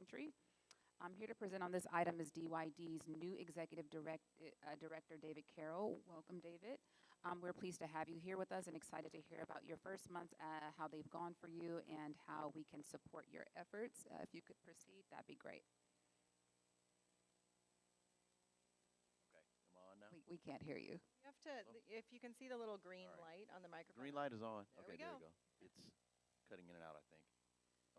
reentry. Here to present on this item is DYD's new Executive Director, David Carroll. Welcome, David. We're pleased to have you here with us and excited to hear about your first months, how they've gone for you, and how we can support your efforts. If you could proceed, that'd be great. Okay, am I on now? We can't hear you. You have to, if you can see the little green light on the microphone. Green light is on. There okay, we there go. we go. It's cutting in and out, I think.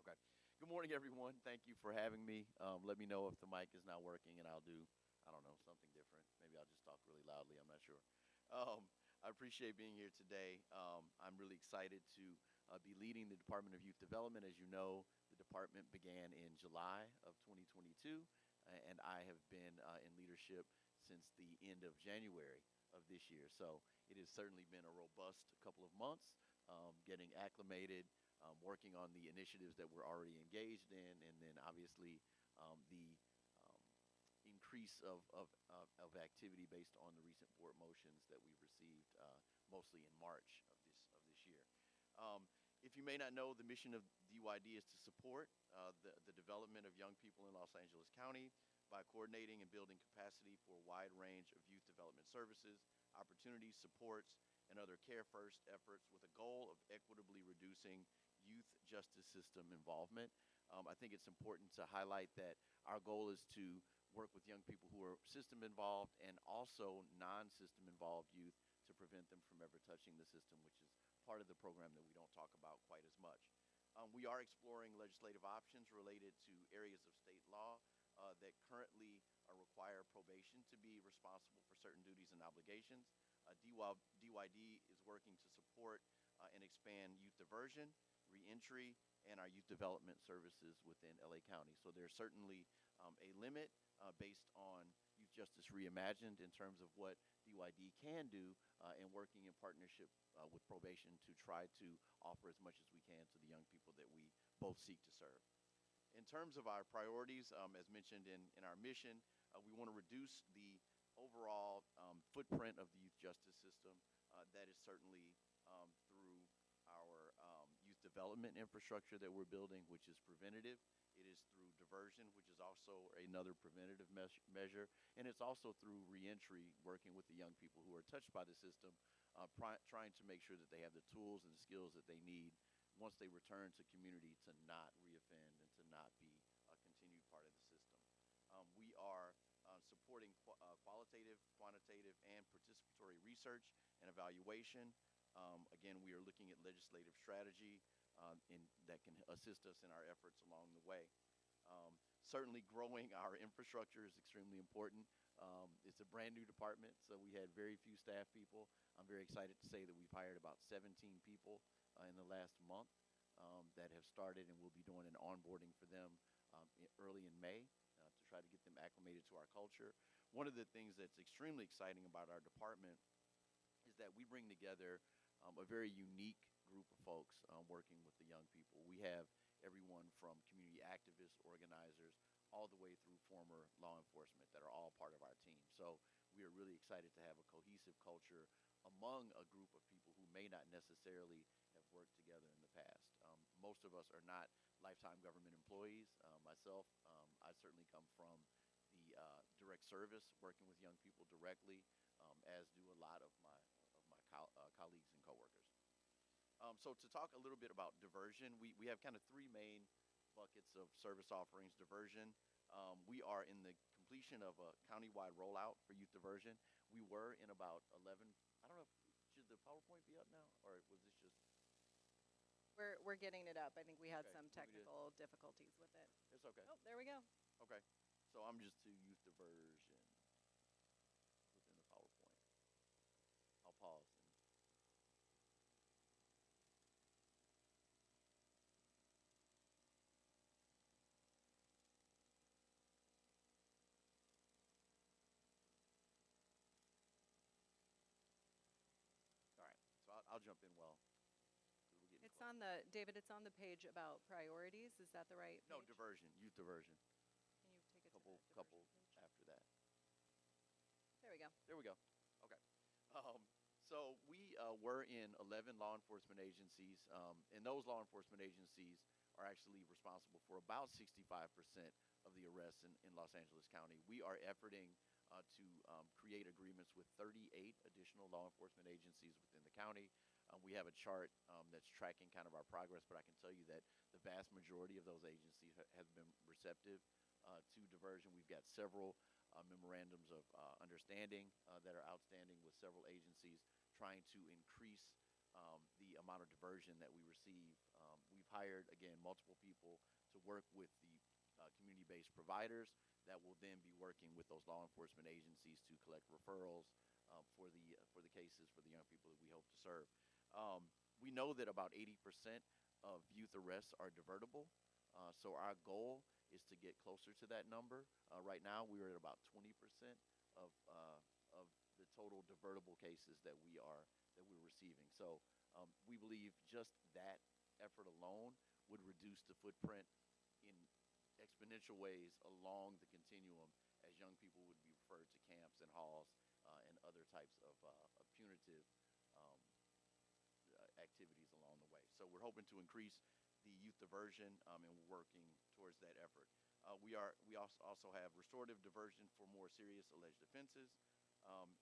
Okay. Good morning, everyone. Thank you for having me. Let me know if the mic is not working, and I'll do, I don't know, something different. Maybe I'll just talk really loudly. I'm not sure. I appreciate being here today. I'm really excited to be leading the Department of Youth Development. As you know, the department began in July of 2022, and I have been in leadership since the end of January of this year. So it has certainly been a robust couple of months, getting acclimated, working on the initiatives that we're already engaged in, and then obviously the increase of activity based on the recent board motions that we've received, mostly in March of this year. If you may not know, the mission of DYD is to support the development of young people in Los Angeles County by coordinating and building capacity for a wide range of youth development services, opportunities, supports, and other care-first efforts with a goal of equitably reducing youth justice system involvement. I think it's important to highlight that our goal is to work with young people who are system involved and also non-system involved youth to prevent them from ever touching the system, which is part of the program that we don't talk about quite as much. We are exploring legislative options related to areas of state law that currently require probation to be responsible for certain duties and obligations. DYD is working to support and expand youth diversion, reentry, and our youth development services within LA County. So there's certainly a limit based on Youth Justice Reimagined in terms of what DYD can do and working in partnership with probation to try to offer as much as we can to the young people that we both seek to serve. In terms of our priorities, as mentioned in our mission, we want to reduce the overall footprint of the youth justice system. That is certainly through our youth development infrastructure that we're building, which is preventative. It is through diversion, which is also another preventative measure. And it's also through reentry, working with the young people who are touched by the system, trying to make sure that they have the tools and the skills that they need once they return to community to not reoffend and to not be a continued part of the system. We are supporting qualitative, quantitative, and participatory research and evaluation. Again, we are looking at legislative strategy that can assist us in our efforts along the way. Certainly growing our infrastructure is extremely important. It's a brand new department, so we had very few staff people. I'm very excited to say that we've hired about 17 people in the last month that have started, and we'll be doing an onboarding for them early in May to try to get them acclimated to our culture. One of the things that's extremely exciting about our department is that we bring together a very unique group of folks working with the young people. We have everyone from community activists, organizers, all the way through former law enforcement that are all part of our team. So we are really excited to have a cohesive culture among a group of people who may not necessarily have worked together in the past. Most of us are not lifetime government employees. Myself, I certainly come from the direct service, working with young people directly, as do a lot of my colleagues and coworkers. So to talk a little bit about diversion, we have kind of three main buckets of service offerings. Diversion, we are in the completion of a countywide rollout for youth diversion. We were in about 11, I don't know, should the PowerPoint be up now, or was this just? We're getting it up. I think we had Okay, some technical difficulties with it. It's okay. Oh, there we go. Okay, so I'm just to youth diversion within the PowerPoint. I'll pause. All right, so I'll jump in well. It's on the, David, it's on the page about priorities. Is that the right No, page? diversion, youth diversion. Can you take it Couple to the diversion page? after that. There we go. There we go. Okay. So we were in 11 law enforcement agencies, and those law enforcement agencies are actually responsible for about 65% of the arrests in Los Angeles County. We are efforting to create agreements with 38 additional law enforcement agencies within the county. We have a chart that's tracking kind of our progress, but I can tell you that the vast majority of those agencies have been receptive to diversion. We've got several memorandums of understanding that are outstanding with several agencies trying to increase the amount of diversion that we receive. We've hired, again, multiple people to work with the community-based providers that will then be working with those law enforcement agencies to collect referrals for the cases for the young people that we hope to serve. We know that about 80% of youth arrests are divertible, so our goal is to get closer to that number. Right now, we're at about 20% of the total divertible cases that we're receiving. So we believe just that effort alone would reduce the footprint in exponential ways along the continuum as young people would be referred to camps and halls and other types of punitive activities along the way. So we're hoping to increase the youth diversion, and we're working towards that effort. We also have restorative diversion for more serious alleged offenses,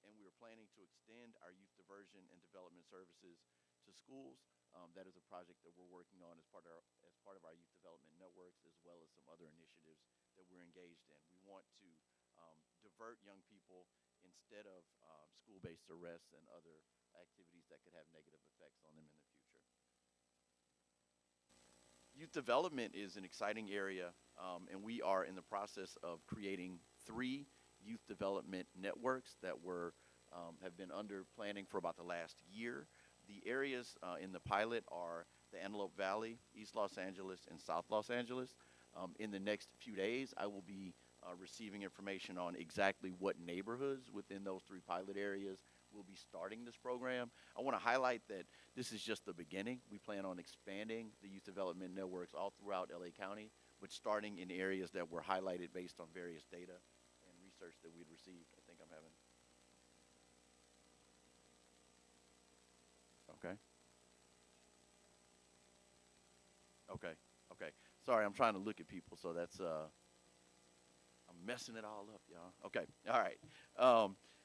and we are planning to extend our youth diversion and development services to schools. That is a project that we're working on as part of our youth development networks, as well as some other initiatives that we're engaged in. We want to divert young people instead of school-based arrests and other activities that could have negative effects on them in the future. Youth development is an exciting area, and we are in the process of creating 3 youth development networks that have been under planning for about the last year. The areas in the pilot are the Antelope Valley, East Los Angeles, and South Los Angeles. In the next few days, I will be receiving information on exactly what neighborhoods within those 3 pilot areas will be starting this program. I want to highlight that this is just the beginning. We plan on expanding the youth development networks all throughout LA County, but starting in areas that were highlighted based on various data and research that we'd received. I think I'm having... Okay. Sorry, I'm trying to look at people, so that's I'm messing it all up, y'all. Okay, all right.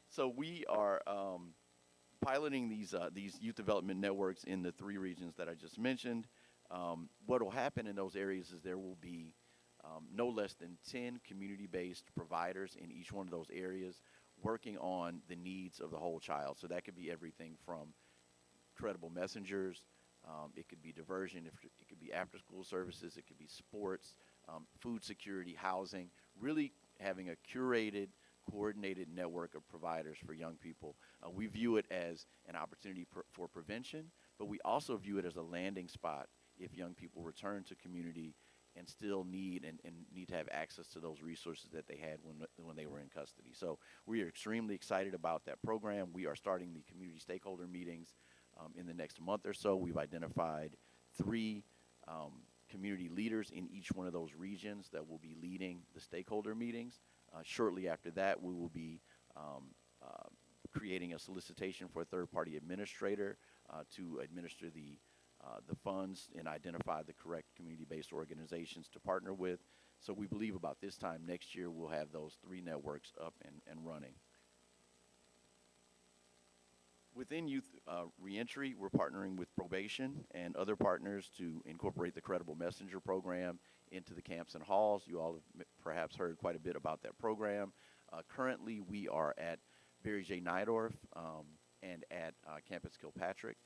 So we are piloting these youth development networks in the 3 regions that I just mentioned. What will happen in those areas is there will be no less than 10 community-based providers in each one of those areas working on the needs of the whole child. So that could be everything from credible messengers, it could be diversion, it could be after-school services, it could be sports, food security, housing, really having a curated, coordinated network of providers for young people. We view it as an opportunity for prevention, but we also view it as a landing spot if young people return to community and still need to have access to those resources that they had when they were in custody. So we are extremely excited about that program. We are starting the community stakeholder meetings in the next month or so. We've identified 3 community leaders in each one of those regions that will be leading the stakeholder meetings. Shortly after that, we will be creating a solicitation for a third-party administrator to administer the funds and identify the correct community-based organizations to partner with. So we believe about this time next year we'll have those 3 networks up and running. Within youth reentry, we're partnering with probation and other partners to incorporate the Credible Messenger program into the camps and halls. You all have perhaps heard quite a bit about that program. Currently, we are at Barry J. Nydorf and at Campus Kilpatrick.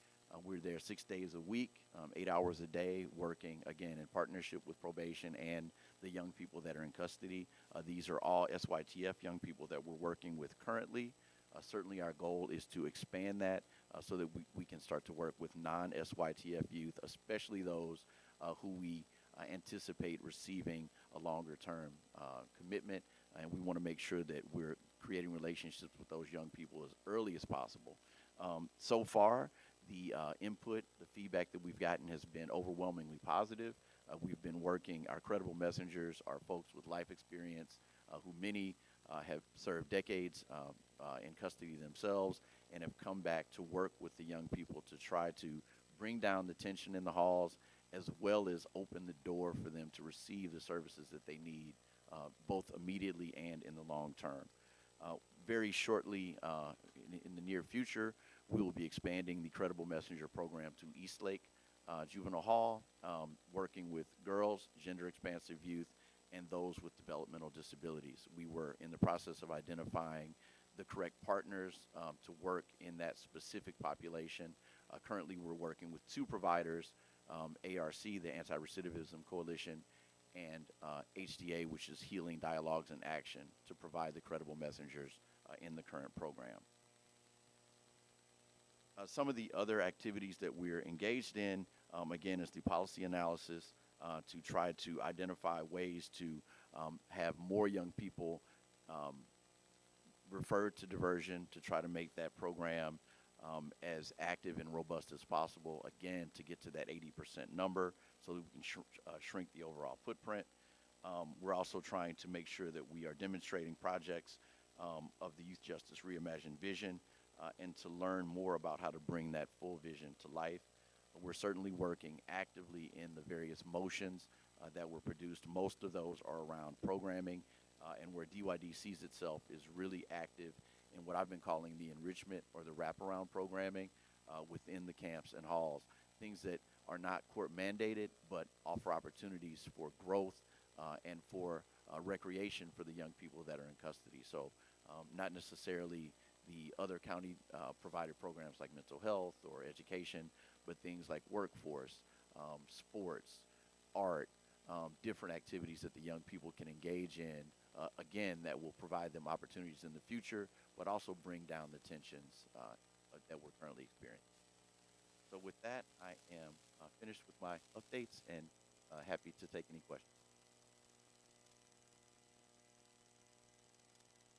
We're there 6 days a week, 8 hours a day, working, again, in partnership with probation and the young people that are in custody. These are all SYTF young people that we're working with currently. Certainly our goal is to expand that so that we can start to work with non-SYTF youth, especially those who we anticipate receiving a longer-term commitment. And we want to make sure that we're creating relationships with those young people as early as possible. So far, the input, the feedback that we've gotten has been overwhelmingly positive. We've been working, our credible messengers are folks with life experience who many have served decades in custody themselves and have come back to work with the young people to try to bring down the tension in the halls as well as open the door for them to receive the services that they need, both immediately and in the long term. Very shortly, in the near future, we will be expanding the Credible Messenger program to Eastlake Juvenile Hall, working with girls, gender-expansive youth, and those with developmental disabilities. We were in the process of identifying the correct partners to work in that specific population. Currently, we're working with 2 providers, ARC, the Anti-Recidivism Coalition, and HDA, which is Healing Dialogues in Action, to provide the credible messengers in the current program. Some of the other activities that we're engaged in, again, is the policy analysis to try to identify ways to have more young people referred to diversion, to try to make that program as active and robust as possible, again, to get to that 80% number so that we can shrink the overall footprint. We're also trying to make sure that we are demonstrating projects of the Youth Justice Reimagined Vision and to learn more about how to bring that full vision to life. We're certainly working actively in the various motions that were produced. Most of those are around programming, and where DYD sees itself is really active in what I've been calling the enrichment or the wraparound programming within the camps and halls, things that are not court mandated but offer opportunities for growth and for recreation for the young people that are in custody. So not necessarily the other county provided programs like mental health or education, but things like workforce, sports, art, different activities that the young people can engage in, again, that will provide them opportunities in the future, but also bring down the tensions that we're currently experiencing. So with that, I am finished with my updates and happy to take any questions.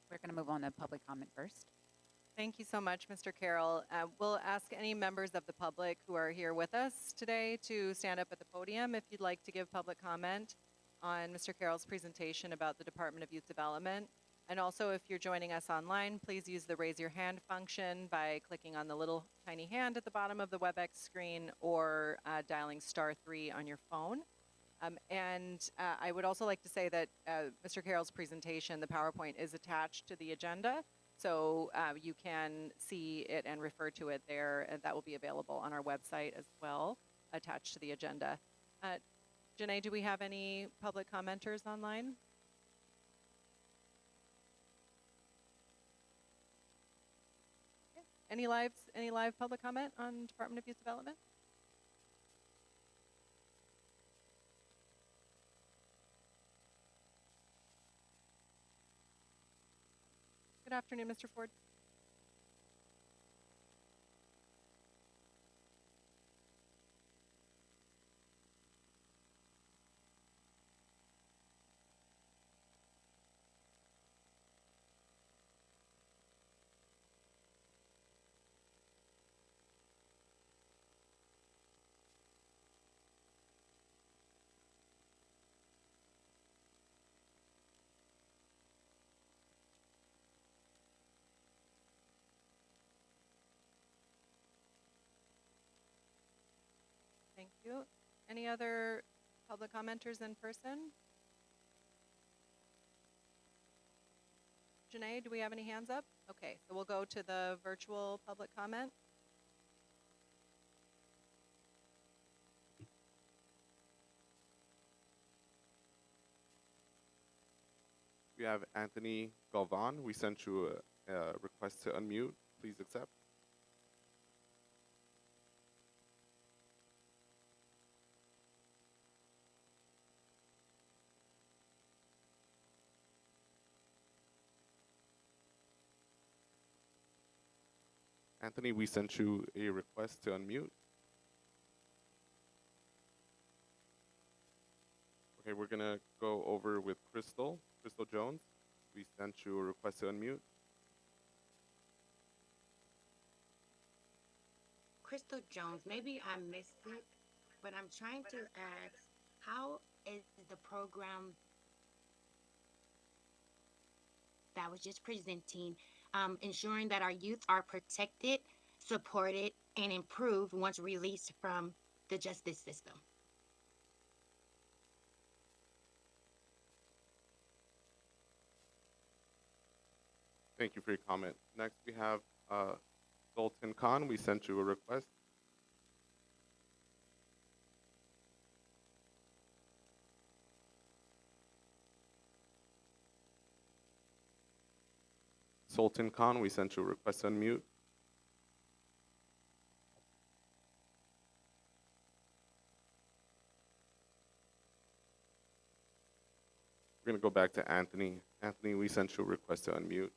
We're going to move on to public comment first. Thank you so much, Mr. Carroll. We'll ask any members of the public who are here with us today to stand up at the podium if you'd like to give public comment on Mr. Carroll's presentation about the Department of Youth Development. And also, if you're joining us online, please use the raise your hand function by clicking on the little tiny hand at the bottom of the WebEx screen or dialing *3 on your phone. I would also like to say that Mr. Carroll's presentation, the PowerPoint, is attached to the agenda. So you can see it and refer to it there, and that will be available on our website as well, attached to the agenda. Janae, do we have any public commenters online? Yeah. Any live public comment on Department of Youth Development? Good afternoon, Mr. Ford. Thank you. Any other public commenters in person? Janae, do we have any hands up? Okay, so we'll go to the virtual public comment. We have Anthony Galvan. We sent you a request to unmute. Please accept. Anthony, we sent you a request to unmute. Okay, we're gonna go over with Crystal Jones. We sent you a request to unmute. Crystal Jones, maybe I missed it, but I'm trying to ask, how is the program that was just presenting ensuring that our youth are protected, supported, and improved once released from the justice system? Thank you for your comment. Next, we have Sultan Khan. We sent you a request. Sultan Khan, we sent you a request to unmute. We're going to go back to Anthony. Anthony, we sent you a request to unmute.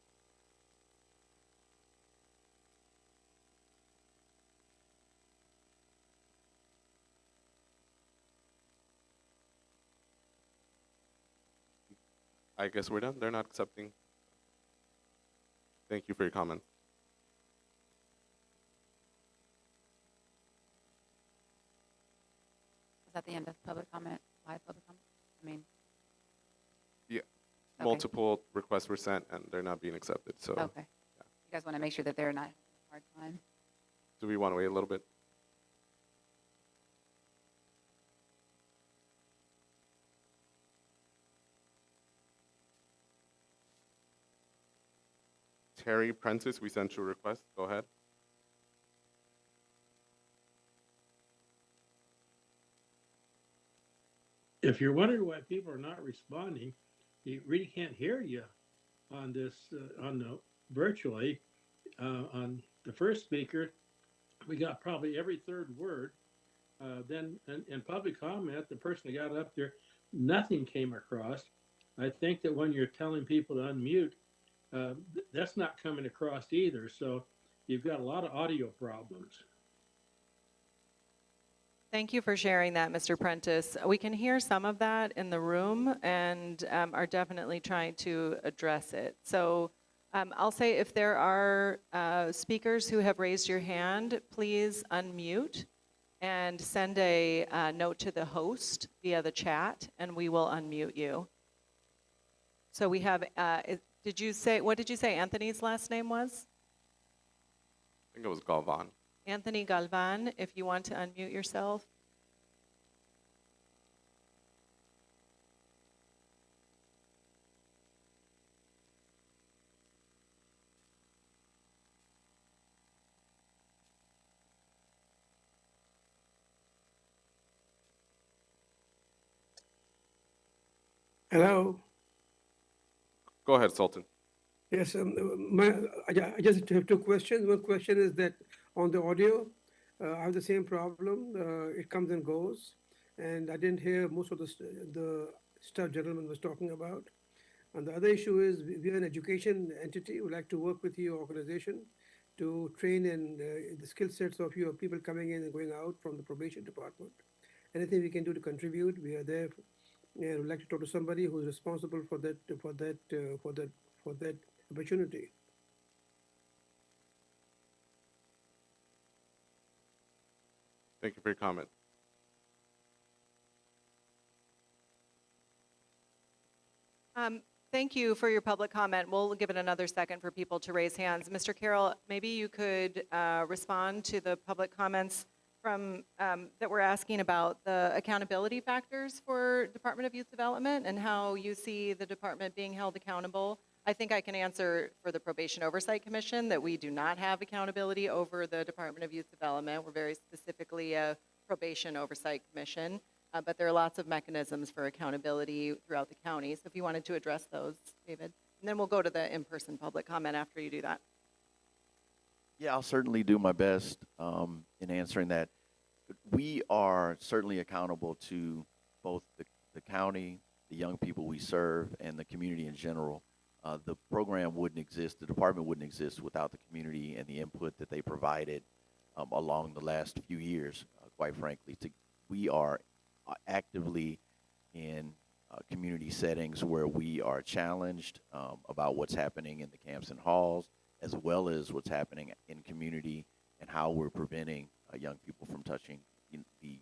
I guess we're done. They're not accepting. Thank you for your comment. Is that the end of public comment, live public comment? I mean, Yeah, okay. multiple requests were sent and they're not being accepted. So Okay. You guys want to make sure that they're not having a hard time? do we want to wait a little bit? Terry Prentice, we sent you a request. Go ahead. If you're wondering why people are not responding, you really can't hear you on this, on the virtually. On the first speaker, we got probably every third word. Then in public comment, the person that got up there, nothing came across. I think that when you're telling people to unmute, that's not coming across either. So you've got a lot of audio problems. Thank you for sharing that, Mr. Prentice. We can hear some of that in the room and are definitely trying to address it. So I'll say if there are speakers who have raised your hand, please unmute and send a note to the host via the chat, and we will unmute you. So we have, did you say, what did you say Anthony's last name was? I think it was Galvan. Anthony Galvan, if you want to unmute yourself. Hello. Go ahead, Sultan. Yes, I just have two questions. One question is that on the audio, I have the same problem. It comes and goes, and I didn't hear most of the stuff gentleman was talking about. And the other issue is we are an education entity. We'd like to work with your organization to train in the skill sets of your people coming in and going out from the probation department. Anything we can do to contribute, we are there. And we'd like to talk to somebody who's responsible for that opportunity. Thank you for your comment. Thank you for your public comment. We'll give it another second for people to raise hands. Mr. Carroll, maybe you could respond to the public comments from that we're asking about the accountability factors for Department of Youth Development and how you see the department being held accountable. I think I can answer for the Probation Oversight Commission that we do not have accountability over the Department of Youth Development. We're very specifically a Probation Oversight Commission, but there are lots of mechanisms for accountability throughout the county. So if you wanted to address those, David, and then we'll go to the in-person public comment after you do that. Yeah, I'll certainly do my best in answering that. We are certainly accountable to both the county, the young people we serve, and the community in general. The program wouldn't exist, the department wouldn't exist without the community and the input that they provided along the last few years, quite frankly. We are actively in community settings where we are challenged about what's happening in the camps and halls, as well as what's happening in community and how we're preventing young people from touching the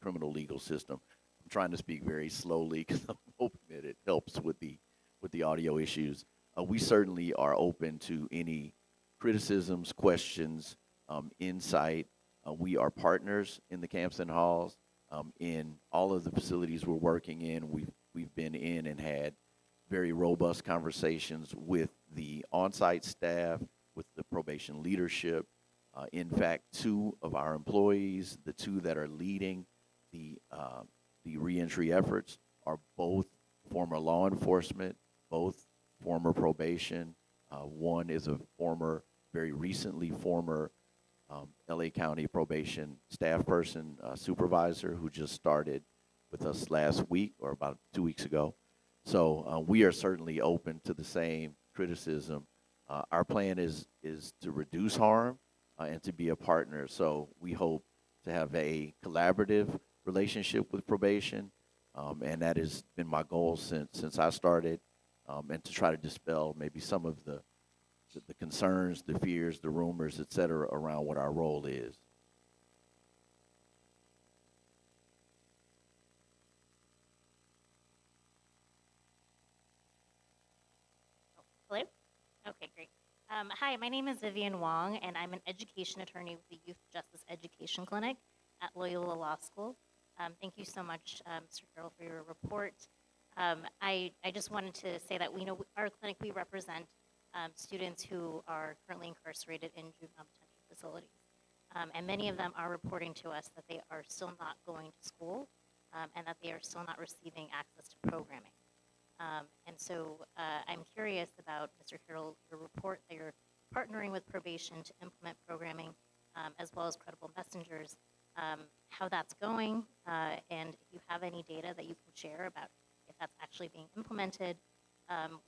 criminal legal system. I'm trying to speak very slowly because I'm hoping that it helps with the audio issues. We certainly are open to any criticisms, questions, insight. We are partners in the camps and halls. In all of the facilities we're working in, we've been in and had very robust conversations with the on-site staff, with the probation leadership. In fact, 2 of our employees, the 2 that are leading the reentry efforts, are both former law enforcement, both former probation. One is a very recently former LA County probation staff person, supervisor, who just started with us last week or about 2 weeks ago. So we are certainly open to the same criticism. Our plan is to reduce harm and to be a partner. So we hope to have a collaborative relationship with probation, and that has been my goal since I started, and to try to dispel maybe some of the concerns, the fears, the rumors, et cetera, around what our role is. Hello? Okay, great. Hi, my name is Vivian Wong, and I'm an education attorney with the Youth Justice Education Clinic at Loyola Law School. Thank you so much, Mr. Carroll, for your report. I just wanted to say that our clinic, we represent students who are currently incarcerated in juvenile detention facilities. And many of them are reporting to us that they are still not going to school, and that they are still not receiving access to programming. And so I'm curious about, Mr. Carroll, your report that you're partnering with probation to implement programming, as well as credible messengers, how that's going, and if you have any data that you can share about if that's actually being implemented,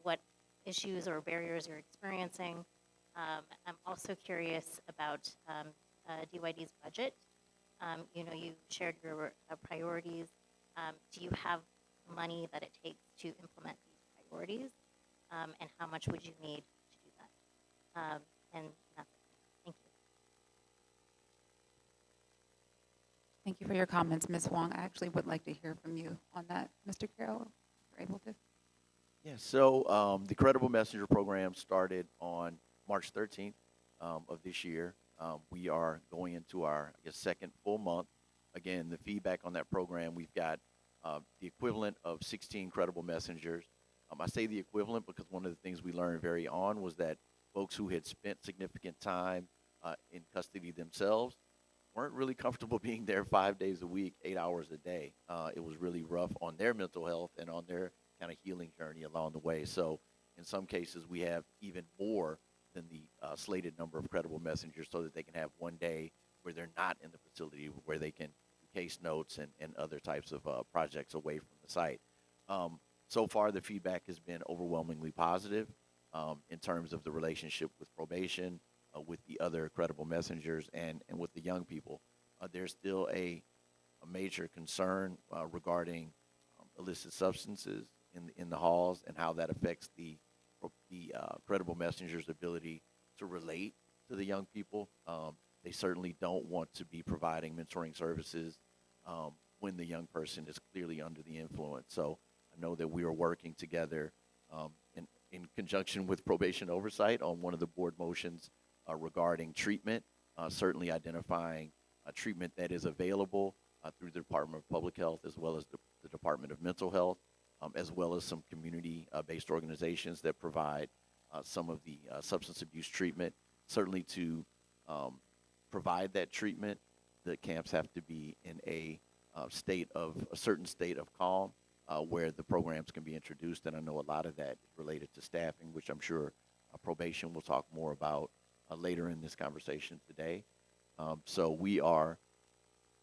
what issues or barriers you're experiencing. I'm also curious about DYD's budget. You shared your priorities. Do you have money that it takes to implement these priorities, and how much would you need to do that? And that's it. Thank you. Thank you for your comments, Ms. Wong. I actually would like to hear from you on that, Mr. Carroll, if you're able to. Yeah, so the Credible Messenger program started on March 13th of this year. We are going into our, second full month. Again, the feedback on that program, we've got the equivalent of 16 credible messengers. I say the equivalent because one of the things we learned very on was that folks who had spent significant time in custody themselves weren't really comfortable being there 5 days a week, 8 hours a day. It was really rough on their mental health and on their kind of healing journey along the way. So in some cases, we have even more than the slated number of credible messengers so that they can have one day where they're not in the facility, where they can do case notes and other types of projects away from the site. So far, the feedback has been overwhelmingly positive in terms of the relationship with probation, with the other credible messengers, and with the young people. There's still a major concern regarding illicit substances in the halls and how that affects the credible messengers' ability to relate to the young people. They certainly don't want to be providing mentoring services when the young person is clearly under the influence. So I know that we are working together in conjunction with Probation Oversight on one of the board motions regarding treatment, certainly identifying treatment that is available through the Department of Public Health, as well as the Department of Mental Health, as well as some community-based organizations that provide some of the substance abuse treatment. Certainly to provide that treatment, the camps have to be in a certain state of calm where the programs can be introduced. And I know a lot of that is related to staffing, which I'm sure probation will talk more about later in this conversation today. So we are,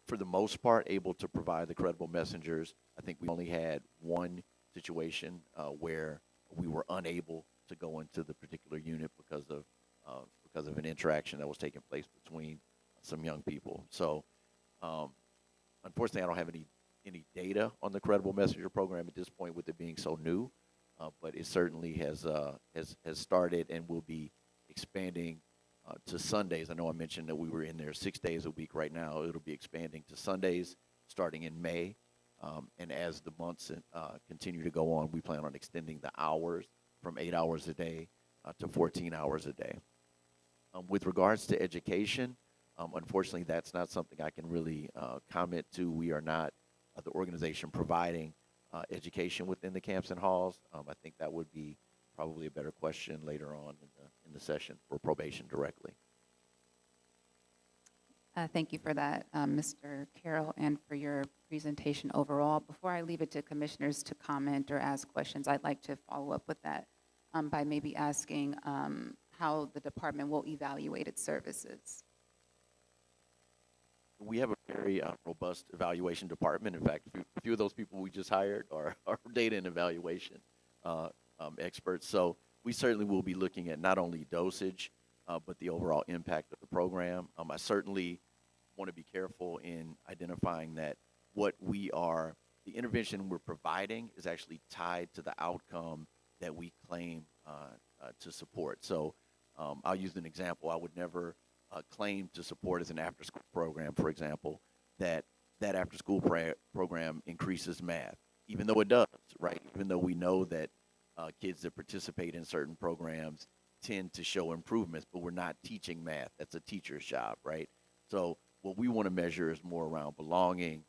for the most part, able to provide the credible messengers. I think we only had one situation where we were unable to go into the particular unit because of an interaction that was taking place between some young people. So unfortunately, I don't have any data on the credible messenger program at this point, with it being so new, but it certainly has started and will be expanding to Sundays. I know I mentioned that we were in there 6 days a week. Right now, it'll be expanding to Sundays starting in May. And as the months continue to go on, we plan on extending the hours from 8 hours a day to 14 hours a day. With regards to education, unfortunately, that's not something I can really comment to. We are not the organization providing education within the camps and halls. I think that would be probably a better question later on in the session for probation directly. Thank you for that, Mr. Carroll, and for your presentation overall. Before I leave it to commissioners to comment or ask questions, I'd like to follow up with that by maybe asking how the department will evaluate its services. We have a very robust evaluation department. In fact, a few of those people we just hired are data and evaluation experts. So we certainly will be looking at not only dosage, but the overall impact of the program. I certainly want to be careful in identifying that the intervention we're providing is actually tied to the outcome that we claim to support. So I'll use an example. I would never claim to support as an after-school program, for example, that after-school program increases math, even though it does, right? Even though we know that kids that participate in certain programs tend to show improvements, but we're not teaching math. That's a teacher's job, right? So what we want to measure is more around belonging,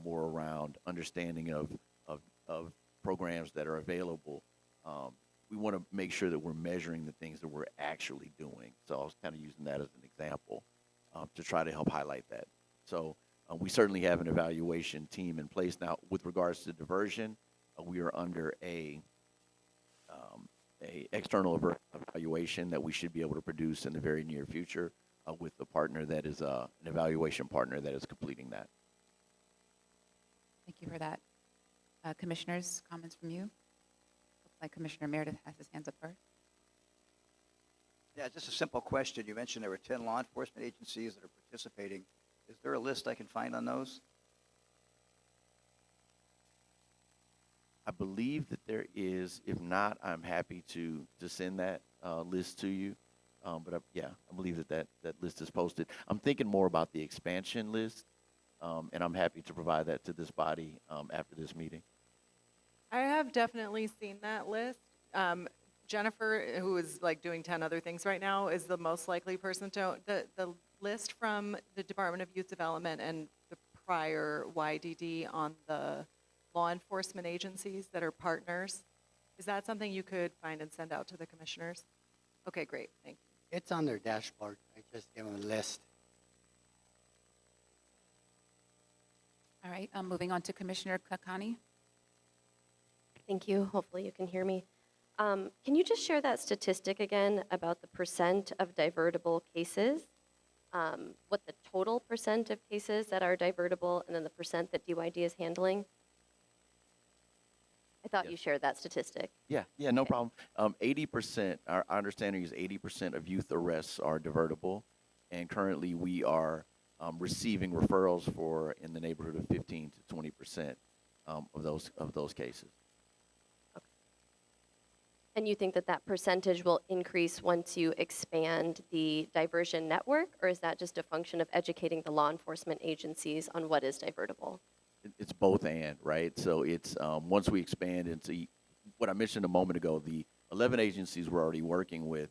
more around understanding of programs that are available. We want to make sure that we're measuring the things that we're actually doing. So I was kind of using that as an example to try to help highlight that. So we certainly have an evaluation team in place now. With regards to diversion, we are under a external evaluation that we should be able to produce in the very near future with the partner that is an evaluation partner that is completing that. Thank you for that. Commissioners, comments from you? Looks like Commissioner Meredith has his hands up first. Yeah, just a simple question. You mentioned there were 10 law enforcement agencies that are participating. Is there a list I can find on those? I believe that there is. If not, I'm happy to send that list to you. But yeah, I believe that list is posted. I'm thinking more about the expansion list, and I'm happy to provide that to this body after this meeting. I have definitely seen that list. Jennifer, who is like doing 10 other things right now, is the most likely person to, the list from the Department of Youth Development and the prior YDD on the law enforcement agencies that are partners. Is that something you could find and send out to the commissioners? Okay, great, thank you. It's on their dashboard. I just gave them a list. All right, moving on to Commissioner Kakani. Thank you. Hopefully you can hear me. Can you just share that statistic again about the percent of divertible cases? What the total percent of cases that are divertible and then the percent that DYD is handling? I thought you shared that statistic. Yeah, no problem. 80%, our understanding is 80% of youth arrests are divertible, and currently we are receiving referrals for in the neighborhood of 15 to 20% of those cases. Okay. And you think that that percentage will increase once you expand the diversion network, or is that just a function of educating the law enforcement agencies on what is divertible? It's both and, right? So it's once we expand into what I mentioned a moment ago, the 11 agencies we're already working with,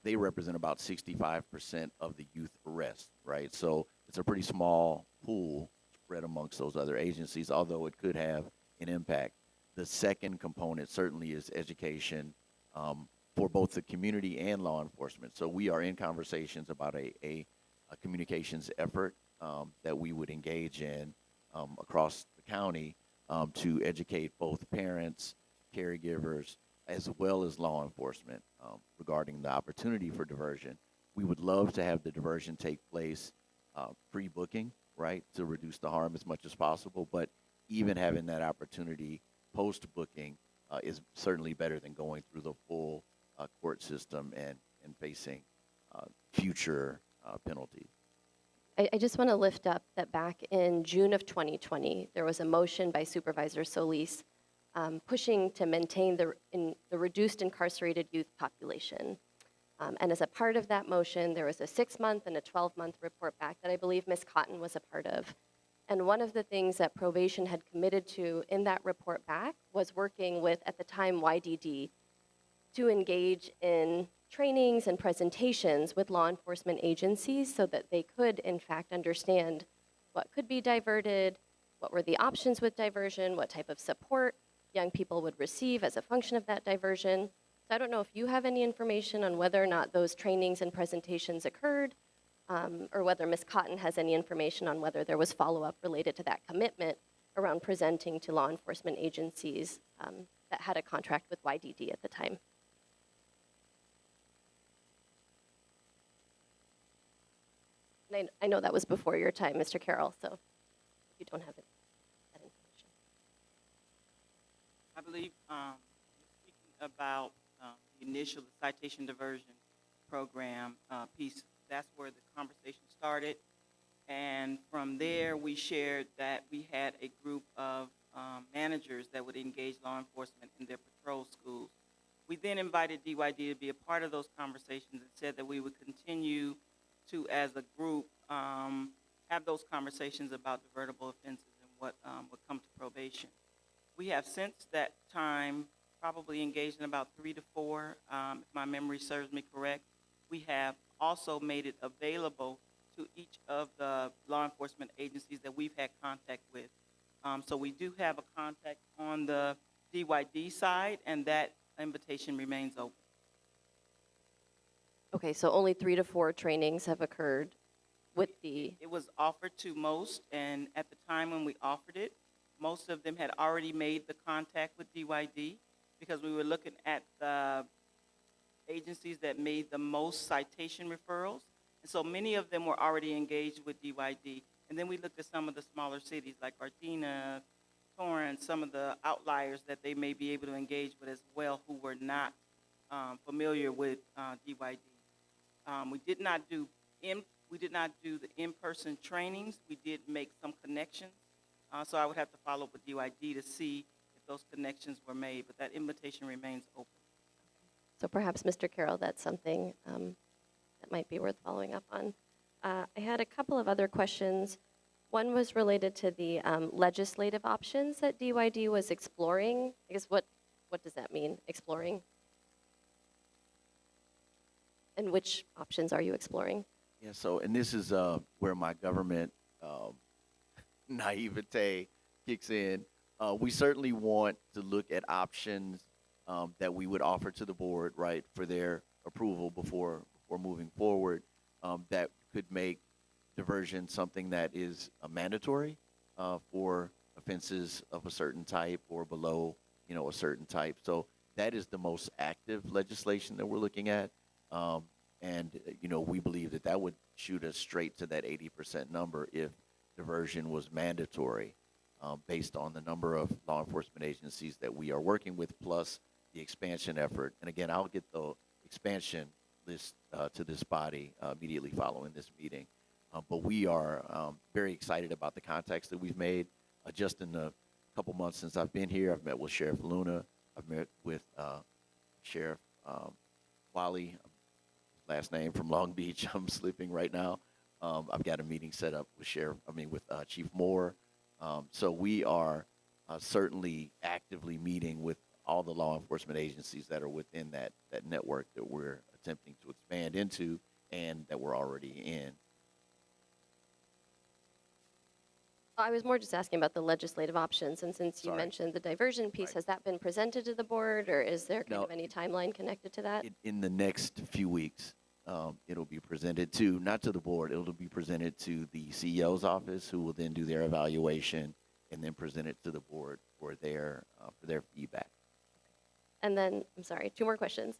they represent about 65% of the youth arrests, right? So it's a pretty small pool spread amongst those other agencies, although it could have an impact. The second component certainly is education for both the community and law enforcement. So we are in conversations about a communications effort that we would engage in across the county to educate both parents, caregivers, as well as law enforcement regarding the opportunity for diversion. We would love to have the diversion take place pre-booking, right, to reduce the harm as much as possible, but even having that opportunity post-booking is certainly better than going through the full court system and facing future penalties. I just want to lift up that back in June of 2020, there was a motion by Supervisor Solis pushing to maintain the reduced incarcerated youth population. And as a part of that motion, there was a 6-month and a 12-month report back that I believe Ms. Cotton was a part of. And one of the things that probation had committed to in that report back was working with, at the time, YDD to engage in trainings and presentations with law enforcement agencies so that they could, in fact, understand what could be diverted, what were the options with diversion, what type of support young people would receive as a function of that diversion. So I don't know if you have any information on whether or not those trainings and presentations occurred, or whether Ms. Cotton has any information on whether there was follow-up related to that commitment around presenting to law enforcement agencies that had a contract with YDD at the time. And I know that was before your time, Mr. Carroll, so if you don't have it, that information. I believe you're speaking about the initial citation diversion program piece. That's where the conversation started. And from there, we shared that we had a group of managers that would engage law enforcement in their patrol schools. We then invited DYD to be a part of those conversations and said that we would continue to, as a group, have those conversations about divertible offenses and what would come to probation. We have since that time probably engaged in about 3 to 4, if my memory serves me correct. We have also made it available to each of the law enforcement agencies that we've had contact with. So we do have a contact on the DYD side, and that invitation remains open. Okay, so only 3 to 4 trainings have occurred with the... It was offered to most, and at the time when we offered it, most of them had already made the contact with DYD because we were looking at the agencies that made the most citation referrals. And so many of them were already engaged with DYD. And then we looked at some of the smaller cities like Gardena, Torrance, some of the outliers that they may be able to engage with as well who were not familiar with DYD. We did not do the in-person trainings. We did make some connections. So I would have to follow up with DYD to see if those connections were made, but that invitation remains open. So perhaps, Mr. Carroll, that's something that might be worth following up on. I had a couple of other questions. One was related to the legislative options that DYD was exploring. I guess what does that mean, exploring? And which options are you exploring? Yeah, so, and this is where my government naivete kicks in. We certainly want to look at options that we would offer to the board, right, for their approval before moving forward, that could make diversion something that is mandatory for offenses of a certain type or below, a certain type. So that is the most active legislation that we're looking at. And we believe that that would shoot us straight to that 80% number if diversion was mandatory, based on the number of law enforcement agencies that we are working with, plus the expansion effort. And again, I'll get the expansion list to this body immediately following this meeting. But we are very excited about the contacts that we've made. Just in the couple months since I've been here, I've met with Sheriff Luna. I've met with Sheriff Wally, last name from Long Beach. I'm sleeping right now. I've got a meeting set up with Chief Moore. So we are certainly actively meeting with all the law enforcement agencies that are within that network that we're attempting to expand into and that we're already in. I was more just asking about the legislative options, and since you mentioned the diversion piece, has that been presented to the board, or is there kind of any timeline connected to that? In the next few weeks, it'll be presented to, not to the board, it'll be presented to the CEO's office, who will then do their evaluation and then present it to the board for their feedback. And then, I'm sorry, 2 more questions.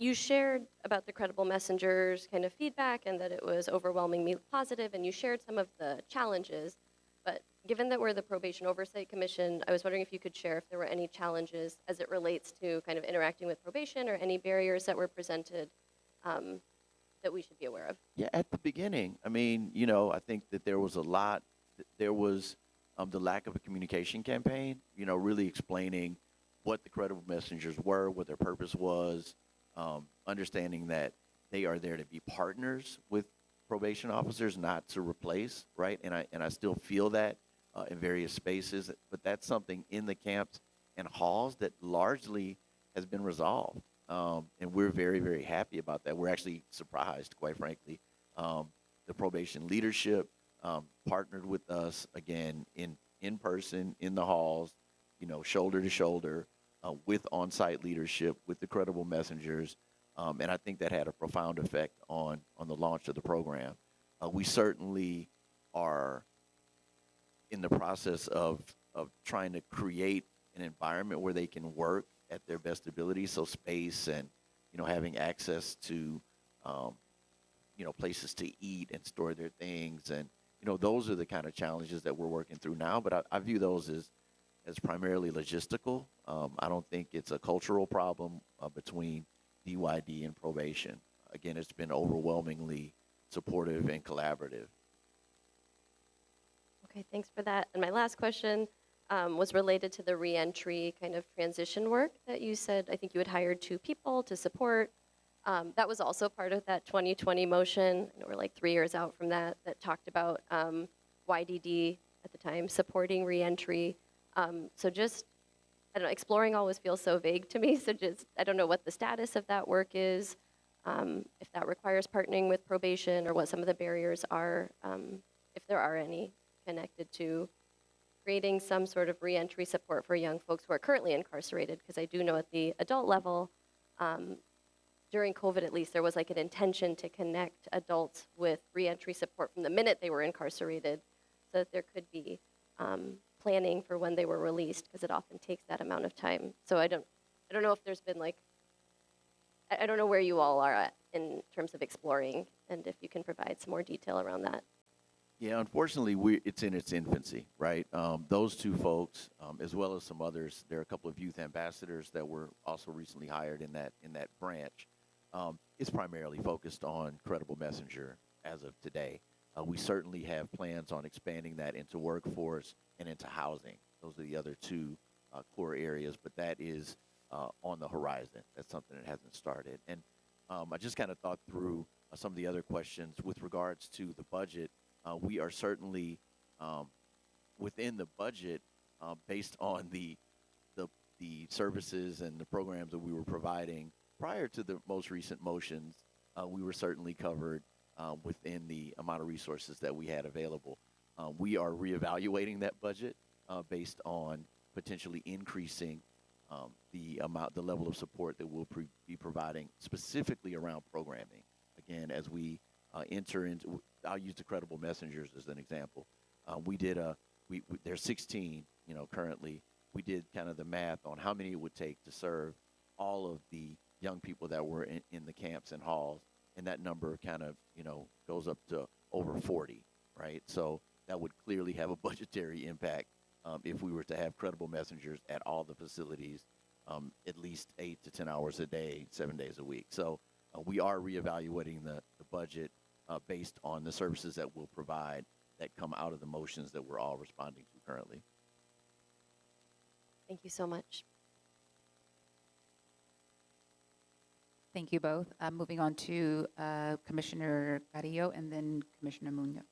You shared about the credible messengers kind of feedback and that it was overwhelmingly positive, and you shared some of the challenges. But given that we're the Probation Oversight Commission, I was wondering if you could share if there were any challenges as it relates to kind of interacting with probation, or any barriers that were presented that we should be aware of. Yeah, at the beginning, I think that there was a lot. There was the lack of a communication campaign, really explaining what the credible messengers were, what their purpose was, understanding that they are there to be partners with probation officers, not to replace, right? And I still feel that in various spaces, but that's something in the camps and halls that largely has been resolved. And we're very, very happy about that. We're actually surprised, quite frankly. The probation leadership partnered with us, again, in person, in the halls, shoulder to shoulder with on-site leadership, with the credible messengers, and I think that had a profound effect on the launch of the program. We certainly are in the process of trying to create an environment where they can work at their best ability, so space and having access to places to eat and store their things, and those are the kind of challenges that we're working through now. But I view those as primarily logistical. I don't think it's a cultural problem between DYD and probation. Again, it's been overwhelmingly supportive and collaborative. Okay, thanks for that. And my last question was related to the reentry kind of transition work that you said. I think you had hired 2 people to support. That was also part of that 2020 motion. I know we're like 3 years out from that talked about YDD at the time supporting reentry. So just, I don't know, exploring always feels so vague to me. So just, I don't know what the status of that work is, if that requires partnering with probation or what some of the barriers are, if there are any, connected to creating some sort of reentry support for young folks who are currently incarcerated. Because I do know at the adult level, during COVID at least, there was like an intention to connect adults with reentry support from the minute they were incarcerated, so that there could be planning for when they were released, because it often takes that amount of time. So I don't know if there's been like, I don't know where you all are at in terms of exploring, and if you can provide some more detail around that. Yeah, unfortunately, it's in its infancy, right? Those 2 folks, as well as some others, there are a couple of youth ambassadors that were also recently hired in that branch. It's primarily focused on credible messenger as of today. We certainly have plans on expanding that into workforce and into housing. Those are the other 2 core areas, but that is on the horizon. That's something that hasn't started. And I just kind of thought through some of the other questions with regards to the budget. We are certainly within the budget based on the services and the programs that we were providing prior to the most recent motions. We were certainly covered within the amount of resources that we had available. We are reevaluating that budget based on potentially increasing the level of support that we'll be providing specifically around programming. Again, as we enter into, I'll use the credible messengers as an example. There's 16, currently. We did kind of the math on how many it would take to serve all of the young people that were in the camps and halls, and that number kind of, goes up to over 40, right? So that would clearly have a budgetary impact if we were to have credible messengers at all the facilities, at least 8 to 10 hours a day, 7 days a week. So we are reevaluating the budget based on the services that we'll provide that come out of the motions that we're all responding to currently. Thank you so much. Thank you both. Moving on to Commissioner Carrillo and then Commissioner Munoz.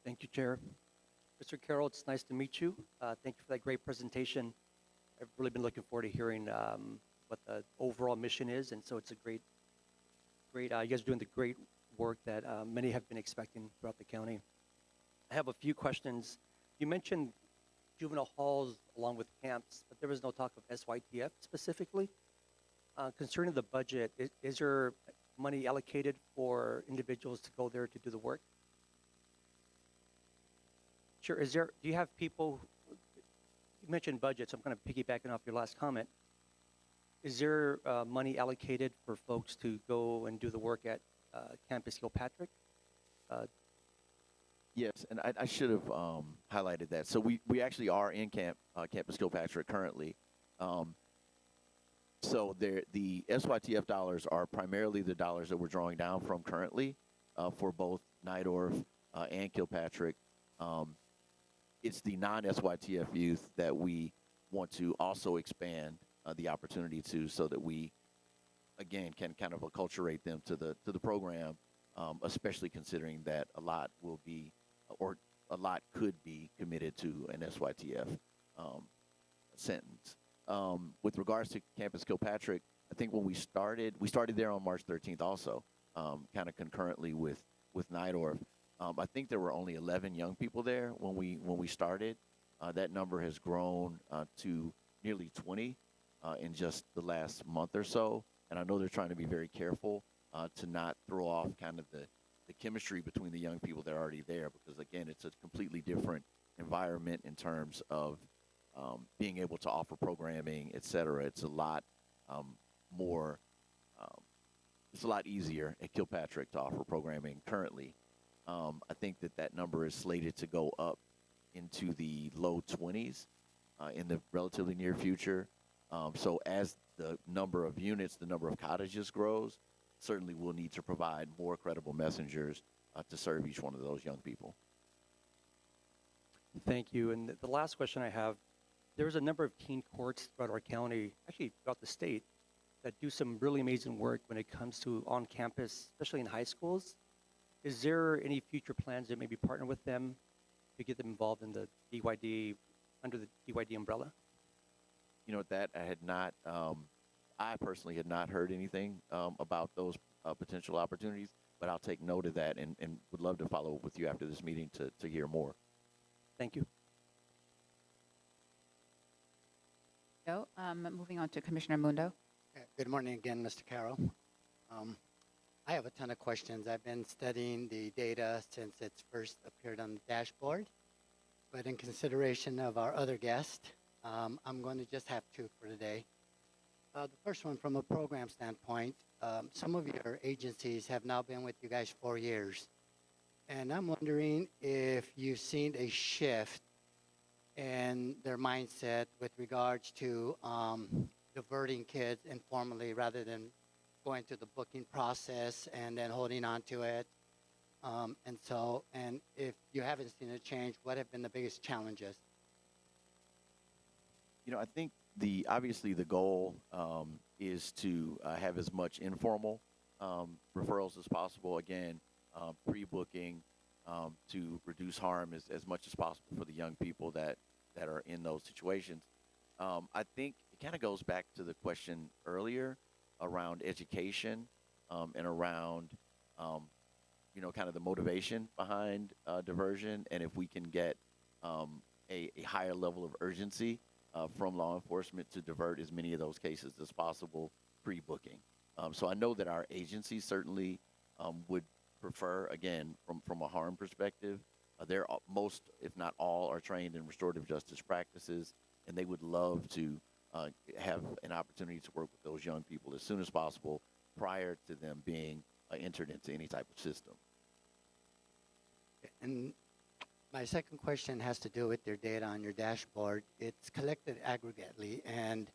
Thank you, Chair. Mr. Carroll, it's nice to meet you. Thank you for that great presentation. I've really been looking forward to hearing what the overall mission is, and so it's a great, you guys are doing the great work that many have been expecting throughout the county. I have a few questions. You mentioned juvenile halls along with camps, but there was no talk of SYTF specifically. Concerning the budget, is there money allocated for individuals to go there to do the work? Sure. Do you have people, you mentioned budget, so I'm kind of piggybacking off your last comment. Is there money allocated for folks to go and do the work at Campus Kilpatrick? Yes, and I should have highlighted that. So we actually are in Campus Kilpatrick currently. So the SYTF dollars are primarily the dollars that we're drawing down from currently for both Nydorf and Kilpatrick. It's the non-SYTF youth that we want to also expand the opportunity to, so that we, again, can kind of acculturate them to the program, especially considering that a lot will be, or a lot could be committed to an SYTF sentence. With regards to Campus Kilpatrick, I think when we started there on March 13th also, kind of concurrently with Nydorf. I think there were only 11 young people there when we started, That number has grown to nearly 20 in just the last month or so. And I know they're trying to be very careful to not throw off kind of the chemistry between the young people that are already there, because again, it's a completely different environment in terms of being able to offer programming, et cetera. It's a lot more, it's a lot easier at Kilpatrick to offer programming currently. I think that number is slated to go up into the low 20s in the relatively near future. So as the number of units, the number of cottages grows, certainly we'll need to provide more credible messengers to serve each one of those young people. Thank you. And the last question I have, there's a number of teen courts throughout our county, actually throughout the state, that do some really amazing work when it comes to on-campus, especially in high schools. Is there any future plans to maybe partner with them to get them involved in the DYD, under the DYD umbrella? You know, that I had not, I personally had not heard anything about those potential opportunities, but I'll take note of that and would love to follow up with you after this meeting to hear more. Thank you. Moving on to Commissioner Mundo. Good morning again, Mr. Carroll. I have a ton of questions. I've been studying the data since it's first appeared on the dashboard, but in consideration of our other guest, I'm going to just have two for today. The first one, from a program standpoint, some of your agencies have now been with you guys 4 years, and I'm wondering if you've seen a shift in their mindset with regards to diverting kids informally rather than going through the booking process and then holding on to it. And if you haven't seen a change, what have been the biggest challenges? You know, I think obviously the goal is to have as much informal referrals as possible. Again, pre-booking to reduce harm as much as possible for the young people that are in those situations. I think it kind of goes back to the question earlier around education and around, you know, kind of the motivation behind diversion, and if we can get a higher level of urgency from law enforcement to divert as many of those cases as possible pre-booking. So I know that our agencies certainly would prefer, again, from a harm perspective, most, if not all, are trained in restorative justice practices, and they would love to have an opportunity to work with those young people as soon as possible prior to them being entered into any type of system. And my second question has to do with your data on your dashboard. It's collected aggregately, and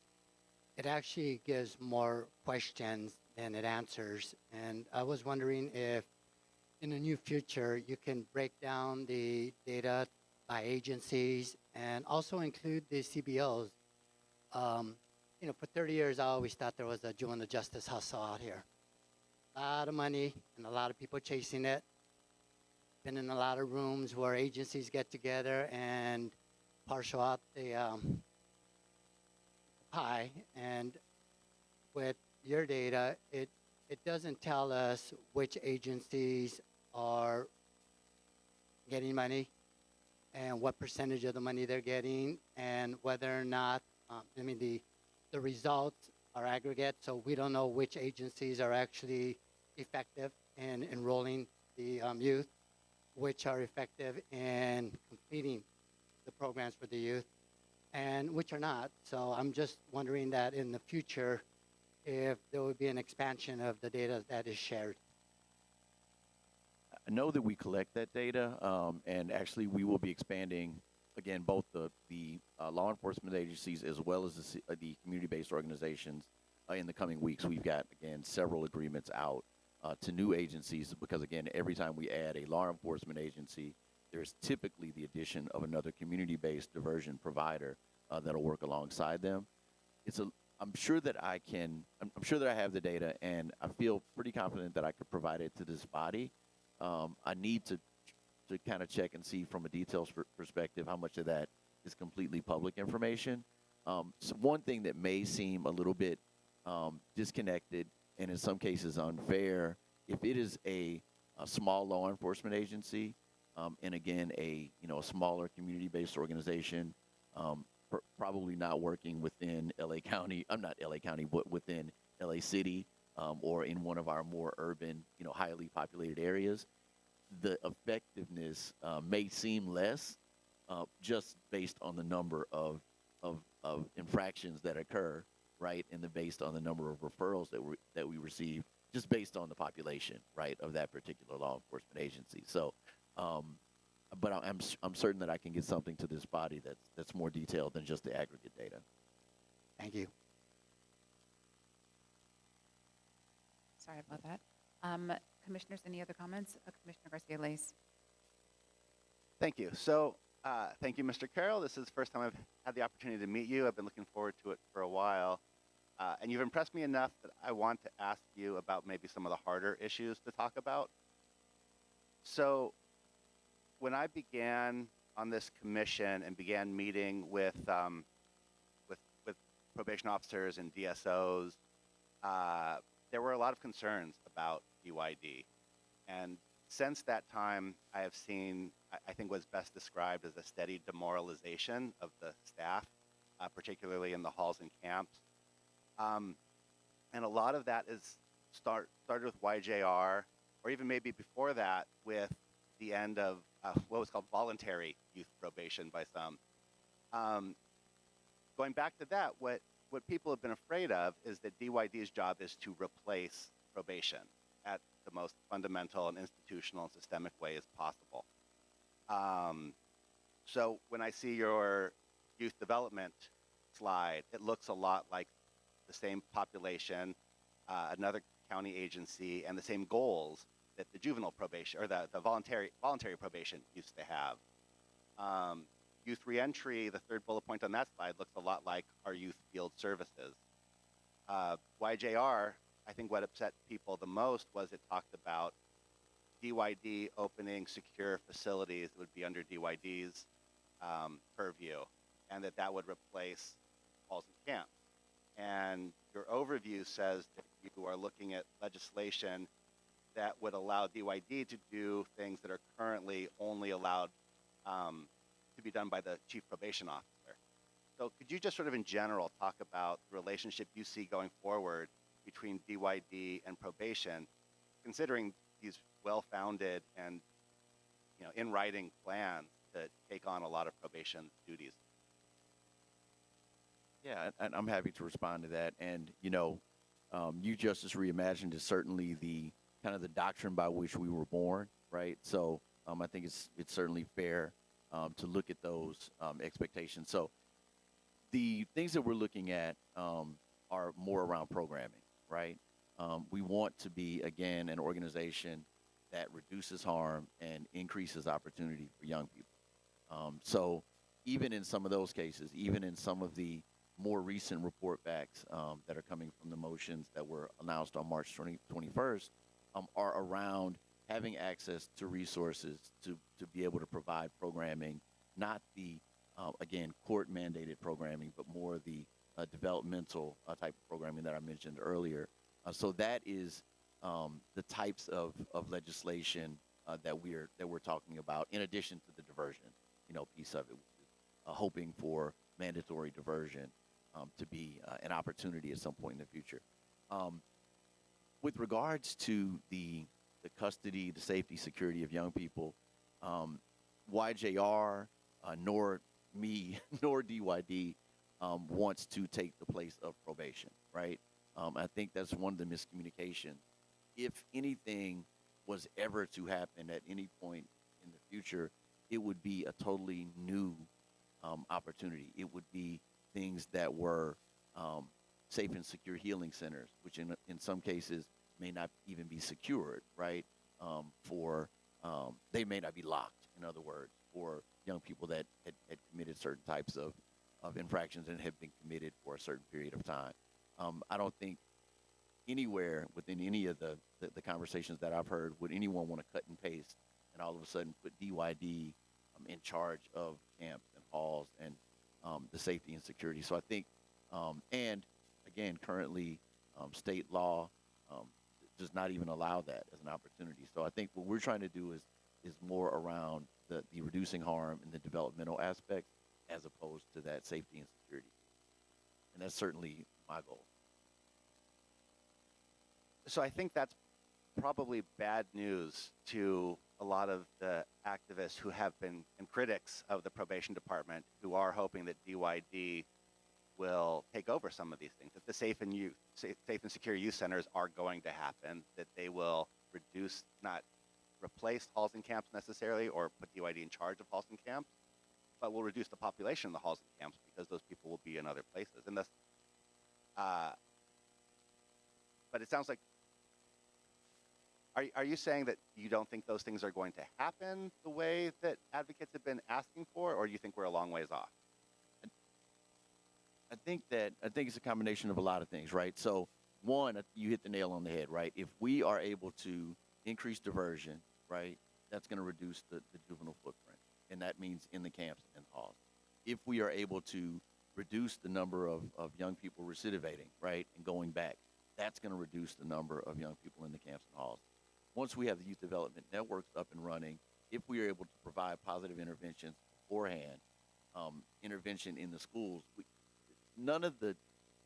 it actually gives more questions than it answers. And I was wondering if in the near future you can break down the data by agencies and also include the CBOs. You know, for 30 years, I always thought there was a juvenile justice hustle out here. A lot of money and a lot of people chasing it. Been in a lot of rooms where agencies get together and parcel out the pie. And with your data, it doesn't tell us which agencies are getting money and what percentage of the money they're getting, and whether or not, the results are aggregate, so we don't know which agencies are actually effective in enrolling the youth, which are effective in completing the programs for the youth, and which are not. So I'm just wondering that in the future, if there would be an expansion of the data that is shared. I know that we collect that data, and actually we will be expanding, again, both the law enforcement agencies as well as the community-based organizations in the coming weeks. We've got, again, several agreements out to new agencies because, again, every time we add a law enforcement agency, there's typically the addition of another community-based diversion provider that'll work alongside them. I'm sure that I have the data, and I feel pretty confident that I could provide it to this body. I need to kind of check and see from a details perspective how much of that is completely public information. So one thing that may seem a little bit disconnected and in some cases unfair, if it is a small law enforcement agency and again, a smaller community-based organization, probably not working within LA County. I'm not LA County, but within LA City, or in one of our more urban, highly populated areas, the effectiveness may seem less, just based on the number of infractions that occur, right, and based on the number of referrals that we receive, just based on the population, right, of that particular law enforcement agency. So, but I'm certain that I can get something to this body that's more detailed than just the aggregate data. Thank you. Sorry about that. Commissioners, any other comments? Commissioner Garcia-Lace. Thank you. So, thank you, Mr. Carroll. This is the first time I've had the opportunity to meet you. I've been looking forward to it for a while. And you've impressed me enough that I want to ask you about maybe some of the harder issues to talk about. So, when I began on this commission and began meeting with probation officers and DSOs, there were a lot of concerns about DYD. And since that time, I have seen, I think what's best described as a steady demoralization of the staff, particularly in the halls and camps. And a lot of that is started with YJR, or even maybe before that with the end of what was called voluntary youth probation by some. Going back to that, what people have been afraid of is that DYD's job is to replace probation at the most fundamental and institutional and systemic way as possible. So when I see your youth development slide, it looks a lot like the same population, another county agency, and the same goals that the juvenile probation or the voluntary probation used to have. Youth reentry, the third bullet point on that slide, looks a lot like our youth field services. YJR, I think what upset people the most was it talked about DYD opening secure facilities that would be under DYD's purview, and that would replace halls and camps. And your overview says that you are looking at legislation that would allow DYD to do things that are currently only allowed to be done by the chief probation officer. So could you just sort of in general talk about the relationship you see going forward between DYD and probation, considering these well-founded and in writing plans to take on a lot of probation duties? Yeah, and I'm happy to respond to that. And Youth Justice Reimagined is certainly the kind of the doctrine by which we were born, right? So I think it's certainly fair to look at those expectations. So the things that we're looking at are more around programming, right? We want to be, again, an organization that reduces harm and increases opportunity for young people. So even in some of those cases, even in some of the more recent report backs that are coming from the motions that were announced on March 21st are around having access to resources to be able to provide programming, not the, again, court-mandated programming, but more the developmental type of programming that I mentioned earlier. So that is the types of legislation that we're talking about, in addition to the diversion, piece of it, hoping for mandatory diversion to be an opportunity at some point in the future. With regards to the custody, the safety, security of young people, YJR, nor me, nor DYD wants to take the place of probation, right? I think that's one of the miscommunications. If anything was ever to happen at any point in the future, it would be a totally new opportunity. It would be things that were safe and secure healing centers, which in some cases may not even be secured, right? They may not be locked, in other words, for young people that had committed certain types of infractions and have been committed for a certain period of time. I don't think anywhere within any of the conversations that I've heard would anyone want to cut and paste and all of a sudden put DYD in charge of camps and halls and the safety and security. So I think, and again, currently state law does not even allow that as an opportunity. So I think what we're trying to do is is more around the reducing harm and the developmental aspects as opposed to that safety and security. And that's certainly my goal. So I think that's probably bad news to a lot of the activists who have been and critics of the probation department who are hoping that DYD will take over some of these things, that the safe and secure youth centers are going to happen, that they will reduce, not replace halls and camps necessarily or put DYD in charge of halls and camps, but will reduce the population in the halls and camps because those people will be in other places. And that's, but it sounds like, are you saying that you don't think those things are going to happen the way that advocates have been asking for, or do you think we're a long ways off? I think it's a combination of a lot of things, right? So one, you hit the nail on the head, right? If we are able to increase diversion, right, that's going to reduce the juvenile footprint, and that means in the camps and halls. If we are able to reduce the number of young people recidivating, right, and going back, that's going to reduce the number of young people in the camps and halls. Once we have the youth development networks up and running, if we are able to provide positive interventions beforehand, intervention in the schools, none of the,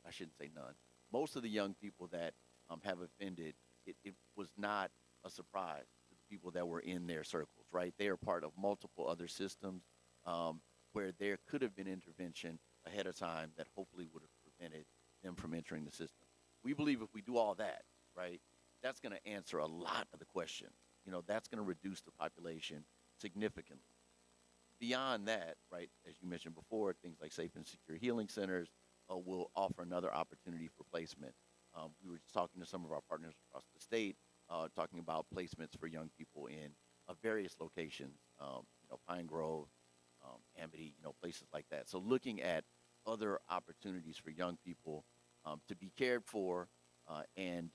I shouldn't say none, most of the young people that have offended, it was not a surprise to the people that were in their circles, right? They are part of multiple other systems where there could have been intervention ahead of time that hopefully would have prevented them from entering the system. We believe if we do all that, right, that's going to answer a lot of the questions. You know, that's going to reduce the population significantly. Beyond that, right, as you mentioned before, things like safe and secure healing centers will offer another opportunity for placement. We were just talking to some of our partners across the state, talking about placements for young people in various locations, you know, Pine Grove, Amity, you know, places like that. So looking at other opportunities for young people to be cared for and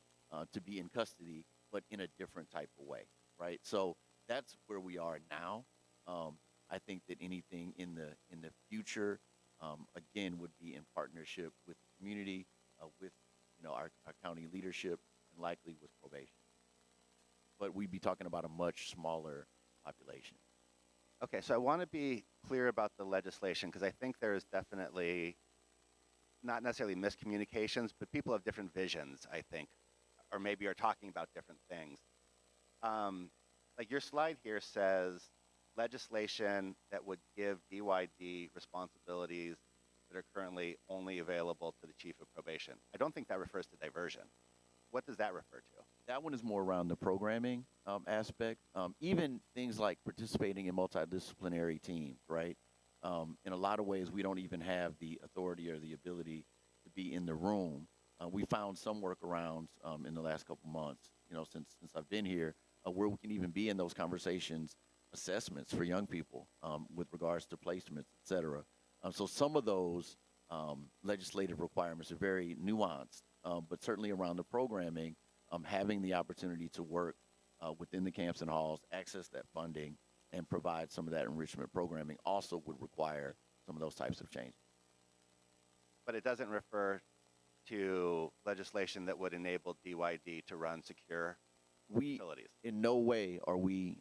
to be in custody, but in a different type of way, right? So that's where we are now. I think that anything in the future, again, would be in partnership with the community, with you know our county leadership, and likely with probation. But we'd be talking about a much smaller population. Okay, so I want to be clear about the legislation because I think there's definitely not necessarily miscommunications, but people have different visions, I think, or maybe are talking about different things. Like your slide here says legislation that would give DYD responsibilities that are currently only available to the chief of probation. I don't think that refers to diversion. What does that refer to? That one is more around the programming aspect. Even things like participating in multidisciplinary teams, right? In a lot of ways, we don't even have the authority or the ability to be in the room. We found some workarounds in the last couple months, you know, since I've been here, where we can even be in those conversations, assessments for young people with regards to placements, et cetera. So some of those legislative requirements are very nuanced, but certainly around the programming, having the opportunity to work within the camps and halls, access that funding, and provide some of that enrichment programming also would require some of those types of changes. But it doesn't refer to legislation that would enable DYD to run secure facilities. In no way are we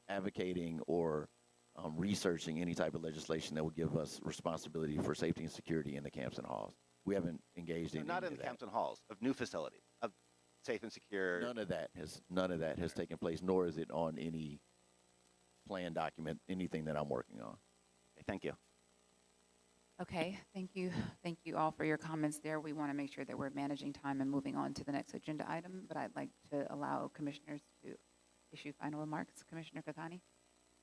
advocating or researching any type of legislation that would give us responsibility for safety and security in the camps and halls. We haven't engaged in not any in of camps that. and halls, of new facilities, of safe and secure. None of that has taken place, nor is it on any plan document, anything that I'm working on. Okay, thank you. Okay, thank you. Thank you all for your comments there. We want to make sure that we're managing time and moving on to the next agenda item, but I'd like to allow commissioners to issue final remarks. Commissioner Kakani?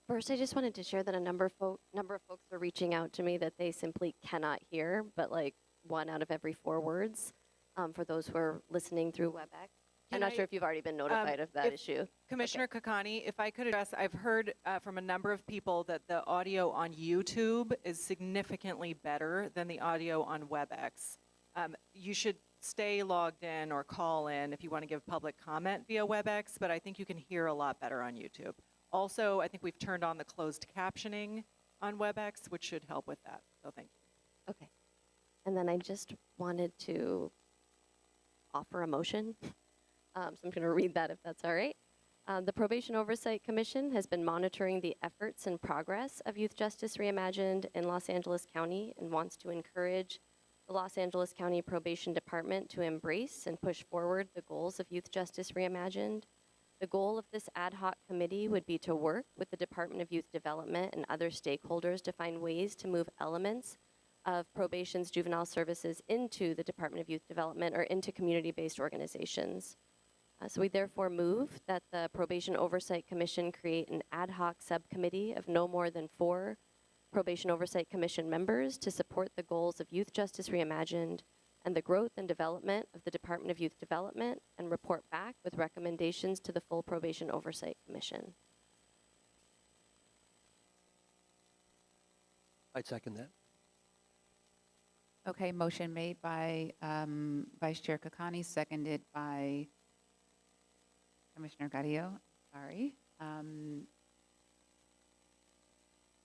First, I just wanted to share that a number of folks are reaching out to me that they simply cannot hear, but like 1 out of every 4 words for those who are listening through WebEx. I'm not sure if you've already been notified of that issue. Commissioner Kakani, if I could address, I've heard from a number of people that the audio on YouTube is significantly better than the audio on WebEx. You should stay logged in or call in if you want to give public comment via WebEx, but I think you can hear a lot better on YouTube. Also, I think we've turned on the closed captioning on WebEx, which should help with that. So thank you. Okay. And then I just wanted to offer a motion. So I'm going to read that if that's all right. The Probation Oversight Commission has been monitoring the efforts and progress of Youth Justice Reimagined in Los Angeles County and wants to encourage the Los Angeles County Probation Department to embrace and push forward the goals of Youth Justice Reimagined. The goal of this ad hoc committee would be to work with the Department of Youth Development and other stakeholders to find ways to move elements of probation's juvenile services into the Department of Youth Development or into community-based organizations. So we therefore move that the Probation Oversight Commission create an ad hoc subcommittee of no more than 4 Probation Oversight Commission members to support the goals of Youth Justice Reimagined and the growth and development of the Department of Youth Development, and report back with recommendations to the full Probation Oversight Commission. I'd second that. Okay, motion made by Vice Chair Kakani, seconded by Commissioner Carrillo. Sorry.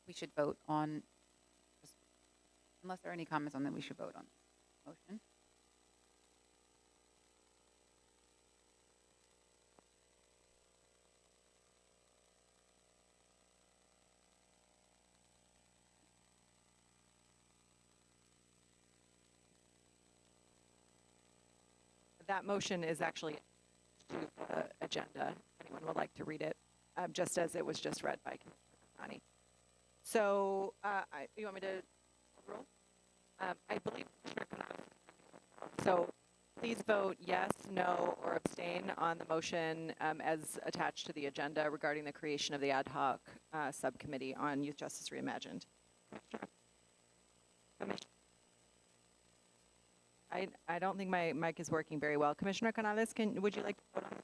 We should vote on, unless there are any comments on that, we should vote on this motion. That motion is actually to the agenda. If anyone would like to read it, just as it was just read by Commissioner Connie. So, you want me to roll? I believe Commissioner Kanani. So, please vote yes, no, or abstain on the motion as attached to the agenda regarding the creation of the ad hoc subcommittee on Youth Justice Reimagined. I don't think my mic is working very well. Commissioner Canales, would you like to vote on this?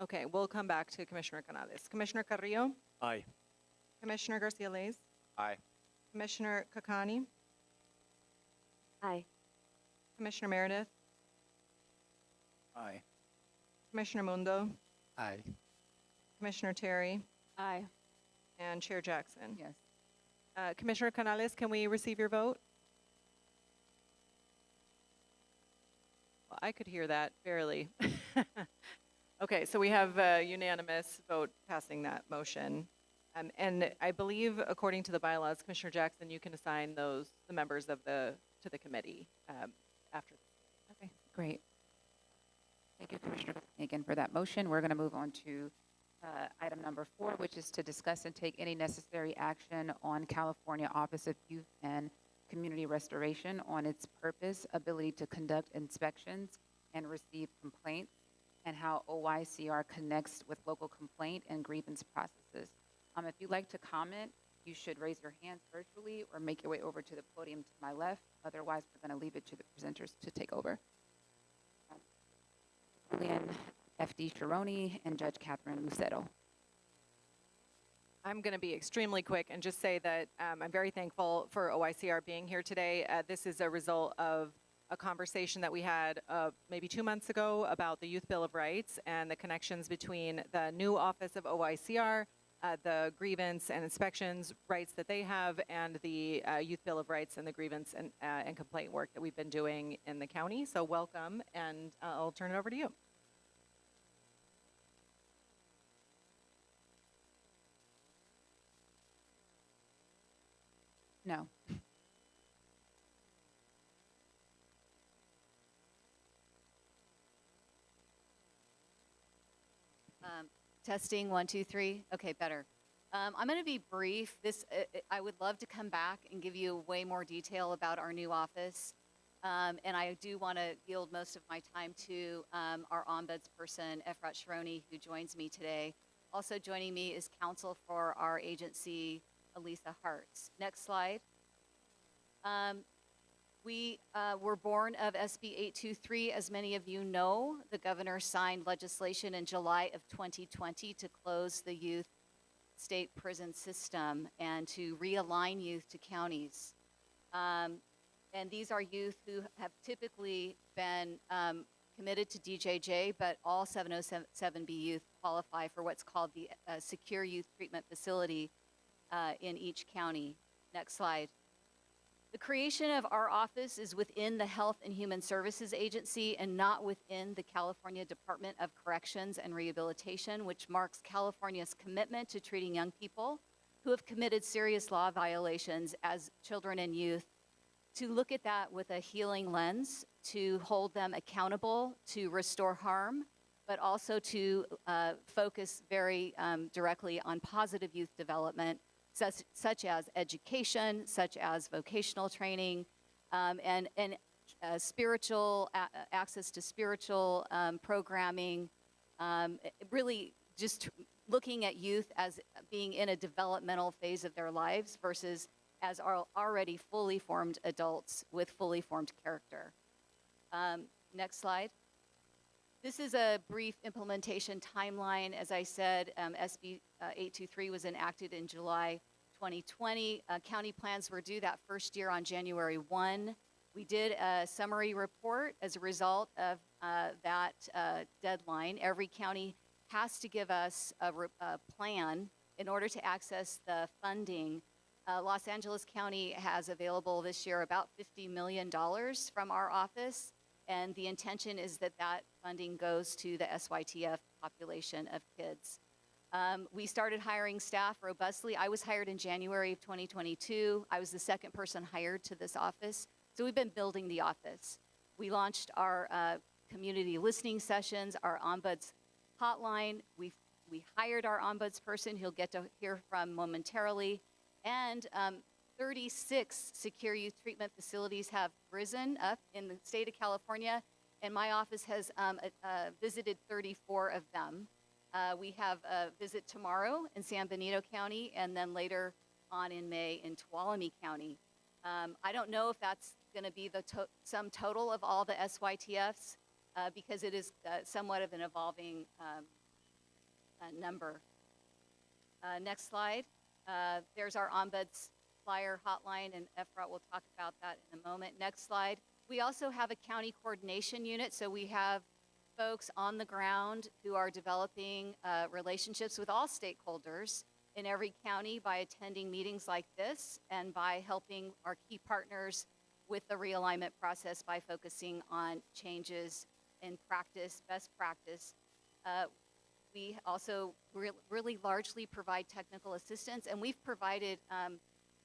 Okay, we'll come back to Commissioner Canales. Commissioner Carrillo? Aye. Commissioner Garcia-Leyes? Aye. Commissioner Kakani? Aye. Commissioner Meredith? Aye. Commissioner Mundo? Aye. Commissioner Terry? Aye. And Chair Jackson? Yes. Commissioner Canales, can we receive your vote? Well, I could hear that barely. Okay, so we have a unanimous vote passing that motion. And I believe, according to the bylaws, Commissioner Jackson, you can assign the members of to the committee after this. Okay, great. Thank you, Commissioner, again for that motion. We're going to move on to item number 4, which is to discuss and take any necessary action on California Office of Youth and Community Restoration on its purpose, ability to conduct inspections and receive complaints, and how OYCR connects with local complaint and grievance processes. If you'd like to comment, you should raise your hand virtually or make your way over to the podium to my left. Otherwise, we're going to leave it to the presenters to take over. Julian F.D. Chironi and Judge Catherine Lucero. I'm going to be extremely quick and just say that I'm very thankful for OYCR being here today. This is a result of a conversation that we had maybe 2 months ago about the Youth Bill of Rights and the connections between the new office of OYCR, the grievance and inspections rights that they have, and the Youth Bill of Rights and the grievance and complaint work that we've been doing in the county. So welcome, and I'll turn it over to you. No. Testing, 1, 2, 3. Okay, better. I'm going to be brief. I would love to come back and give you way more detail about our new office. And I do want to yield most of my time to our ombudsperson, Efrat Sharoni, who joins me today. Also joining me is counsel for our agency, Elisa Hartz. Next slide. We were born of SB 823. As many of you know, the governor signed legislation in July of 2020 to close the youth state prison system and to realign youth to counties. And these are youth who have typically been committed to DJJ, but all 707B youth qualify for what's called the Secure Youth Treatment Facility in each county. Next slide. The creation of our office is within the Health and Human Services Agency and not within the California Department of Corrections and Rehabilitation, which marks California's commitment to treating young people who have committed serious law violations as children and youth, to look at that with a healing lens, to hold them accountable, to restore harm, but also to focus very directly on positive youth development, such as education, such as vocational training, and spiritual access to spiritual programming, really just looking at youth as being in a developmental phase of their lives versus as already fully formed adults with fully formed character. Next slide. This is a brief implementation timeline. As I said, SB 823 was enacted in July 2020. County plans were due that first year on January 1. We did a summary report as a result of that deadline. Every county has to give us a plan in order to access the funding. Los Angeles County has available this year about $50 million from our office, and the intention is that that funding goes to the SYTF population of kids. We started hiring staff robustly. I was hired in January of 2022. I was the second person hired to this office, so we've been building the office. We launched our community listening sessions, our ombuds hotline. We hired our ombuds person, he'll get to hear from momentarily. And 36 secure youth treatment facilities have risen up in the state of California, and my office has visited 34 of them. We have a visit tomorrow in San Benito County, and then later on in May in Tuolumne County. I don't know if that's going to be the sum total of all the SYTFs, because it is somewhat of an evolving number. Next slide. There's our ombuds flyer hotline, and Efrat will talk about that in a moment. Next slide. We also have a county coordination unit, so we have folks on the ground who are developing relationships with all stakeholders in every county by attending meetings like this and by helping our key partners with the realignment process by focusing on changes in practice, best practice. We also really largely provide technical assistance, and we've provided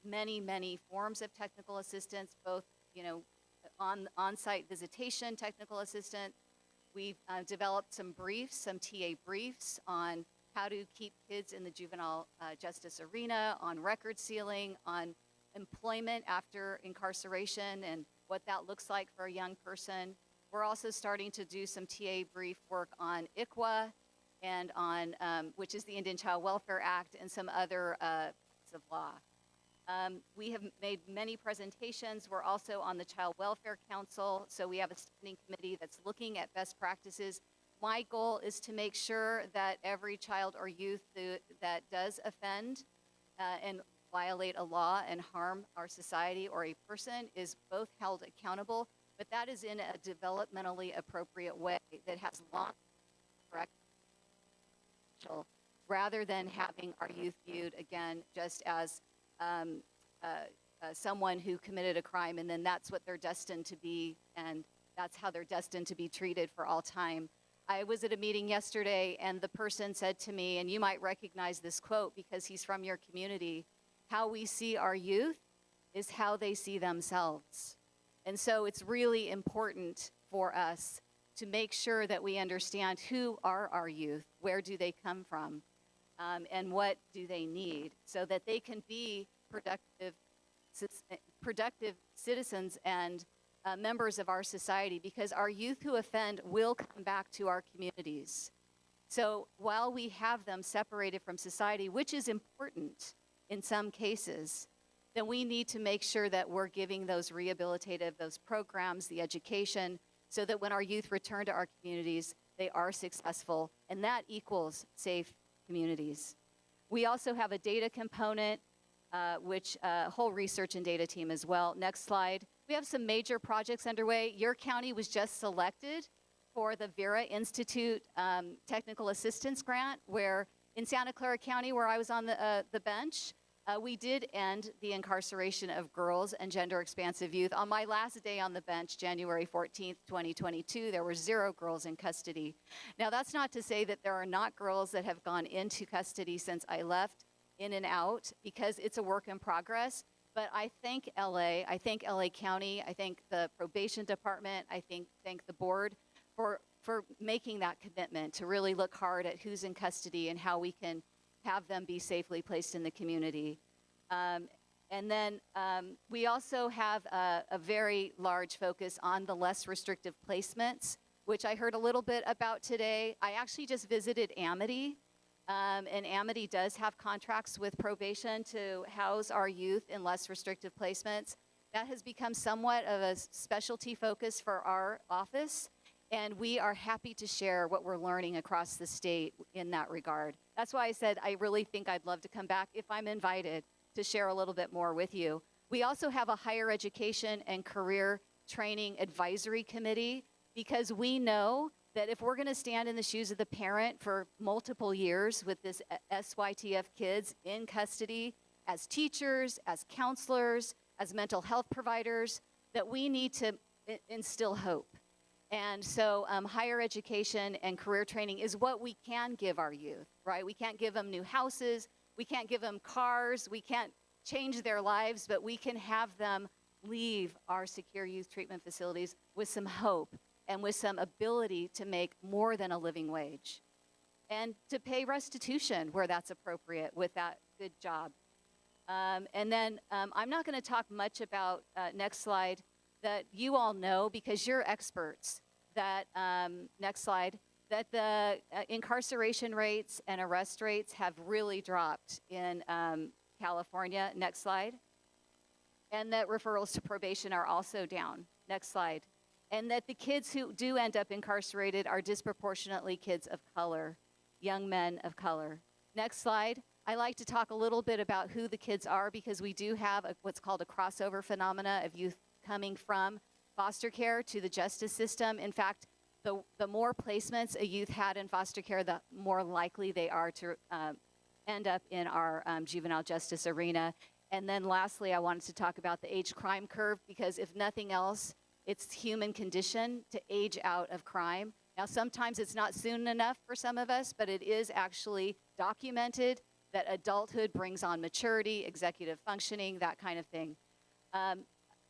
many forms of technical assistance, both on-site visitation technical assistance. We've developed some briefs, some TA briefs on how to keep kids in the juvenile justice arena, on record sealing, on employment after incarceration and what that looks like for a young person. We're also starting to do some TA brief work on ICWA and on, which is the Indian Child Welfare Act, and some other pieces of law. We have made many presentations. We're also on the Child Welfare Council, so we have a standing committee that's looking at best practices. My goal is to make sure that every child or youth that does offend and violate a law and harm our society or a person is both held accountable, but that is in a developmentally appropriate way that has long correct rather than having our youth viewed again just as someone who committed a crime, and then that's what they're destined to be, and that's how they're destined to be treated for all time. I was at a meeting yesterday, and the person said to me, and you might recognize this quote because he's from your community, how we see our youth is how they see themselves. And so it's really important for us to make sure that we understand who are our youth, where do they come from, and what do they need, so that they can be productive citizens and members of our society, because our youth who offend will come back to our communities. So while we have them separated from society, which is important in some cases, then we need to make sure that we're giving those rehabilitative, those programs, the education, so that when our youth return to our communities, they are successful, and that equals safe communities. We also have a data component, which whole research and data team as well. Next slide. We have some major projects underway. Your county was just selected for the Vera Institute Technical Assistance Grant, where in Santa Clara County, where I was on the bench, we did end the incarceration of girls and gender-expansive youth. On my last day on the bench, January 14th, 2022, there were 0 girls in custody. Now, that's not to say that there are not girls that have gone into custody since I left, in and out, because it's a work in progress. But I thank LA, I thank LA County, I thank the probation department, I thank the board for making that commitment to really look hard at who's in custody and how we can have them be safely placed in the community. And then we also have a very large focus on the less restrictive placements, which I heard a little bit about today. I actually just visited Amity, and Amity does have contracts with probation to house our youth in less restrictive placements. That has become somewhat of a specialty focus for our office, and we are happy to share what we're learning across the state in that regard. That's why I said I really think I'd love to come back if I'm invited to share a little bit more with you. We also have a higher education and career training advisory committee, because we know that if we're going to stand in the shoes of the parent for multiple years with this SYTF kids in custody as teachers, as counselors, as mental health providers, that we need to instill hope. And so higher education and career training is what we can give our youth, right? We can't give them new houses, we can't give them cars, we can't change their lives, but we can have them leave our secure youth treatment facilities with some hope and with some ability to make more than a living wage, and to pay restitution where that's appropriate with that good job. And then I'm not going to talk much about, next slide, that you all know because you're experts, that, next slide, that the incarceration rates and arrest rates have really dropped in California. Next slide. And that referrals to probation are also down. Next slide. And that the kids who do end up incarcerated are disproportionately kids of color, young men of color. Next slide. I like to talk a little bit about who the kids are, because we do have what's called a crossover phenomena of youth coming from foster care to the justice system. In fact, the more placements a youth had in foster care, the more likely they are to end up in our juvenile justice arena. And then lastly, I wanted to talk about the age crime curve, because if nothing else, it's human condition to age out of crime. Now, sometimes it's not soon enough for some of us, but it is actually documented that adulthood brings on maturity, executive functioning, that kind of thing.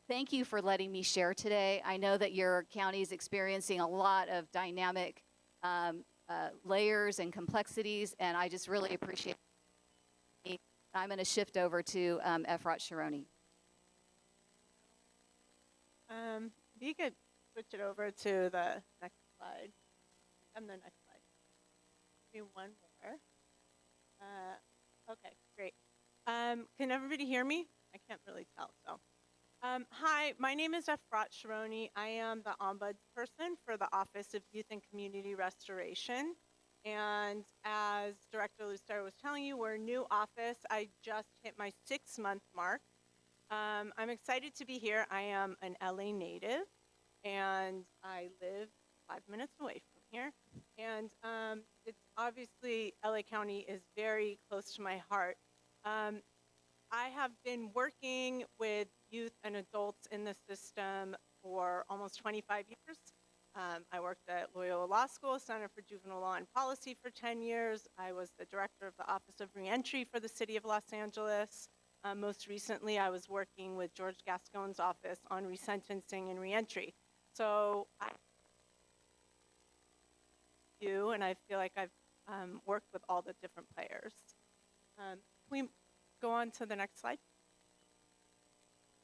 Thank you for letting me share today. I know that your county is experiencing a lot of dynamic layers and complexities, and I just really appreciate it. I'm going to shift over to Efrat Sharoni. If you could switch it over to the next slide. The next slide. Maybe one more. Okay, great. Can everybody hear me? I can't really tell. So, hi, my name is Efrat Sharoni. I am the ombudsperson for the Office of Youth and Community Restoration. And as Director Luster was telling you, we're a new office. I just hit my 6-month mark. I'm excited to be here. I am an LA native, and I live 5 minutes away from here. And it's obviously, LA County is very close to my heart. I have been working with youth and adults in the system for almost 25 years. I worked at Loyola Law School, Center for Juvenile Law and Policy for 10 years. I was the director of the Office of Reentry for the City of Los Angeles. Most recently, I was working with George Gascon's office on resentencing and reentry. So and I feel like I've worked with all the different players. Can we go on to the next slide?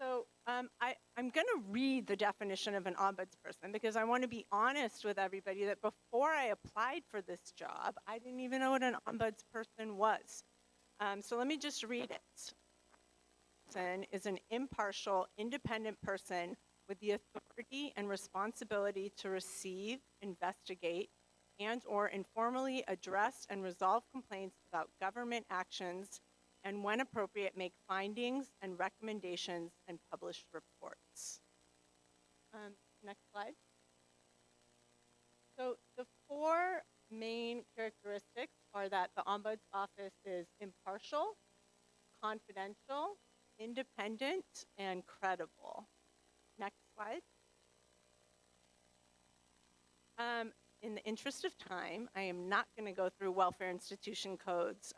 So I'm going to read the definition of an ombudsperson, because I want to be honest with everybody that before I applied for this job, I didn't even know what an ombudsperson was. So let me just read it. Is an impartial, independent person with the authority and responsibility to receive, investigate, and/or informally address and resolve complaints about government actions, and when appropriate, make findings and recommendations and publish reports. Next slide. So the four main characteristics are that the Ombuds Office is impartial, confidential, independent, and credible. Next slide. In the interest of time, I am not going to go through Welfare Institution Codes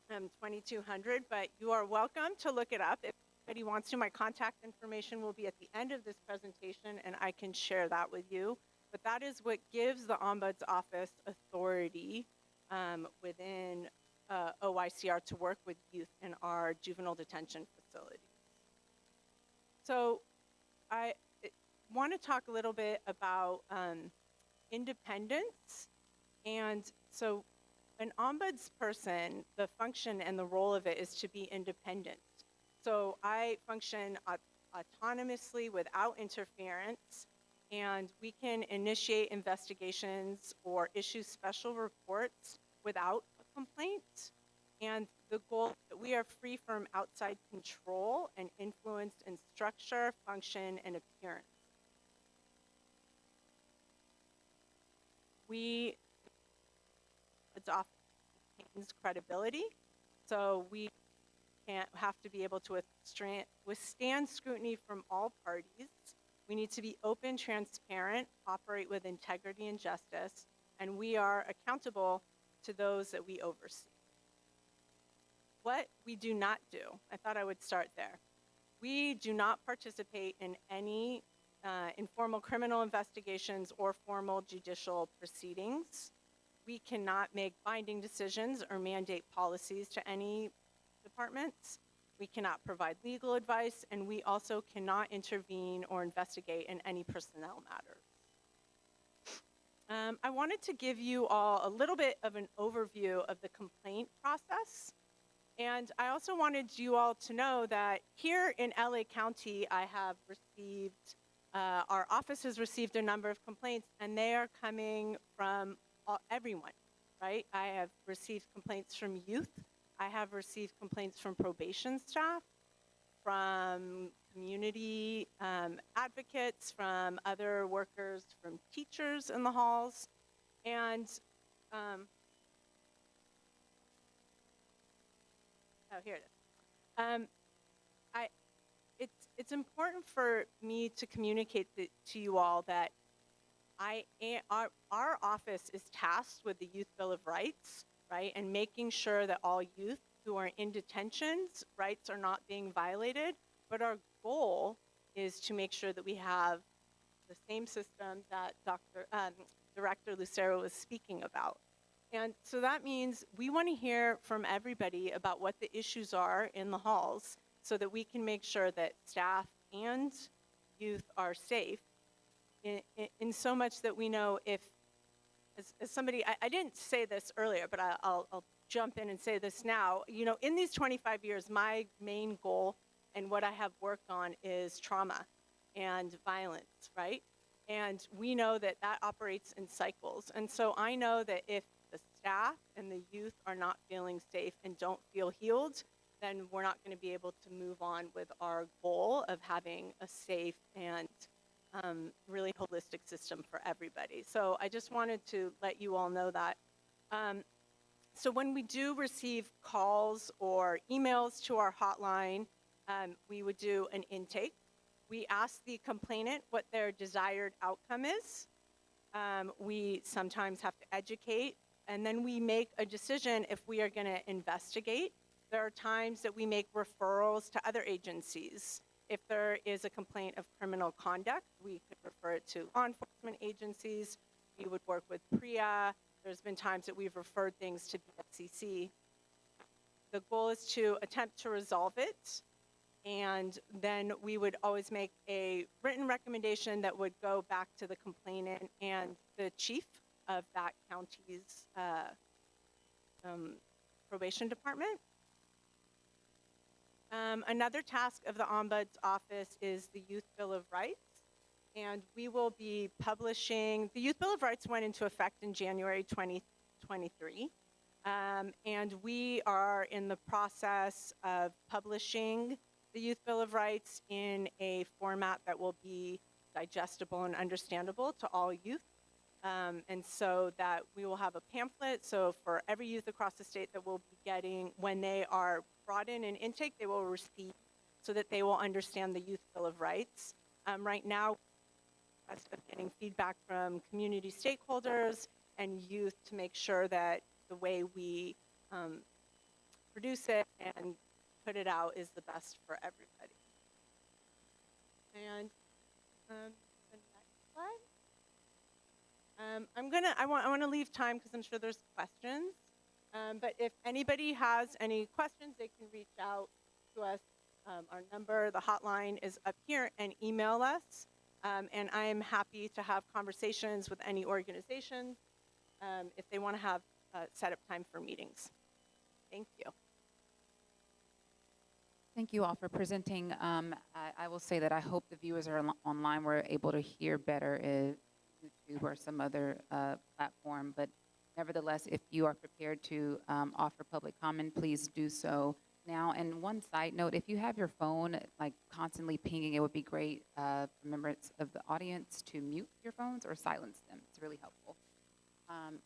2200, but you are welcome to look it up. If anybody wants to, my contact information will be at the end of this presentation, and I can share that with you. But that is what gives the Ombuds Office authority within OYCR to work with youth in our juvenile detention facilities. So I want to talk a little bit about independence. And so an ombuds person, the function and the role of it is to be independent. So I function autonomously without interference, and we can initiate investigations or issue special reports without a complaint. And the goal is that we are free from outside control and influence in structure, function, and appearance. It's often maintains credibility, so we have to be able to withstand scrutiny from all parties. We need to be open, transparent, operate with integrity and justice, and we are accountable to those that we oversee. What we do not do, I thought I would start there. We do not participate in any informal criminal investigations or formal judicial proceedings. We cannot make binding decisions or mandate policies to any departments. We cannot provide legal advice, and we also cannot intervene or investigate in any personnel matters. I wanted to give you all a little bit of an overview of the complaint process. And I also wanted you all to know that here in LA County, I have received, our office has received a number of complaints, and they are coming from everyone, right? I have received complaints from youth. I have received complaints from probation staff, from community advocates, from other workers, from teachers in the halls. And oh, here it is. It's important for me to communicate to you all that our office is tasked with the Youth Bill of Rights, right? And making sure that all youth who are in detentions, rights are not being violated. But our goal is to make sure that we have the same system that Director Lucero was speaking about. And so that means we want to hear from everybody about what the issues are in the halls so that we can make sure that staff and youth are safe in so much that we know if, as somebody, I didn't say this earlier, but I'll jump in and say this now. You know, in these 25 years, my main goal and what I have worked on is trauma and violence, right? And we know that that operates in cycles. And so I know that if the staff and the youth are not feeling safe and don't feel healed, then we're not going to be able to move on with our goal of having a safe and really holistic system for everybody. So I just wanted to let you all know that. So when we do receive calls or emails to our hotline, we would do an intake. We ask the complainant what their desired outcome is. We sometimes have to educate, and then we make a decision if we are going to investigate. There are times that we make referrals to other agencies. If there is a complaint of criminal conduct, we could refer it to law enforcement agencies. We would work with PREA. There's been times that we've referred things to BSCC. The goal is to attempt to resolve it, and then we would always make a written recommendation that would go back to the complainant and the chief of that county's probation department. Another task of the Ombuds Office is the Youth Bill of Rights. And we will be publishing, the Youth Bill of Rights went into effect in January 2023. And we are in the process of publishing the Youth Bill of Rights in a format that will be digestible and understandable to all youth. And so that we will have a pamphlet. So for every youth across the state that will be getting, when they are brought in intake, they will receive so that they will understand the Youth Bill of Rights. Right now, of getting feedback from community stakeholders and youth to make sure that the way we produce it and put it out is the best for everybody. And the next slide. I want to leave time because I'm sure there's questions. But if anybody has any questions, they can reach out to us. Our number, the hotline is up here, and email us. And I am happy to have conversations with any organizations if they want to have set up time for meetings. Thank you. Thank you all for presenting. I will say that I hope the viewers are online were able to hear better if YouTube or some other platform. But nevertheless, if you are prepared to offer public comment, please do so now. And one side note, if you have your phone like constantly pinging, it would be great for members of the audience to mute your phones or silence them. It's really helpful. On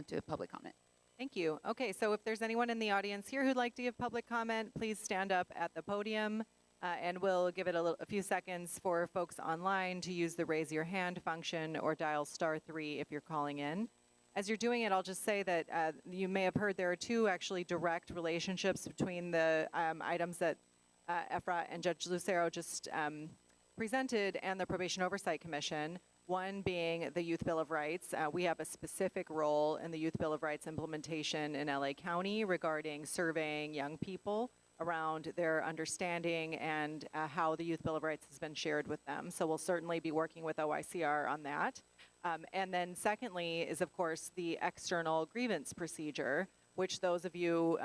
to public comment. Thank you. Okay, so if there's anyone in the audience here who'd like to give public comment, please stand up at the podium, and we'll give it a few seconds for folks online to use the raise your hand function or dial *3 if you're calling in. As you're doing it, I'll just say that you may have heard there are two actually direct relationships between the items that Efrat and Judge Lucero just presented and the Probation Oversight Commission. One being the Youth Bill of Rights. We have a specific role in the Youth Bill of Rights implementation in LA County regarding surveying young people around their understanding and how the Youth Bill of Rights has been shared with them. So we'll certainly be working with OYCR on that. And then secondly is, of course, the external grievance procedure, which those of you,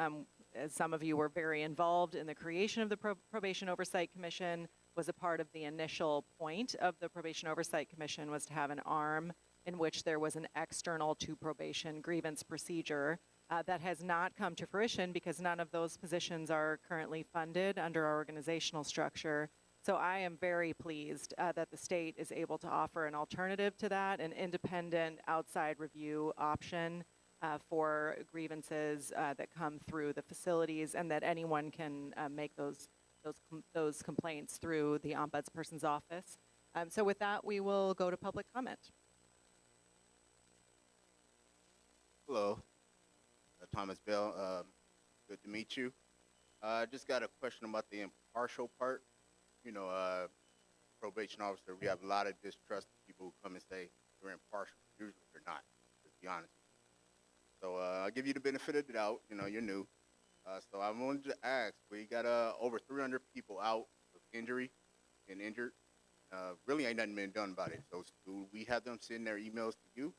as some of you were very involved in the creation of the Probation Oversight Commission, was a part of the initial point of the Probation Oversight Commission was to have an arm in which there was an external to probation grievance procedure that has not come to fruition because none of those positions are currently funded under our organizational structure. So I am very pleased that the state is able to offer an alternative to that, an independent outside review option for grievances that come through the facilities, and that anyone can make those complaints through the ombudsperson's office. So with that, we will go to public comment. Hello, Thomas Bell. Good to meet you. I just got a question about the impartial part. You know, probation officer, we have a lot of distrust of people who come and say they're impartial. Usually they're not, to be honest. So I'll give you the benefit of the doubt. You know, you're new. So I wanted to ask, we got over 300 people out with injury and injured. Really ain't nothing been done about it. So do we have them send their emails to you,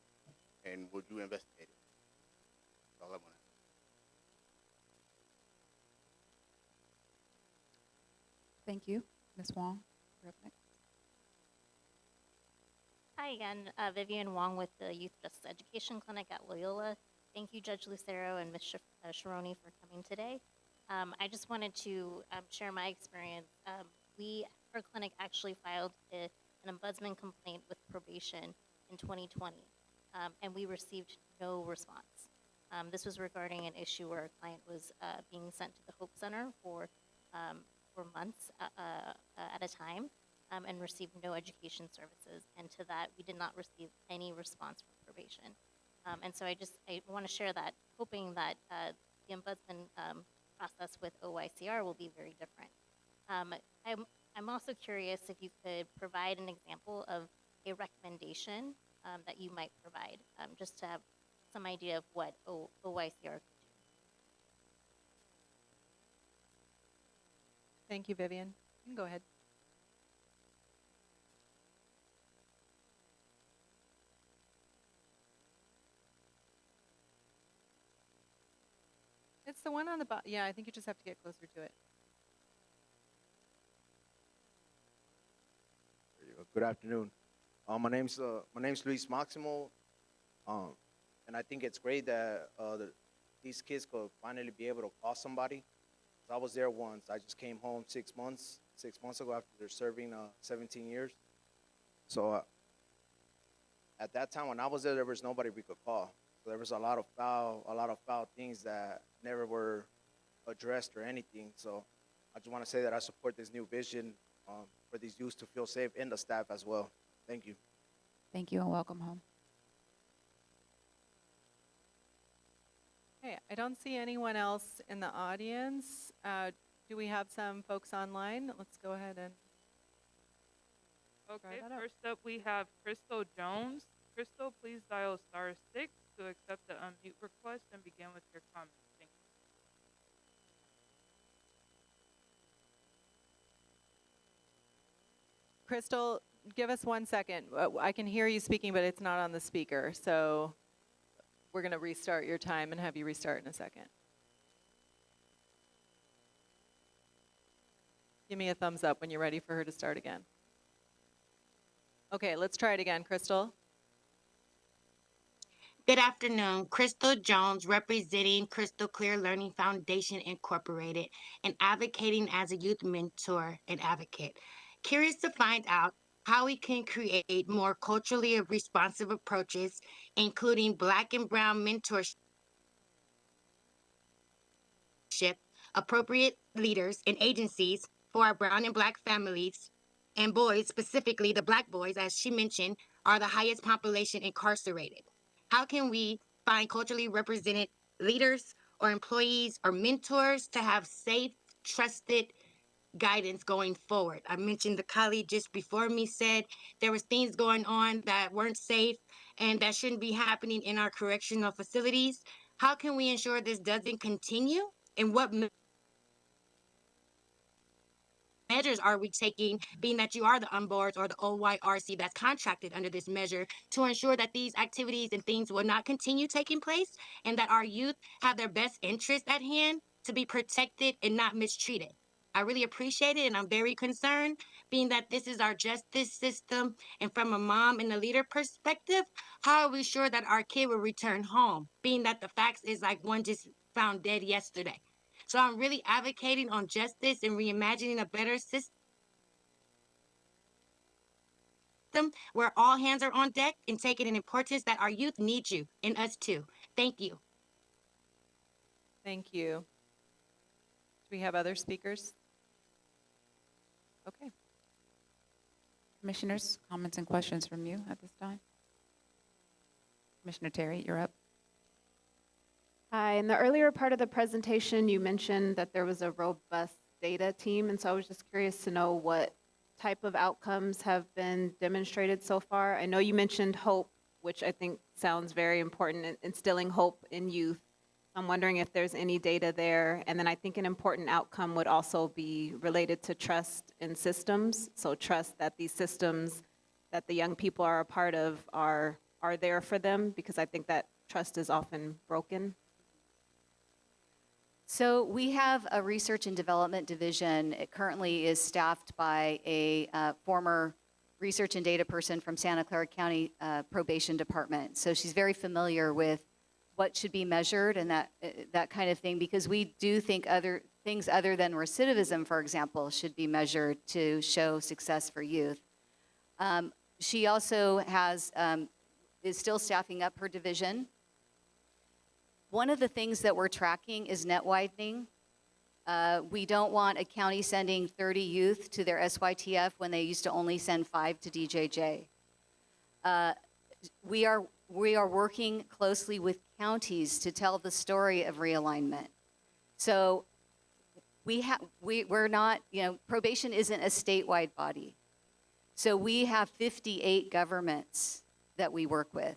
and would you investigate it? That's all I want to. Thank you. Ms. Wong, you're up next. Hi again, Vivian Wong with the Youth Justice Education Clinic at Loyola. Thank you, Judge Lucero and Ms. Sharoni for coming today. I just wanted to share my experience. Our clinic actually filed an ombudsman complaint with probation in 2020, and we received no response. This was regarding an issue where a client was being sent to the Hope Center for months at a time and received no education services. And to that, we did not receive any response from probation. And so I want to share that, hoping that the ombudsman process with OYCR will be very different. I'm also curious if you could provide an example of a recommendation that you might provide, just to have some idea of what OYCR could do. Thank you, Vivian. You can go ahead. It's the one on the bottom. Yeah, I think you just have to get closer to it. There you go. Good afternoon. My name's Luis Maximo, and I think it's great that these kids could finally be able to call somebody. I was there once. I just came home 6 months ago after they're serving 17 years. So at that time when I was there was nobody we could call. So there was a lot of foul things that never were addressed or anything. So I just want to say that I support this new vision for these youths to feel safe and the staff as well. Thank you. Thank you and welcome home. Okay, I don't see anyone else in the audience. Do we have some folks online? Let's go ahead and. Okay, first up we have Crystal Jones. Crystal, please dial *6 to accept the unmute request and begin with your comments. Thank you. Crystal, give us 1 second. I can hear you speaking, but it's not on the speaker. So we're going to restart your time and have you restart in a second. Give me a thumbs up when you're ready for her to start again. Okay, let's try it again, Crystal. Good afternoon. Crystal Jones, representing Crystal Clear Learning Foundation Incorporated and advocating as a youth mentor and advocate. Curious to find out how we can create more culturally responsive approaches, including Black and Brown mentorship, appropriate leaders and agencies for our Brown and Black families and boys, specifically the Black boys, as she mentioned, are the highest population incarcerated. How can we find culturally represented leaders or employees or mentors to have safe, trusted guidance going forward? I mentioned the colleague just before me said there was things going on that weren't safe and that shouldn't be happening in our correctional facilities. How can we ensure this doesn't continue? And what measures are we taking, being that you are the UMBORs or the OYRC that's contracted under this measure, to ensure that these activities and things will not continue taking place and that our youth have their best interest at hand to be protected and not mistreated? I really appreciate it, and I'm very concerned, being that this is our justice system, and from a mom and a leader perspective, how are we sure that our kid will return home, being that the facts is like one just found dead yesterday? So I'm really advocating on justice and reimagining a better system where all hands are on deck and taking an importance that our youth need you and us too. Thank you. Thank you. Do we have other speakers? Okay. Commissioners, comments and questions from you at this time? Commissioner Terry, you're up. Hi, in the earlier part of the presentation, you mentioned that there was a robust data team, and so I was just curious to know what type of outcomes have been demonstrated so far. I know you mentioned hope, which I think sounds very important, in instilling hope in youth. I'm wondering if there's any data there. And then I think an important outcome would also be related to trust in systems. So trust that these systems that the young people are a part of are there for them, because I think that trust is often broken. So we have a research and development division. It currently is staffed by a former research and data person from Santa Clara County Probation Department. So she's very familiar with what should be measured and that kind of thing, because we do think other things other than recidivism, for example, should be measured to show success for youth. She also is still staffing up her division. One of the things that we're tracking is net widening. We don't want a county sending 30 youth to their SYTF when they used to only send 5 to DJJ. We are working closely with counties to tell the story of realignment. So we're not, probation isn't a statewide body. So we have 58 governments that we work with.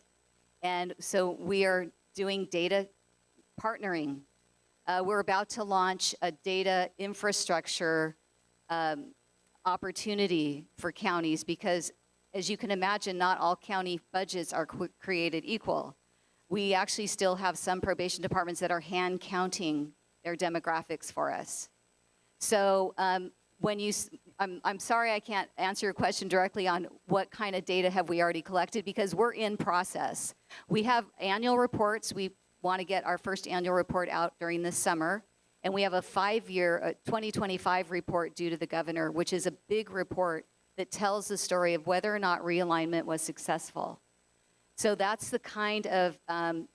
And so we are doing data partnering. We're about to launch a data infrastructure opportunity for counties, because as you can imagine, not all county budgets are created equal. We actually still have some probation departments that are hand counting their demographics for us. So I'm sorry I can't answer your question directly on what kind of data have we already collected because we're in process. We have annual reports. We want to get our first annual report out during this summer. And we have a 5-year 2025 report due to the governor, which is a big report that tells the story of whether or not realignment was successful. So that's the kind of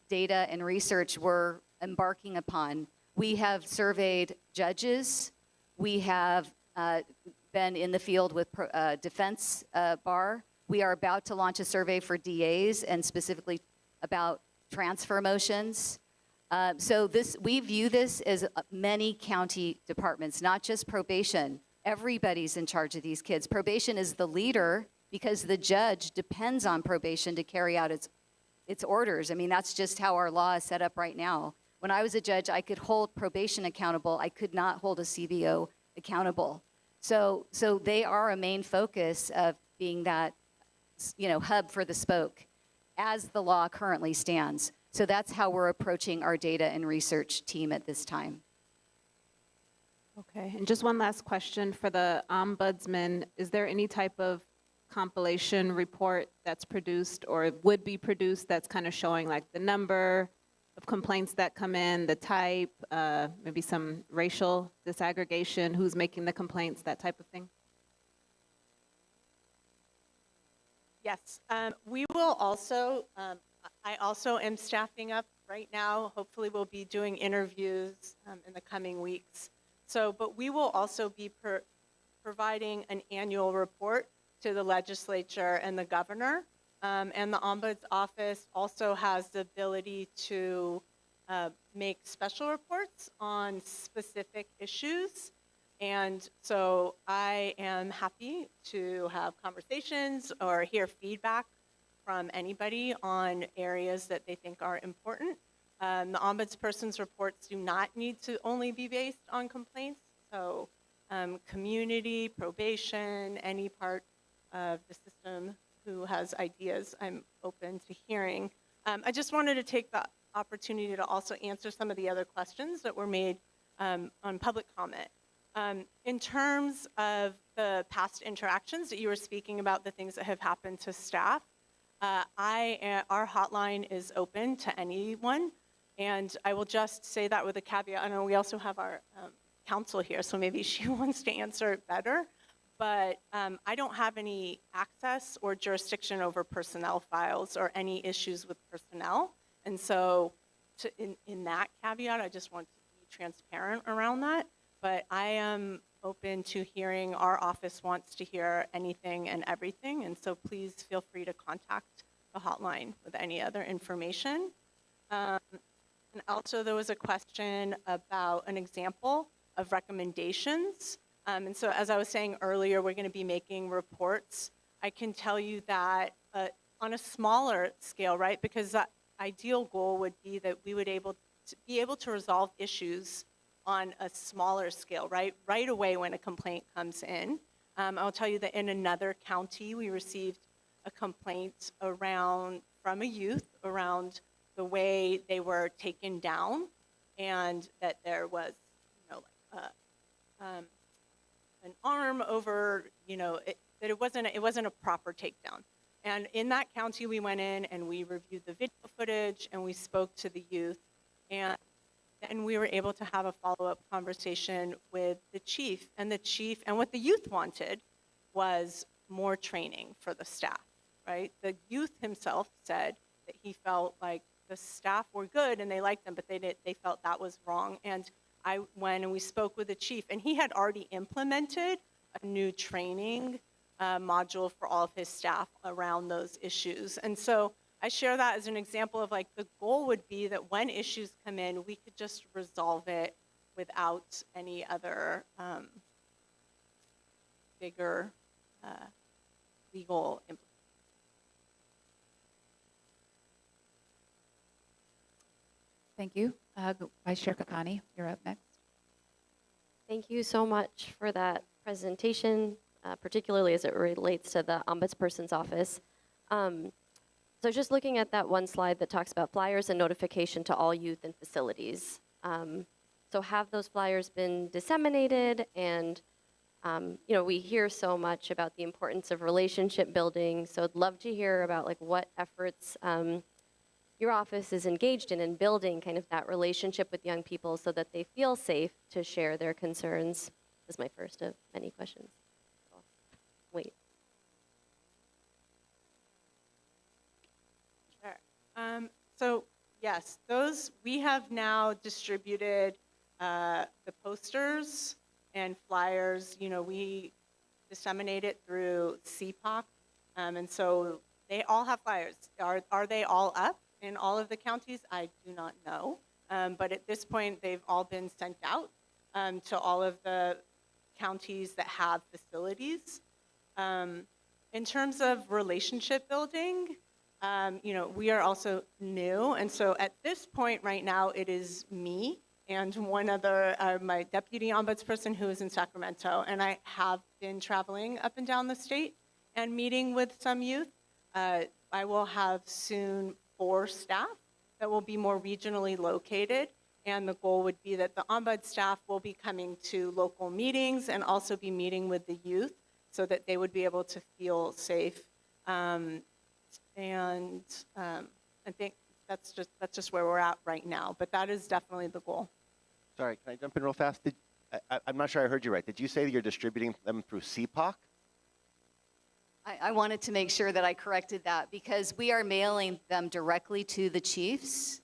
data and research we're embarking upon. We have surveyed judges. We have been in the field with defense bar. We are about to launch a survey for DAs and specifically about transfer motions. So we view this as many county departments, not just probation. Everybody's in charge of these kids. Probation is the leader because the judge depends on probation to carry out its orders. I mean, that's just how our law is set up right now. When I was a judge, I could hold probation accountable. I could not hold a CBO accountable. So they are a main focus of being that, hub for the spoke as the law currently stands. So that's how we're approaching our data and research team at this time. Okay, and just one last question for the ombudsman. Is there any type of compilation report that's produced or would be produced that's kind of showing like the number of complaints that come in, the type, maybe some racial disaggregation, who's making the complaints, that type of thing? Yes, we will also, I also am staffing up right now. Hopefully we'll be doing interviews in the coming weeks. But we will also be providing an annual report to the legislature and the governor. And the Ombuds Office also has the ability to make special reports on specific issues. And so I am happy to have conversations or hear feedback from anybody on areas that they think are important. The ombudsperson's reports do not need to only be based on complaints. So community, probation, any part of the system who has ideas, I'm open to hearing. I just wanted to take the opportunity to also answer some of the other questions that were made on public comment. In terms of the past interactions that you were speaking about, the things that have happened to staff, our hotline is open to anyone. And I will just say that with a caveat. I know we also have our counsel here, so maybe she wants to answer it better. But I don't have any access or jurisdiction over personnel files or any issues with personnel. And so in that caveat, I just want to be transparent around that. But I am open to hearing. Our office wants to hear anything and everything. And so please feel free to contact the hotline with any other information. And also there was a question about an example of recommendations. And so as I was saying earlier, we're going to be making reports. I can tell you that on a smaller scale, right, because the ideal goal would be that we would be able to resolve issues on a smaller scale, right away when a complaint comes in. I'll tell you that in another county, we received a complaint from a youth around the way they were taken down, and that there was, an arm over, that it wasn't a proper takedown. And in that county, we went in and we reviewed the video footage and we spoke to the youth, and then we were able to have a follow-up conversation with the chief. And what the youth wanted was more training for the staff, right? The youth himself said that he felt like the staff were good and they liked them, but they felt that was wrong. And I went and we spoke with the chief, and he had already implemented a new training module for all of his staff around those issues. And so I share that as an example of the goal would be that when issues come in, we could just resolve it without any other bigger legal implications. Thank you. Vice Chair Kakani, you're up next. Thank you so much for that presentation, particularly as it relates to the Ombudsperson's Office. So just looking at that one slide that talks about flyers and notification to all youth and facilities. So have those flyers been disseminated, and We hear so much about the importance of relationship building, so I'd love to hear about like what efforts your office is engaged in building kind of that relationship with young people so that they feel safe to share their concerns. This is my first of many questions. Wait. Sure. So yes, we have now distributed the posters and flyers. We disseminate it through CPOC, and so they all have flyers. Are they all up in all of the counties? I do not know, but at this point, they've all been sent out to all of the counties that have facilities. In terms of relationship building, we are also new, and so at this point right now, it is me and one other, my deputy ombudsperson who is in Sacramento, and I have been traveling up and down the state and meeting with some youth. I will have soon 4 staff that will be more regionally located, and the goal would be that the Ombud staff will be coming to local meetings and also be meeting with the youth so that they would be able to feel safe. I think that's just where we're at right now, but that is definitely the goal. Sorry, can I jump in real fast? I'm not sure I heard you right. Did you say that you're distributing them through CPOC? I wanted to make sure that I corrected that because we are mailing them directly to the chiefs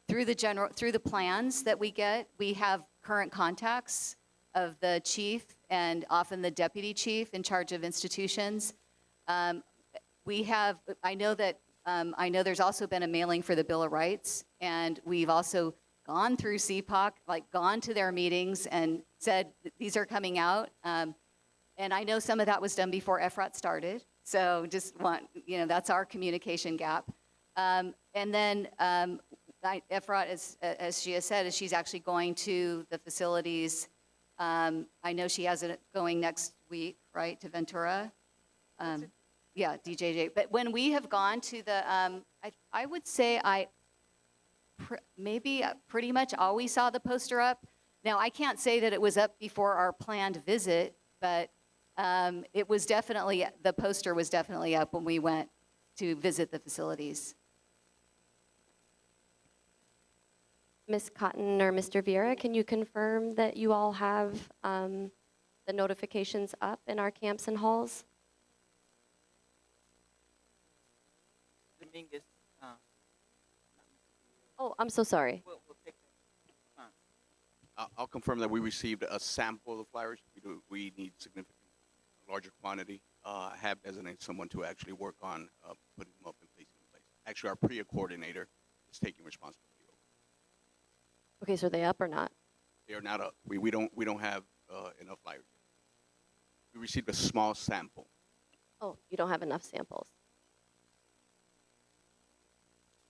through the plans that we get. We have current contacts of the chief and often the deputy chief in charge of institutions. I know there's also been a mailing for the Bill of Rights, and we've also gone through CPOC, like gone to their meetings and said these are coming out. And I know some of that was done before EFRAT started. So that's our communication gap. And then EFRAT, as she has said, is she's actually going to the facilities. I know she has it going next week, right, to Ventura? Yeah, DJJ. But when we have gone to the, I would say maybe pretty much always saw the poster up. Now, I can't say that it was up before our planned visit, but it was definitely, the poster was definitely up when we went to visit the facilities. Ms. Cotton or Mr. Vieira, can you confirm that you all have the notifications up in our camps and halls? Dominguez. Oh, I'm so sorry. We'll take that. I'll confirm that we received a sample of the flyers. We need significant larger quantity. I have designated someone to actually work on putting them up and placing them in place. Actually, our PREA coordinator is taking responsibility. Okay, so are they up or not? They are not up. We don't have enough flyers. We received a small sample. Oh, you don't have enough samples.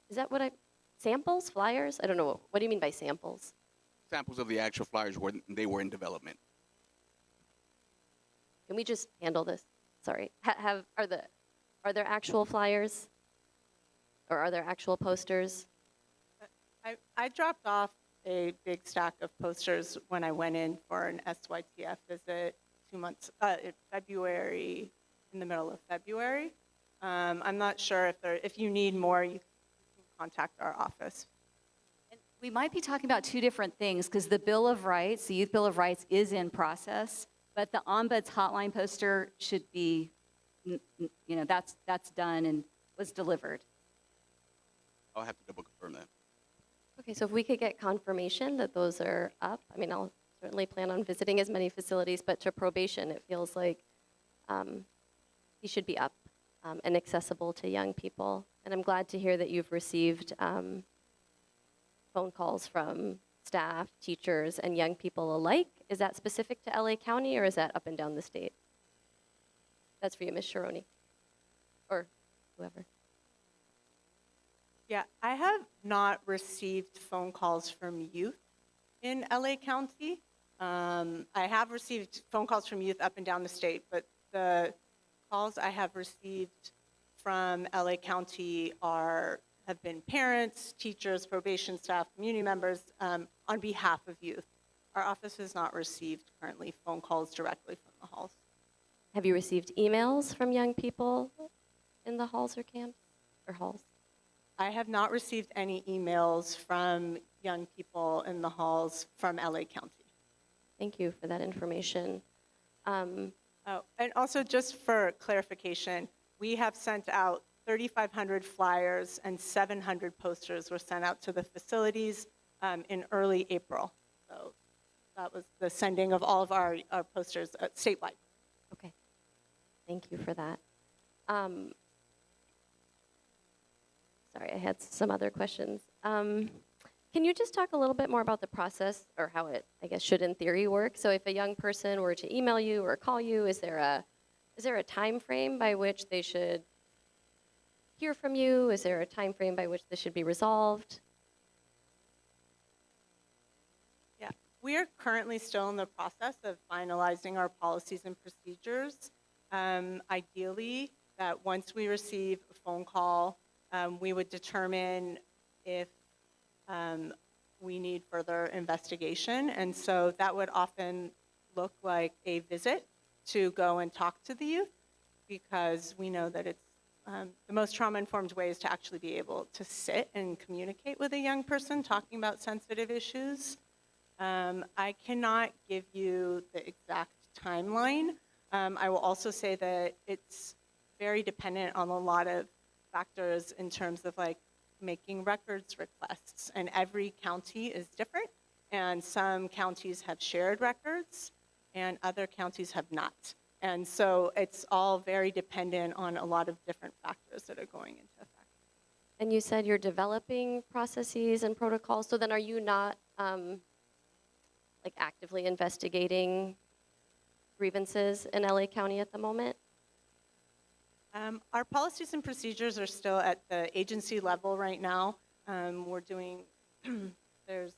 Is that what samples, flyers? I don't know. What do you mean by samples? Samples of the actual flyers where they were in development. Can we just handle this? Sorry. Are there actual flyers? Or are there actual posters? I dropped off a big stack of posters when I went in for an SYTF visit 2 months, in February, in the middle of February. I'm not sure if you need more, you can contact our office. We might be talking about 2 different things because the Bill of Rights, the Youth Bill of Rights is in process, but the Ombuds hotline poster should be, that's done and was delivered. I'll have to double confirm that. Okay, so if we could get confirmation that those are up, I mean, I'll certainly plan on visiting as many facilities, but to probation, it feels like he should be up and accessible to young people. And I'm glad to hear that you've received phone calls from staff, teachers, and young people alike. Is that specific to LA County or is that up and down the state? That's for you, Ms. Sharoni, or whoever. Yeah, I have not received phone calls from youth in LA County. I have received phone calls from youth up and down the state, but the calls I have received from LA County have been parents, teachers, probation staff, community members on behalf of youth. Our office has not received currently phone calls directly from the halls. Have you received emails from young people in the halls or camps or halls? I have not received any emails from young people in the halls from LA County. Thank you for that information. Oh, and also just for clarification, we have sent out 3,500 flyers and 700 posters were sent out to the facilities in early April. So that was the sending of all of our posters statewide. Okay, thank you for that. Sorry, I had some other questions. Can you just talk a little bit more about the process or how it, I guess, should in theory work? So if a young person were to email you or call you, is there a time frame by which they should hear from you? Is there a time frame by which this should be resolved? Yeah, we are currently still in the process of finalizing our policies and procedures. Ideally, that once we receive a phone call, we would determine if we need further investigation. And so that would often look like a visit to go and talk to the youth, because we know that it's the most trauma-informed way is to actually be able to sit and communicate with a young person talking about sensitive issues. I cannot give you the exact timeline. I will also say that it's very dependent on a lot of factors in terms of like making records requests, and every county is different, and some counties have shared records and other counties have not. And so it's all very dependent on a lot of different factors that are going into effect. And you said you're developing processes and protocols, so then are you not like actively investigating grievances in LA County at the moment? Our policies and procedures are still at the agency level right now. We're doing, there's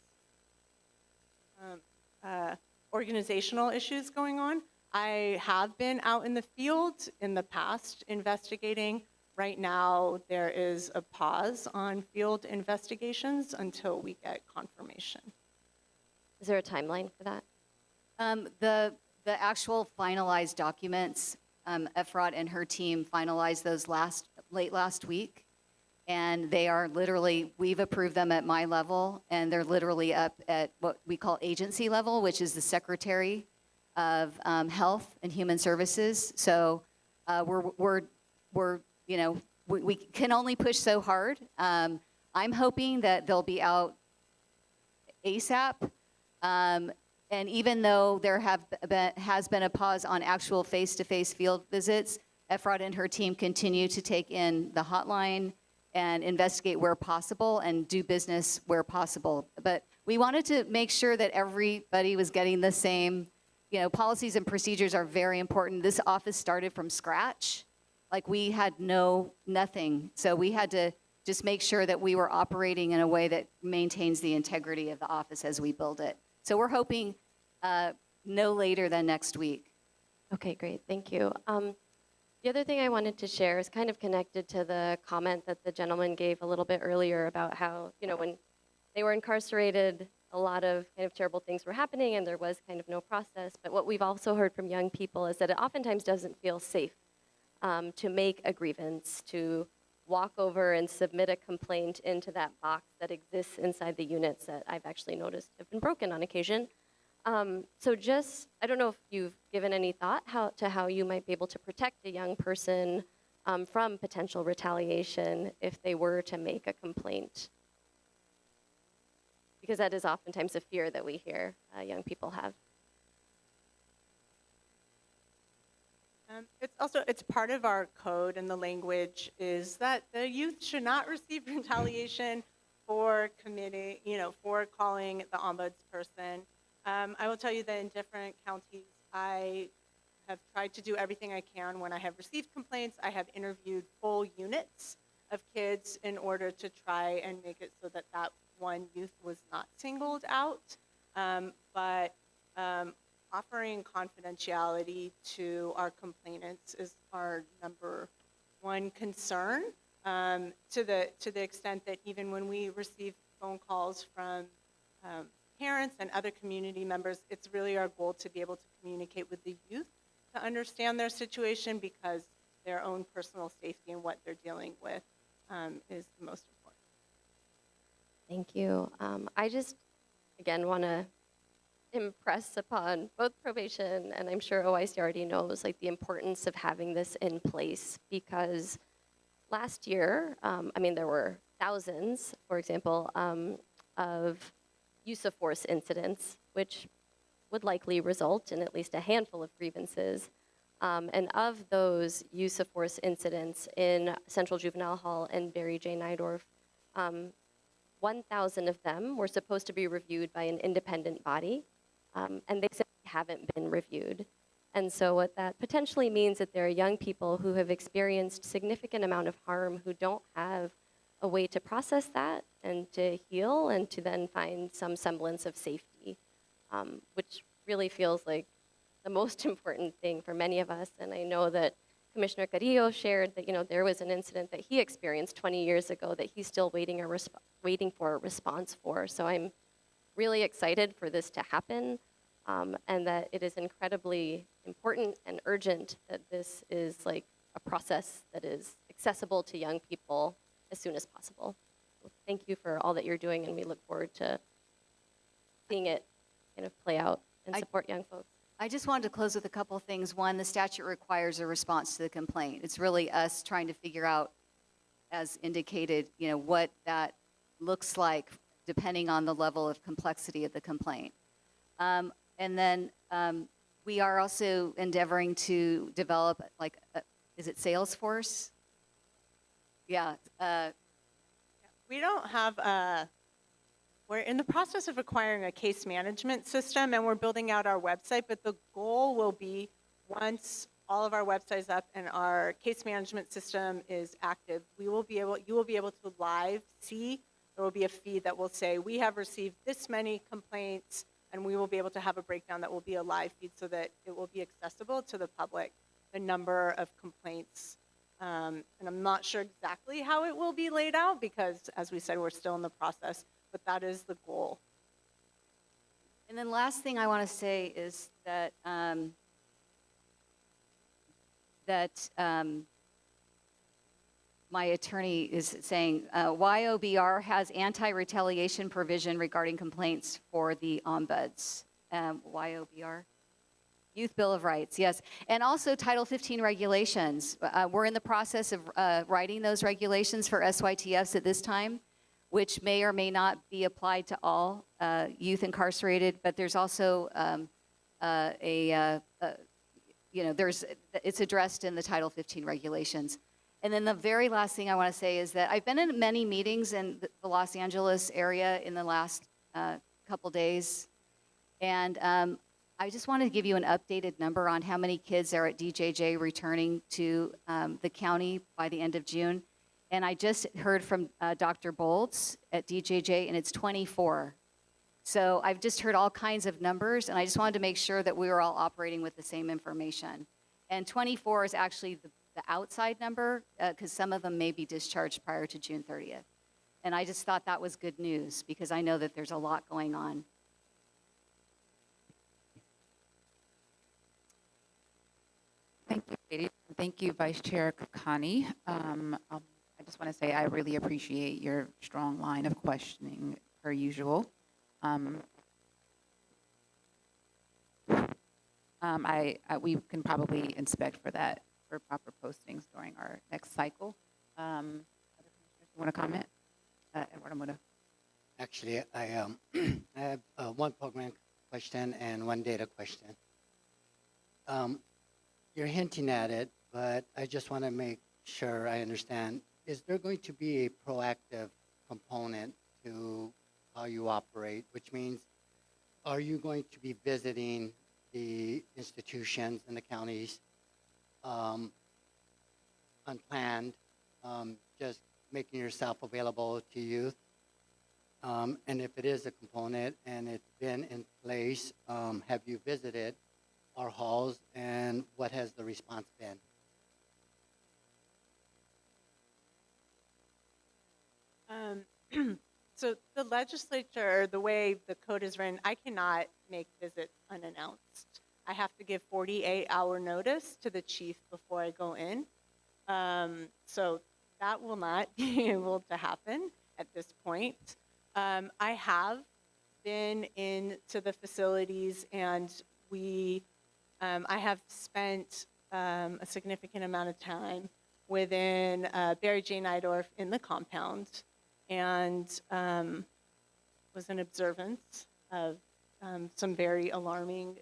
organizational issues going on. I have been out in the field in the past investigating. Right now, there is a pause on field investigations until we get confirmation. Is there a timeline for that? The actual finalized documents, Efrat and her team finalized those late last week, and they are literally, we've approved them at my level, and they're literally up at what we call agency level, which is the Secretary of Health and Human Services. So we can only push so hard. I'm hoping that they'll be out ASAP. And even though there has been a pause on actual face-to-face field visits, Efrat and her team continue to take in the hotline and investigate where possible and do business where possible. But we wanted to make sure that everybody was getting the same, policies and procedures are very important. This office started from scratch. Like we had nothing. So we had to just make sure that we were operating in a way that maintains the integrity of the office as we build it. So we're hoping no later than next week. Okay, great, thank you. The other thing I wanted to share is kind of connected to the comment that the gentleman gave a little bit earlier about how, when they were incarcerated, a lot of kind of terrible things were happening and there was kind of no process. But what we've also heard from young people is that it oftentimes doesn't feel safe to make a grievance, to walk over and submit a complaint into that box that exists inside the units that I've actually noticed have been broken on occasion. So just, I don't know if you've given any thought to how you might be able to protect a young person from potential retaliation if they were to make a complaint. Because that is oftentimes a fear that we hear young people have. It's part of our code, and the language is that the youth should not receive retaliation for committing, for calling the ombudsperson. I will tell you that in different counties, I have tried to do everything I can. When I have received complaints, I have interviewed full units of kids in order to try and make it so that that one youth was not singled out. But offering confidentiality to our complainants is our number one concern, to the extent that even when we receive phone calls from parents and other community members, it's really our goal to be able to communicate with the youth to understand their situation, because their own personal safety and what they're dealing with is the most important. Thank you. I just, again, want to impress upon both probation and I'm sure OIC already knows like the importance of having this in place, because last year, I mean, there were thousands, for example, of use of force incidents, which would likely result in at least a handful of grievances. And of those use of force incidents in Central Juvenile Hall and Barry J. Nydorf, 1,000 of them were supposed to be reviewed by an independent body, and they simply haven't been reviewed. And so what that potentially means that there are young people who have experienced significant amount of harm who don't have a way to process that and to heal and to then find some semblance of safety, which really feels like the most important thing for many of us. And I know that Commissioner Carrillo shared that, you know, there was an incident that he experienced 20 years ago that he's still waiting for a response for. So I'm really excited for this to happen, and that it is incredibly important and urgent that this is like a process that is accessible to young people as soon as possible. So thank you for all that you're doing, and we look forward to seeing it kind of play out and support young folks. I just wanted to close with a couple things. One, the statute requires a response to the complaint. It's really us trying to figure out, as indicated, you know, what that looks like depending on the level of complexity of the complaint. And then we are also endeavoring to develop, like, is it Salesforce? Yeah. We don't have we're in the process of acquiring a case management system, and we're building out our website, but the goal will be, once all of our websites up and our case management system is active, you will be able to live see, there will be a feed that will say, we have received this many complaints, and we will be able to have a breakdown that will be a live feed so that it will be accessible to the public, the number of complaints. And I'm not sure exactly how it will be laid out because, as we said, we're still in the process, but that is the goal. And then last thing I want to say is that my attorney is saying YOBR has anti-retaliation provision regarding complaints for the ombuds. YOBR? Youth Bill of Rights, yes. And also Title 15 regulations. We're in the process of writing those regulations for SYTFs at this time, which may or may not be applied to all youth incarcerated, but there's also it's addressed in the Title 15 regulations. And then the very last thing I want to say is that I've been in many meetings in the Los Angeles area in the last couple days, and I just wanted to give you an updated number on how many kids are at DJJ returning to the county by the end of June. And I just heard from Dr. Bolts at DJJ, and it's 24. So I've just heard all kinds of numbers, and I just wanted to make sure that we were all operating with the same information. And 24 is actually the outside number, because some of them may be discharged prior to June 30th. And I just thought that was good news, because I know that there's a lot going on. Thank you, Katie. Thank you, Vice Chair Kakani. I just want to say I really appreciate your strong line of questioning, per usual. We can probably inspect for that, for proper postings during our next cycle. Other commissioners want to comment? Edward, I'm going to. Actually, I have one program question and one data question. You're hinting at it, but I just want to make sure I understand. Is there going to be a proactive component to how you operate, which means are you going to be visiting the institutions in the counties unplanned, just making yourself available to youth? And if it is a component and it's been in place, have you visited our halls, and what has the response been? So the legislature, the way the code is written, I cannot make visits unannounced. I have to give 48-hour notice to the chief before I go in. So that will not be able to happen at this point. I have been into the facilities, and I have spent a significant amount of time within Barry J. Nydorf in the compound, and was in observance of some very alarming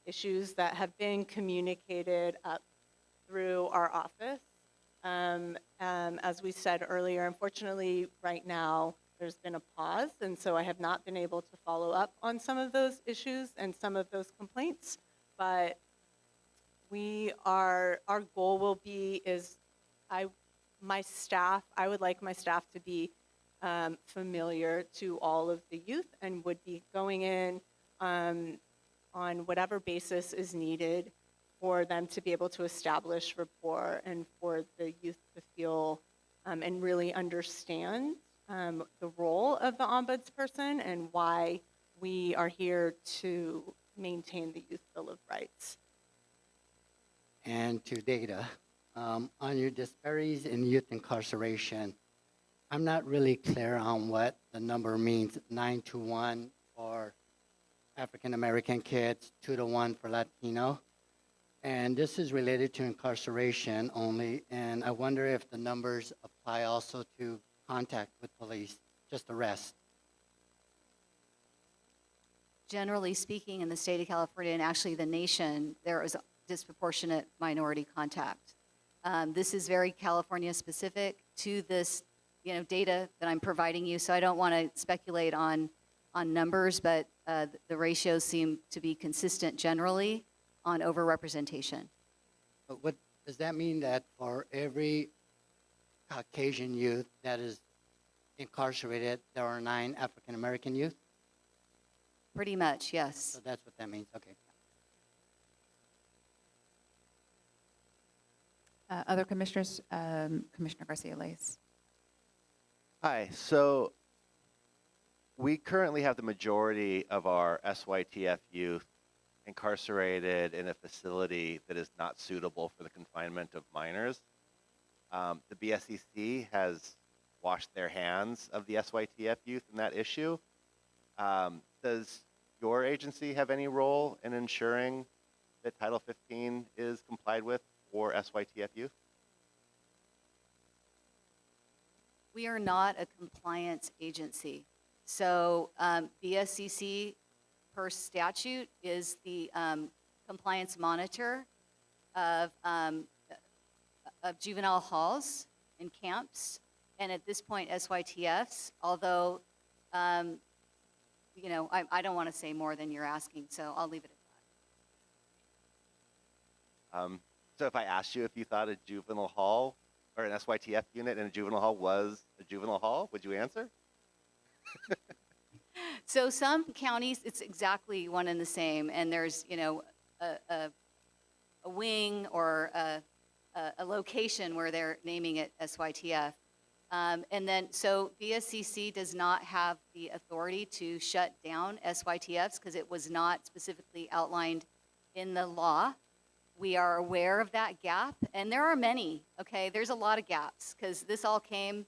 issues that have been communicated up through our office. As we said earlier, unfortunately, right now, there's been a pause, and so I have not been able to follow up on some of those issues and some of those complaints, but our goal will be I would like my staff to be familiar to all of the youth and would be going in on whatever basis is needed for them to be able to establish rapport and for the youth to feel and really understand the role of the ombudsperson and why we are here to maintain the Youth Bill of Rights. And to data, on your disparities in youth incarceration, I'm not really clear on what the number means, 9 to 1 for African American kids, 2 to 1 for Latino. And this is related to incarceration only, and I wonder if the numbers apply also to contact with police, just arrest. Generally speaking, in the state of California and actually the nation, there is disproportionate minority contact. This is very California specific to this, data that I'm providing you. So I don't want to speculate on numbers, but the ratios seem to be consistent generally on overrepresentation. But what does that mean, that for every Caucasian youth that is incarcerated, there are 9 African American youth? Pretty much, yes. So that's what that means, okay. Other commissioners, Commissioner Garcia-Lace. Hi, so we currently have the majority of our SYTF youth incarcerated in a facility that is not suitable for the confinement of minors. The BSCC has washed their hands of the SYTF youth in that issue. Does your agency have any role in ensuring that Title 15 is complied with for SYTF youth? We are not a compliance agency. So BSCC per statute is the compliance monitor of juvenile halls and camps, and at this point SYTFs, although I don't want to say more than you're asking, so I'll leave it at that. So if I asked you if you thought a juvenile hall or an SYTF unit in a juvenile hall was a juvenile hall, would you answer? So some counties, it's exactly one and the same, and there's a wing or a location where they're naming it SYTF. And then, so BSCC does not have the authority to shut down SYTFs because it was not specifically outlined in the law. We are aware of that gap, and there are many, okay? There's a lot of gaps because this all came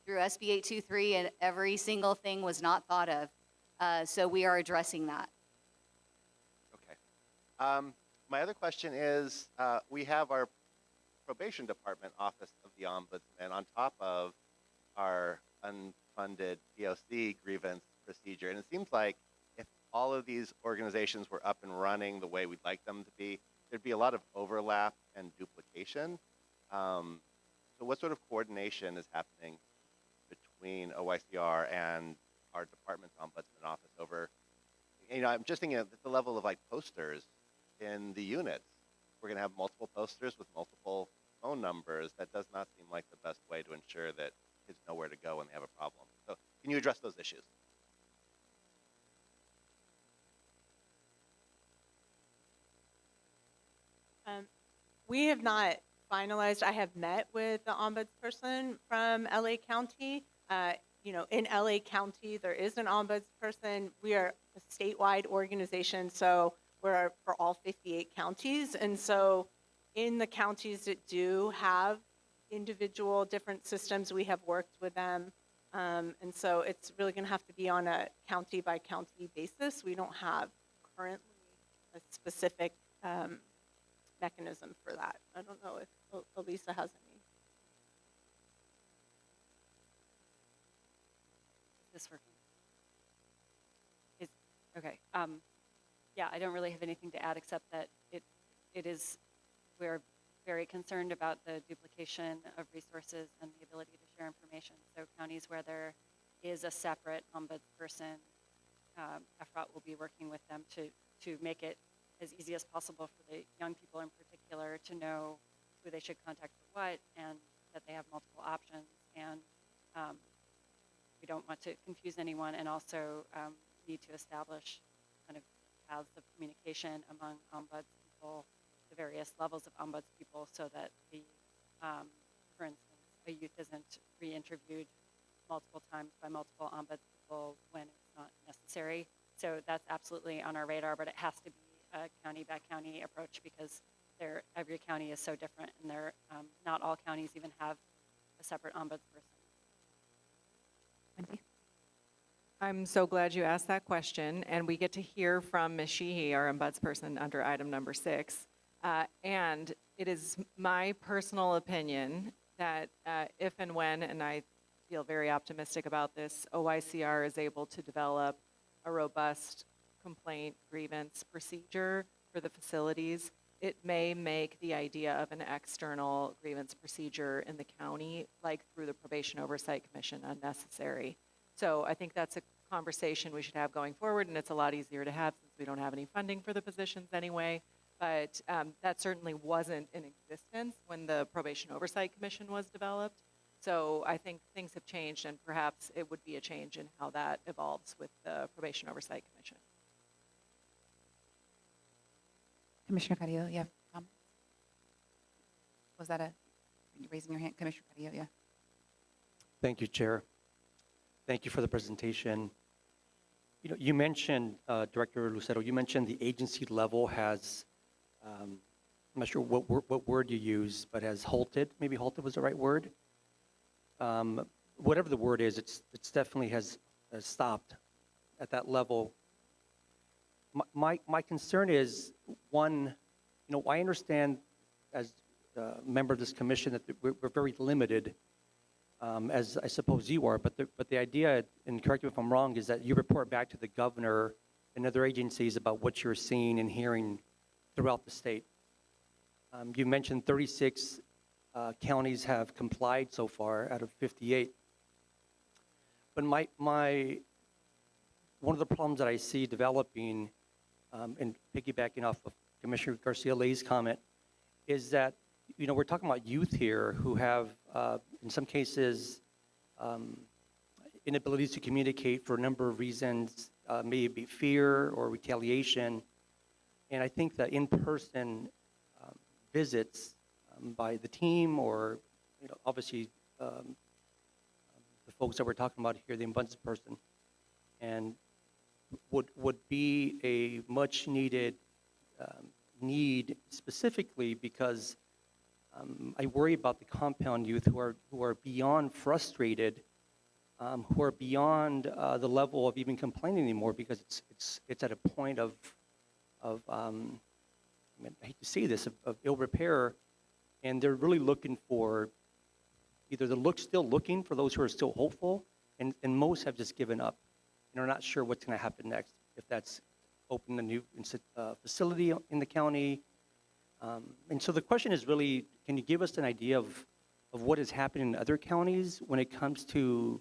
through SB 823 and every single thing was not thought of. So we are addressing that. Okay. My other question is, we have our probation department office of the ombudsman on top of our unfunded POC grievance procedure. And it seems like if all of these organizations were up and running the way we'd like them to be, there'd be a lot of overlap and duplication. So what sort of coordination is happening between OYCR and our department's ombudsman office over, I'm just thinking at the level of like posters in the units. We're gonna have multiple posters with multiple phone numbers. That does not seem like the best way to ensure that kids know where to go when they have a problem. So can you address those issues? We have not finalized. I have met with the ombudsperson from LA County. in LA County, there is an ombudsperson. We are a statewide organization, so we're for all 58 counties. And so in the counties that do have individual different systems, we have worked with them. And so it's really going to have to be on a county by county basis. We don't have currently a specific mechanism for that. I don't know if Elisa has any. Is this working? Okay. Yeah, I don't really have anything to add except that we're very concerned about the duplication of resources and the ability to share information. So counties where there is a separate ombudsperson, FROT will be working with them to make it as easy as possible for the young people in particular to know who they should contact for what, and that they have multiple options. And we don't want to confuse anyone, and also need to establish kind of paths of communication among ombuds people, the various levels of ombuds people, so that for instance, a youth isn't re-interviewed multiple times by multiple ombuds people when it's not necessary. So that's absolutely on our radar, but it has to be a county by county approach because every county is so different, and not all counties even have a separate ombudsperson. Wendy? I'm so glad you asked that question, and we get to hear from Ms. Sheehy, our ombudsperson, under item number 6. And it is my personal opinion that if and when, and I feel very optimistic about this, OYCR is able to develop a robust complaint grievance procedure for the facilities, it may make the idea of an external grievance procedure in the county, like through the Probation Oversight Commission, unnecessary. So I think that's a conversation we should have going forward, and it's a lot easier to have since we don't have any funding for the positions anyway. But that certainly wasn't in existence when the Probation Oversight Commission was developed. So I think things have changed, and perhaps it would be a change in how that evolves with the Probation Oversight Commission. Commissioner Carrillo, you have comments? Was that you raising your hand? Commissioner Carrillo, yeah. Thank you, Chair. Thank you for the presentation. You mentioned, Director Lucero, you mentioned the agency level has, I'm not sure what word you use, but has halted. Maybe halted was the right word. Whatever the word is, it's definitely has stopped at that level. My concern is, one, I understand as a member of this commission that we're very limited, as I suppose you are, but the idea, and correct me if I'm wrong, is that you report back to the governor and other agencies about what you're seeing and hearing throughout the state. You mentioned 36 counties have complied so far out of 58. But one of the problems that I see developing, and piggybacking off of Commissioner Garcia-Lay's comment, is that we're talking about youth here who have, in some cases, inabilities to communicate for a number of reasons, maybe fear or retaliation. And I think that in-person visits by the team or, obviously the folks that we're talking about here, the ombudsperson, and would be a much needed need specifically because I worry about the compound youth who are beyond frustrated, who are beyond the level of even complaining anymore because it's at a point of I hate to say this, of ill repair, and they're really looking for, either they're still looking for those who are still hopeful, and most have just given up and are not sure what's going to happen next, if that's open a new facility in the county. And so the question is really, can you give us an idea of what is happening in other counties when it comes to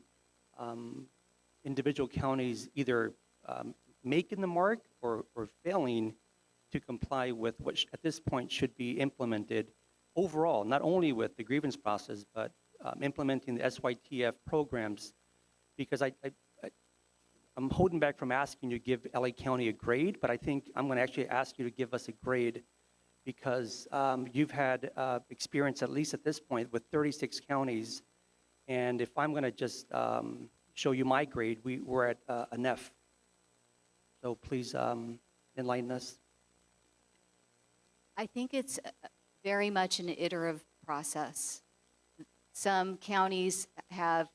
individual counties either making the mark or failing to comply with what at this point should be implemented overall, not only with the grievance process, but implementing the SYTF programs, because I'm holding back from asking you to give LA County a grade, but I think I'm going to actually ask you to give us a grade because you've had experience, at least at this point, with 36 counties. And if I'm going to just show you my grade, we were at an F. So please enlighten us. I think it's very much an iterative process. Some counties have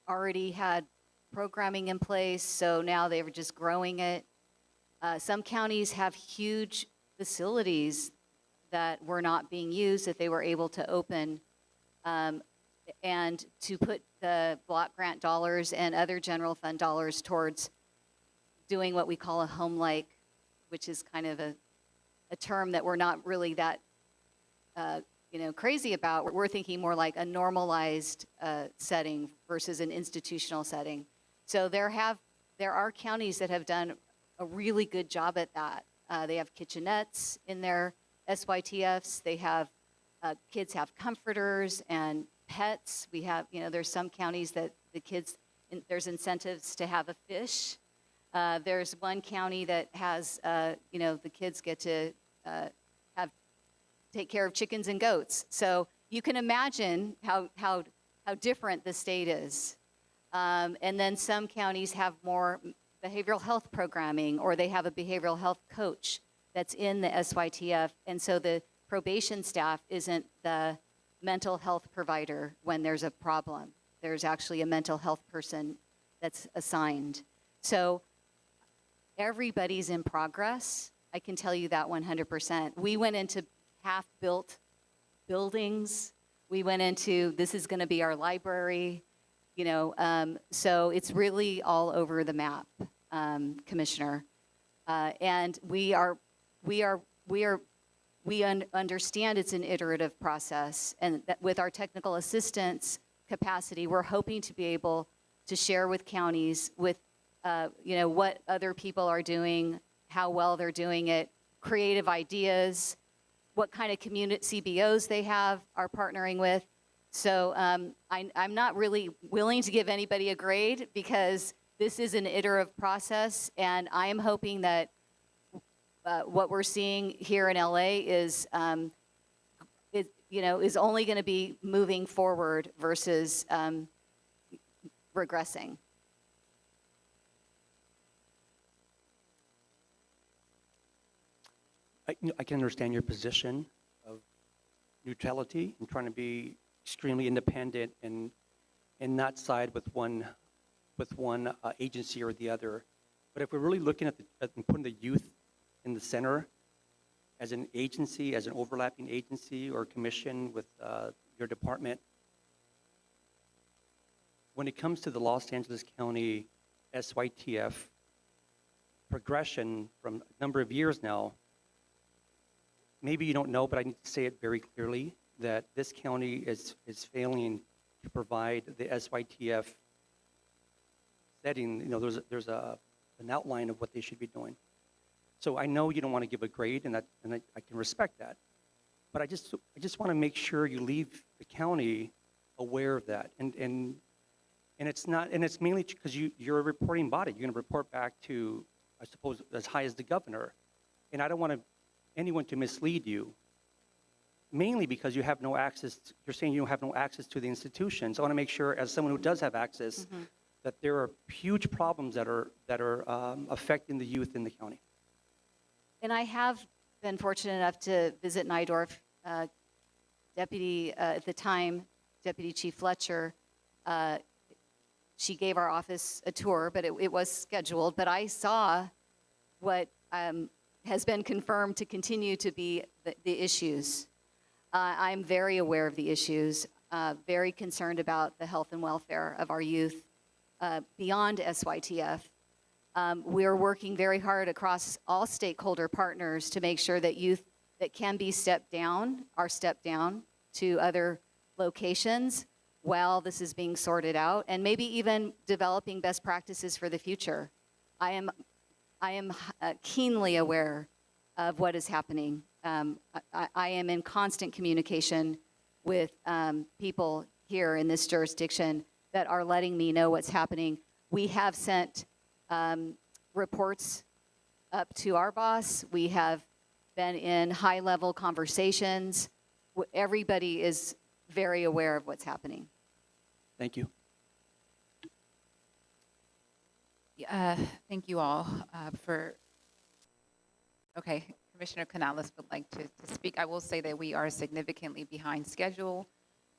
already had programming in place, so now they're just growing it. Some counties have huge facilities that were not being used that they were able to open, and to put the block grant dollars and other general fund dollars towards doing what we call a home-like, which is kind of a term that we're not really that crazy about. We're thinking more like a normalized setting versus an institutional setting. So there are counties that have done a really good job at that. They have kitchenettes in their SYTFs. They have kids have comforters and pets. We have, there's some counties that the kids, there's incentives to have a fish. There's one county that has, the kids get to take care of chickens and goats. So you can imagine how different the state is. And then some counties have more behavioral health programming, or they have a behavioral health coach that's in the SYTF. And so the probation staff isn't the mental health provider when there's a problem. There's actually a mental health person that's assigned. So everybody's in progress. I can tell you that 100%. We went into half-built buildings. We went into, this is going to be our library, so it's really all over the map, Commissioner. And we understand it's an iterative process, and that with our technical assistance capacity, we're hoping to be able to share with counties with, what other people are doing, how well they're doing it, creative ideas, what kind of community CBOs they are partnering with. So I'm not really willing to give anybody a grade because this is an iterative process, and I am hoping that what we're seeing here in LA is, is only going to be moving forward versus regressing. I can understand your position of neutrality and trying to be extremely independent and not side with one agency or the other. But if we're really looking at putting the youth in the center as an agency, as an overlapping agency or commission with your department, when it comes to the Los Angeles County SYTF progression from a number of years now, maybe you don't know, but I need to say it very clearly, that this county is failing to provide the SYTF setting. There's an outline of what they should be doing. So I know you don't want to give a grade, and I can respect that. But I just want to make sure you leave the county aware of that. And it's mainly because you're a reporting body. You're going to report back to, I suppose, as high as the governor. And I don't want anyone to mislead you, mainly because you have no access. You're saying you don't have no access to the institutions. I want to make sure, as someone who does have access, that there are huge problems that are affecting the youth in the county. And I have been fortunate enough to visit Nydorf. Deputy, at the time, Deputy Chief Fletcher, she gave our office a tour, but it was scheduled. But I saw what has been confirmed to continue to be the issues. I'm very aware of the issues, very concerned about the health and welfare of our youth beyond SYTF. We're working very hard across all stakeholder partners to make sure that youth that can be stepped down are stepped down to other locations while this is being sorted out, and maybe even developing best practices for the future. I am keenly aware of what is happening. I am in constant communication with people here in this jurisdiction that are letting me know what's happening. We have sent reports up to our boss. We have been in high-level conversations. Everybody is very aware of what's happening. Thank you. Yeah, thank you all for, okay, Commissioner Canales would like to speak. I will say that we are significantly behind schedule,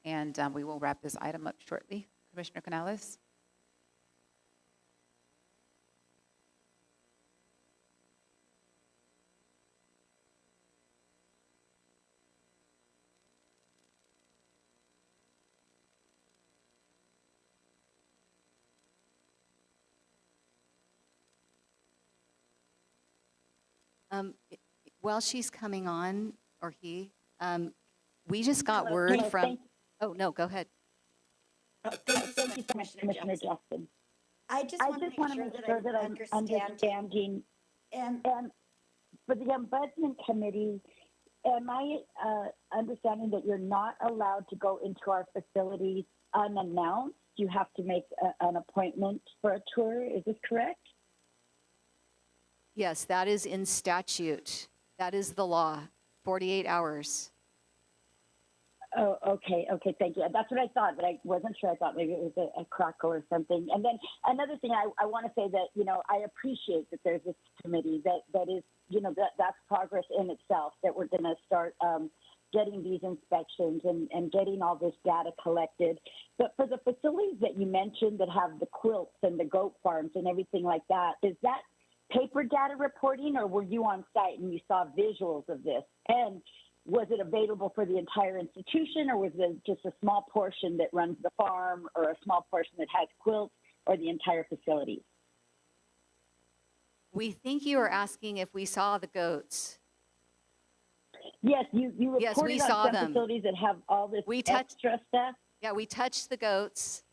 and we will wrap this item up shortly. Commissioner Canales? While she's coming on, or he, we just got word Hello, from, oh, no, go ahead. Thank you so much, Commissioner Jackson. I just want to make sure that I'm understanding. And for the Ombudsman Committee, am I understanding that you're not allowed to go into our facilities unannounced? You have to make an appointment for a tour. Is this correct? Yes, that is in statute. That is the law, 48 hours. Oh, okay, thank you. That's what I thought, but I wasn't sure. I thought maybe it was a crackle or something. And then another thing, I want to say that, I appreciate that there's this committee that is, that's progress in itself, that we're going to start getting these inspections and getting all this data collected. But for the facilities that you mentioned that have the quilts and the goat farms and everything like that, is that paper data reporting, or were you on site and you saw visuals of this? And was it available for the entire institution, or was it just a small portion that runs the farm, or a small portion that has quilts, or the entire facility? We think you are asking if we saw the goats. Yes, you reported Yes, we on saw some them. facilities that have all this extra stuff. Yeah, we touched the goats.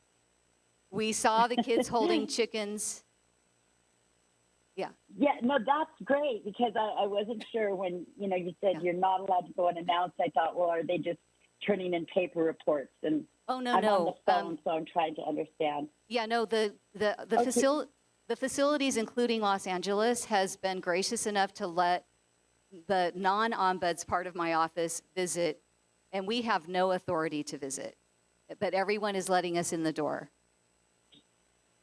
We saw the kids holding chickens. Yeah. Yeah, no, that's great, because I wasn't sure when, you said you're not allowed to go unannounced. I thought, well, are they just turning in paper reports? And Oh, no, I'm no. on the phone, so I'm trying to understand. Yeah, no, the facilities, including Los Angeles, has been gracious enough to let the non-ombuds part of my office visit, and we have no authority to visit, but everyone is letting us in the door.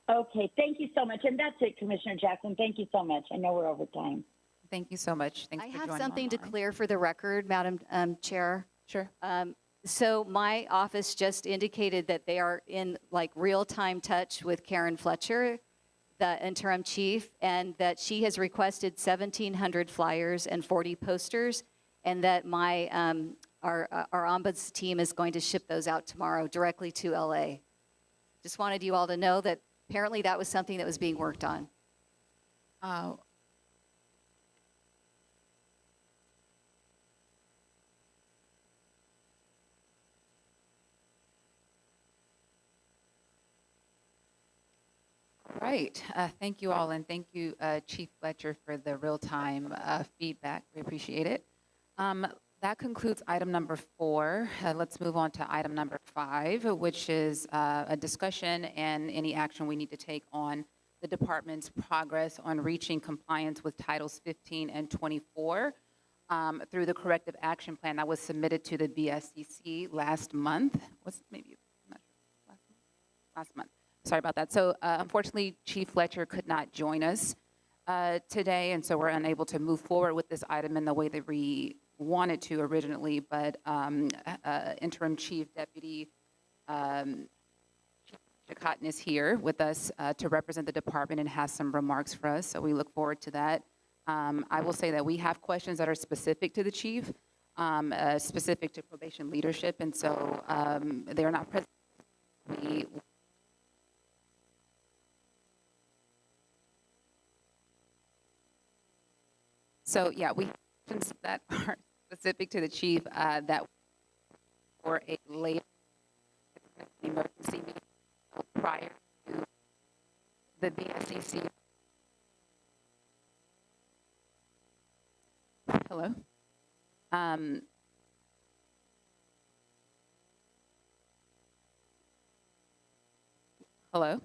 Okay, thank you so much. And that's it, Commissioner Jackson. Thank you so much. I know we're over time. Thank you so much. Thanks I for have joining something to online. clear for the record, Madam Chair. Sure. So my office just indicated that they are in like real-time touch with Karen Fletcher, the interim chief, and that she has requested 1,700 flyers and 40 posters, and that my our ombuds team is going to ship those out tomorrow directly to LA. Just wanted you all to know that apparently that was something that was being worked on. Right. Thank you all, and thank you, Chief Fletcher, for the real-time feedback. We appreciate it. That concludes item number 4. Let's move on to item number 5, which is a discussion and any action we need to take on the department's progress on reaching compliance with Titles 15 and 24 through the corrective action plan that was submitted to the BSCC last month. Last month. Sorry about that. So unfortunately, Chief Fletcher could not join us today, and so we're unable to move forward with this item in the way that we wanted to originally, but Interim Chief Deputy Chief Cotton is here with us to represent the department and has some remarks for us, so we look forward to that. I will say that we have questions that are specific to the chief, specific to probation leadership, and so they're not present. So yeah, we have questions that are specific to the chief that for a later emergency meeting prior to the BSCC. Hello. Hello.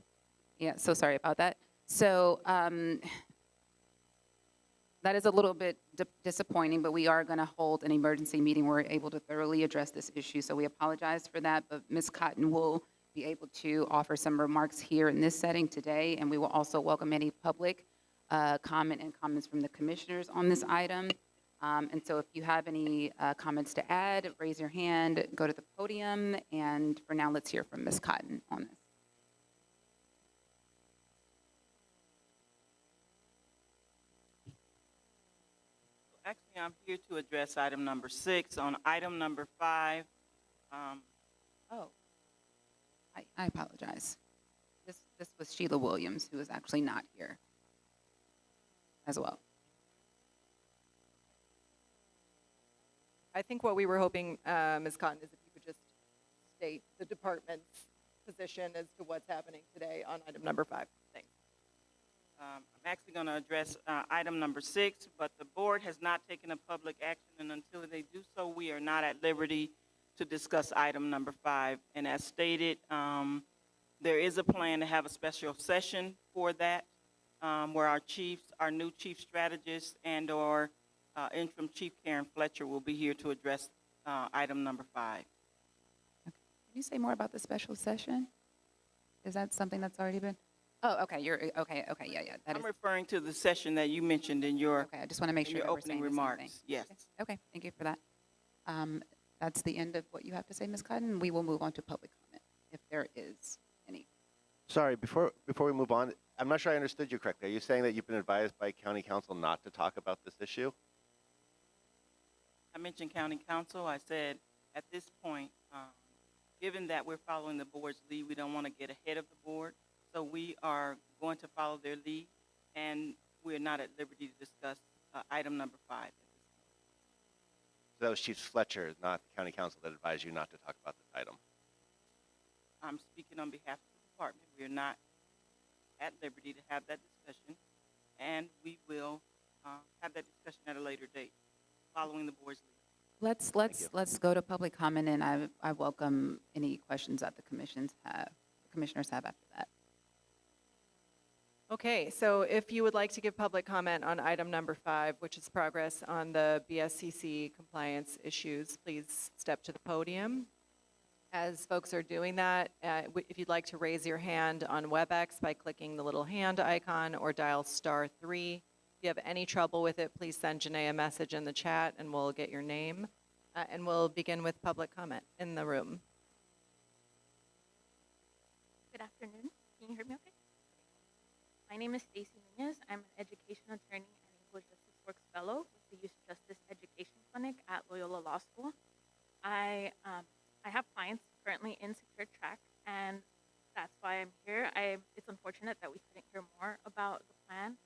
Yeah, so sorry about that. So that is a little bit disappointing, but we are going to hold an emergency meeting where we're able to thoroughly address this issue. So we apologize for that, but Ms. Cotton will be able to offer some remarks here in this setting today, and we will also welcome any public comment and comments from the commissioners on this item. And so if you have any comments to add, raise your hand, go to the podium, and for now, let's hear from Ms. Cotton on this. Actually, I'm here to address item number 6. On item number 5, Oh, I apologize. This was Sheila Williams, who is actually not here as well. I think what we were hoping, Ms. Cotton, is if you could just state the department's position as to what's happening today on item number 5. Thanks. I'm actually going to address item number 6, but the board has not taken a public action, and until they do so, we are not at liberty to discuss item number 5. And as stated, there is a plan to have a special session for that, where our chiefs, our new chief strategist and/or interim chief Karen Fletcher will be here to address item number 5. Can you say more about the special session? Is that something that's already been? Oh, okay, okay, yeah. I'm referring to the session that you mentioned in your Okay, I just want to make sure your that we're opening saying the same remarks. thing. Yes. Okay, thank you for that. That's the end of what you have to say, Ms. Cotton. We will move on to public comment, if there is any. Sorry, before we move on, I'm not sure I understood you correctly. Are you saying that you've been advised by county council not to talk about this issue? I mentioned county council. I said at this point, given that we're following the board's lead, we don't want to get ahead of the board. So we are going to follow their lead, and we're not at liberty to discuss item number 5. So that was Chief Fletcher, not the county council, that advised you not to talk about this item. I'm speaking on behalf of the department. We are not at liberty to have that discussion, and we will have that discussion at a later date, following the board's lead. Let's go to public comment, and I welcome any questions that the commissioners have after that. Okay, so if you would like to give public comment on item number 5, which is progress on the BSCC compliance issues, please step to the podium. As folks are doing that, if you'd like to raise your hand on WebEx by clicking the little hand icon or dial *3. If you have any trouble with it, please send Janae a message in the chat and we'll get your name. And we'll begin with public comment in the room. Good afternoon. Can you hear me okay? My name is Stacy Nunez. I'm an education attorney and Equal Justice Works Fellow with the Youth Justice Education Clinic at Loyola Law School. I have clients currently in secure track, and that's why I'm here. It's unfortunate that we couldn't hear more about the plan,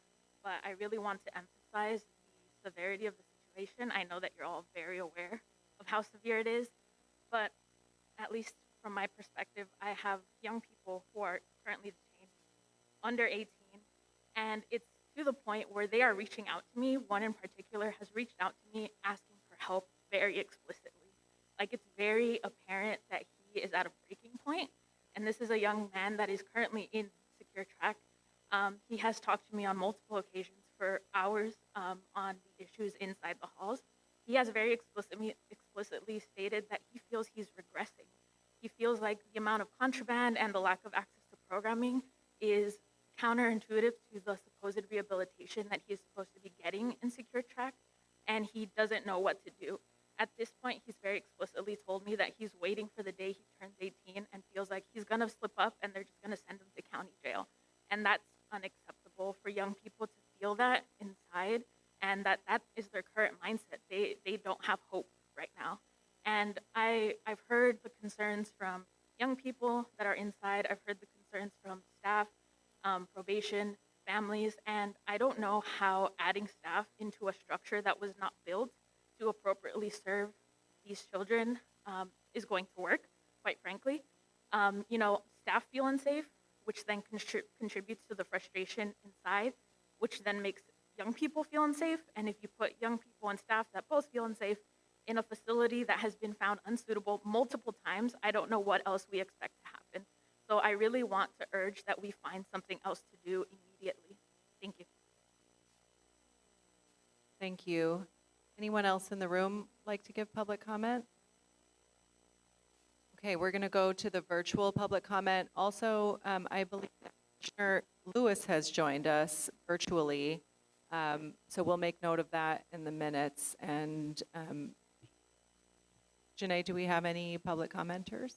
but I really want to emphasize the severity of the situation. I know that you're all very aware of how severe it is, but at least from my perspective, I have young people who are currently detained under 18, and it's to the point where they are reaching out to me. One in particular has reached out to me asking for help very explicitly. Like, it's very apparent that he is at a breaking point, and this is a young man that is currently in secure track. He has talked to me on multiple occasions for hours on the issues inside the halls. He has very explicitly stated that he feels he's regressing. He feels like the amount of contraband and the lack of access to programming is counterintuitive to the supposed rehabilitation that he is supposed to be getting in secure track, and he doesn't know what to do. At this point, he's very explicitly told me that he's waiting for the day he turns 18 and feels like he's gonna slip up and they're just gonna send him to county jail. And that's unacceptable for young people to feel that inside, and that is their current mindset. They don't have hope right now. And I've heard the concerns from young people that are inside. I've heard the concerns from staff, probation, families, and I don't know how adding staff into a structure that was not built to appropriately serve these children is going to work, quite frankly. Staff feel unsafe, which then contributes to the frustration inside, which then makes young people feel unsafe. And if you put young people and staff that both feel unsafe in a facility that has been found unsuitable multiple times, I don't know what else we expect to happen. So I really want to urge that we find something else to do immediately. Thank you. Thank you. Anyone else in the room like to give public comment? Okay, we're going to go to the virtual public comment. Also, I believe that Commissioner Lewis has joined us virtually, so we'll make note of that in the minutes. And Janae, do we have any public commenters?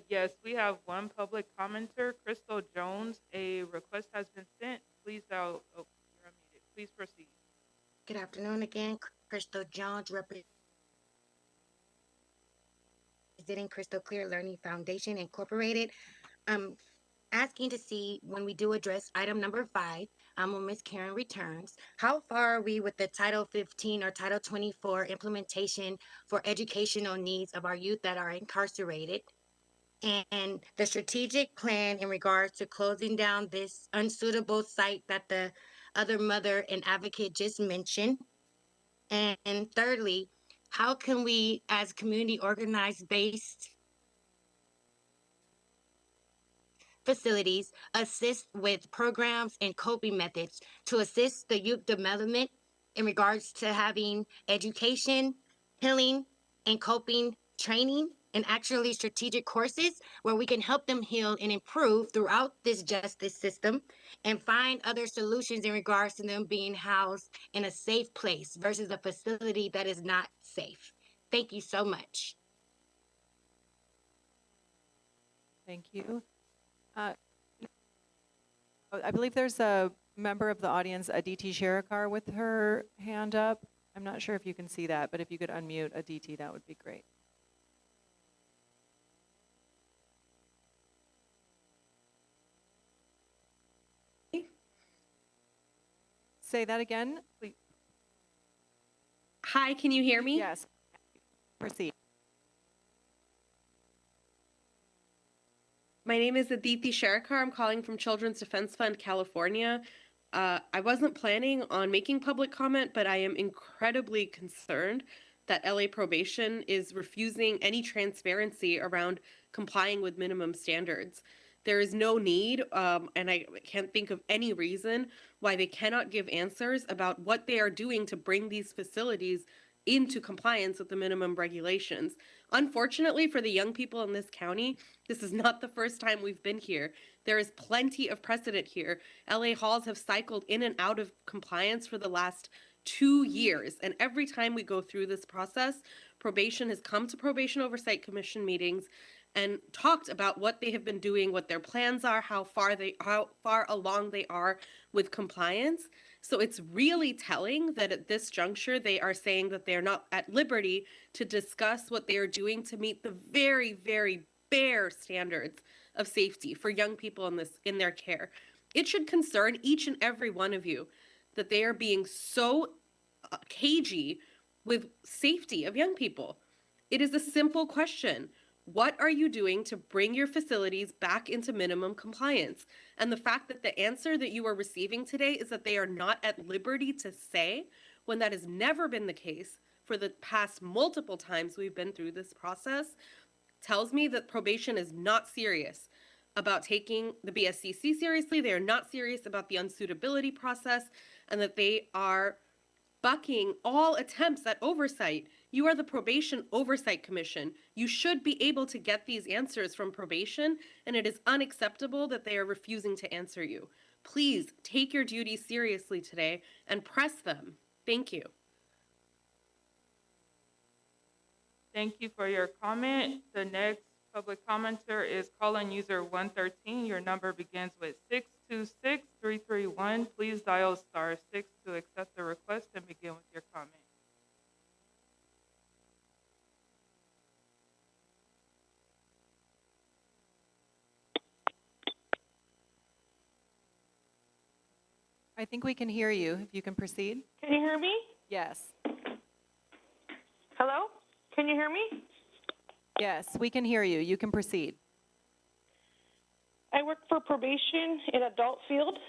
Yes, we have one public commenter, Crystal Jones. A request has been sent. Please dial, oh, you're unmuted. Please proceed. Good afternoon again, Crystal Jones, representing Crystal Clear Learning Foundation Incorporated. Asking to see when we do address item number 5, when Ms. Karen returns, how far are we with the Title 15 or Title 24 implementation for educational needs of our youth that are incarcerated? And the strategic plan in regards to closing down this unsuitable site that the other mother and advocate just mentioned. And thirdly, how can we, as community organized based facilities, assist with programs and coping methods to assist the youth development in regards to having education, healing, and coping training, and actually strategic courses where we can help them heal and improve throughout this justice system and find other solutions in regards to them being housed in a safe place versus a facility that is not safe. Thank you so much. Thank you. I believe there's a member of the audience, Aditi Shirakar, with her hand up. I'm not sure if you can see that, but if you could unmute Aditi, that would be great. Say that again, please. Hi, can you hear me? Yes. Proceed. My name is Aditi Sharakar. I'm calling from Children's Defense Fund, California. I wasn't planning on making public comment, but I am incredibly concerned that LA Probation is refusing any transparency around complying with minimum standards. There is no need, and I can't think of any reason why they cannot give answers about what they are doing to bring these facilities into compliance with the minimum regulations. Unfortunately for the young people in this county, this is not the first time we've been here. There is plenty of precedent here. LA halls have cycled in and out of compliance for the last 2 years. And every time we go through this process, probation has come to Probation Oversight Commission meetings and talked about what they have been doing, what their plans are, how far along they are with compliance. So it's really telling that at this juncture, they are saying that they are not at liberty to discuss what they are doing to meet the very, very bare standards of safety for young people in their care. It should concern each and every one of you that they are being so cagey with safety of young people. It is a simple question. What are you doing to bring your facilities back into minimum compliance? And the fact that the answer that you are receiving today is that they are not at liberty to say, when that has never been the case for the past multiple times we've been through this process, tells me that probation is not serious about taking the BSCC seriously. They are not serious about the unsuitability process, and that they are bucking all attempts at oversight. You are the Probation Oversight Commission. You should be able to get these answers from probation, and it is unacceptable that they are refusing to answer you. Please take your duties seriously today and press them. Thank you. Thank you for your comment. The next public commenter is call-in user 113. Your number begins with 626-331. Please dial *6 to accept the request and begin with your comment. I think we can hear you. If you can proceed. Can you hear me? Yes. Hello? Can you hear me? Yes, we can hear you. You can proceed. I work for probation in adult field.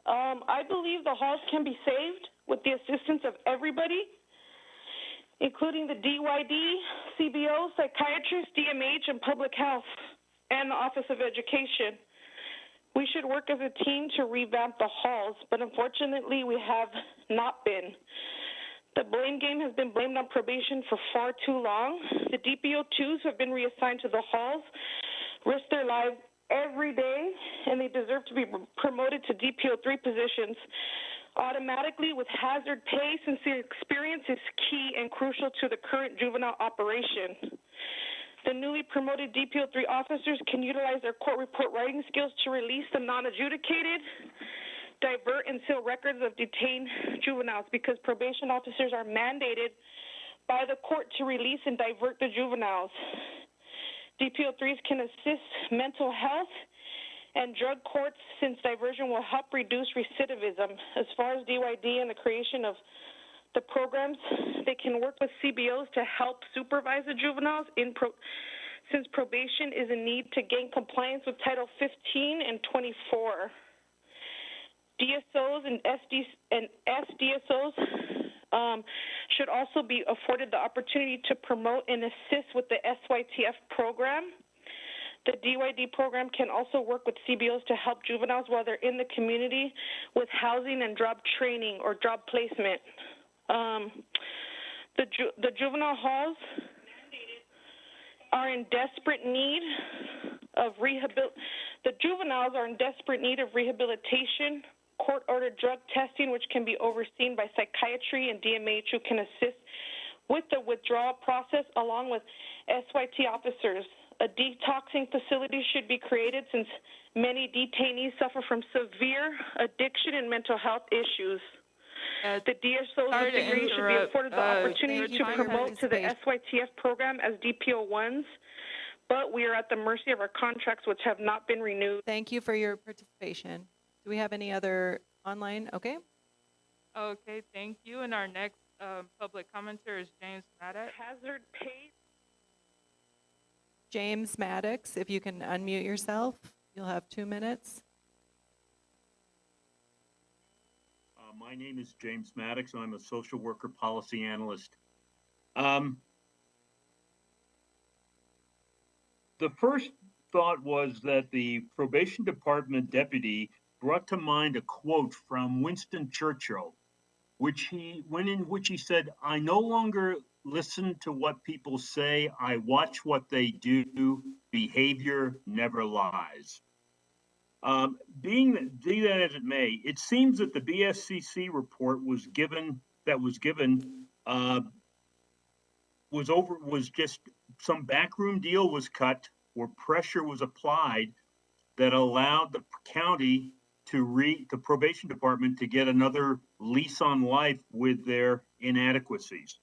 I believe the halls can be saved with the assistance of everybody, including the DYD, CBO, psychiatrists, DMH, and public health, and the Office of Education. We should work as a team to revamp the halls, but unfortunately we have not been. The blame game has been blamed on probation for far too long. The DPO2s who have been reassigned to the halls risk their lives every day, and they deserve to be promoted to DPO3 positions automatically with hazard pay, since the experience is key and crucial to the current juvenile operation. The newly promoted DPO3 officers can utilize their court report writing skills to release the non-adjudicated, divert and seal records of detained juveniles, because probation officers are mandated by the court to release and divert the juveniles. DPO3s can assist mental health and drug courts, since diversion will help reduce recidivism. As far as DYD and the creation of the programs, they can work with CBOs to help supervise the juveniles since probation is in need to gain compliance with Title 15 and 24. DSOs and SDSOs should also be afforded the opportunity to promote and assist with the SYTF program. The DYD program can also work with CBOs to help juveniles while they're in the community with housing and job training or job placement. The juvenile halls are in desperate need of the juveniles are in desperate need of rehabilitation, court-ordered drug testing, which can be overseen by psychiatry and DMH, who can assist with the withdrawal process along with SYT officers. A detoxing facility should be created, since many detainees suffer from severe addiction and mental health issues. The DSOs with degrees should be afforded the opportunity to promote to the SYTF program as DPO1s, but we are at the mercy of our contracts, which have not been renewed. Thank you for your participation. Do we have any other online? Okay. Okay, thank you. And our next public commenter is James Maddox. Hazard pay. James Maddox, if you can unmute yourself, you'll have 2 minutes. My name is James Maddox. I'm a social worker policy analyst. The first thought was that the probation department deputy brought to mind a quote from Winston Churchill, in which he said, "I no longer listen to what people say, I watch what they do. Behavior never lies." Be that as it may, it seems that the BSCC report was just some backroom deal was cut, or pressure was applied that allowed the county the probation department to get another lease on life with their inadequacies.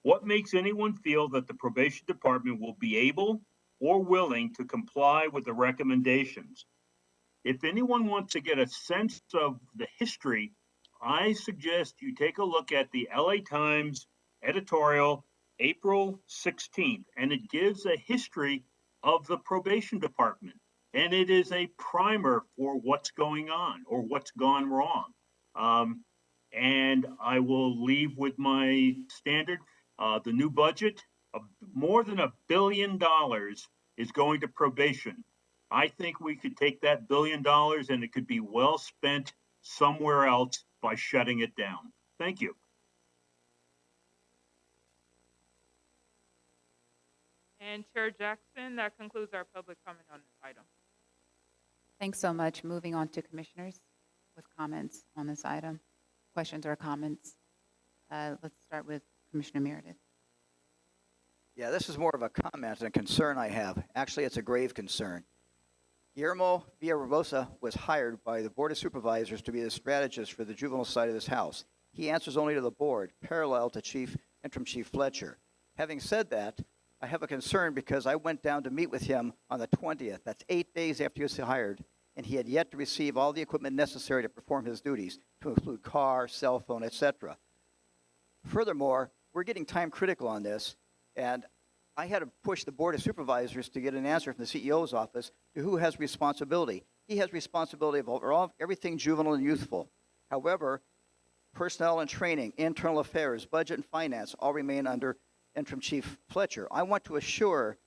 What makes anyone feel that the probation department will be able or willing to comply with the recommendations? If anyone wants to get a sense of the history, I suggest you take a look at the LA Times editorial, April 16th, and it gives a history of the probation department. And it is a primer for what's going on or what's gone wrong. And I will leave with my standard. The new budget, more than $1 billion is going to probation. I think we could take that $1 billion and it could be well spent somewhere else by shutting it down. Thank you. And Chair Jackson, that concludes our public comment on this item. Thanks so much. Moving on to commissioners with comments on this item. Questions or comments? Let's start with Commissioner Meredith. Yeah, this is more of a comment and a concern I have. Actually, it's a grave concern. Guillermo Villaraigosa was hired by the Board of Supervisors to be the strategist for the juvenile side of this house. He answers only to the board, parallel to Interim Chief Fletcher. Having said that, I have a concern because I went down to meet with him on the 20th. That's 8 days after he was hired, and he had yet to receive all the equipment necessary to perform his duties, to include car, cell phone, etc. Furthermore, we're getting time critical on this, and I had to push the Board of Supervisors to get an answer from the CEO's office to who has responsibility. He has responsibility of overall everything juvenile and youthful. However, personnel and training, internal affairs, budget and finance all remain under Interim Chief Fletcher. I want to assure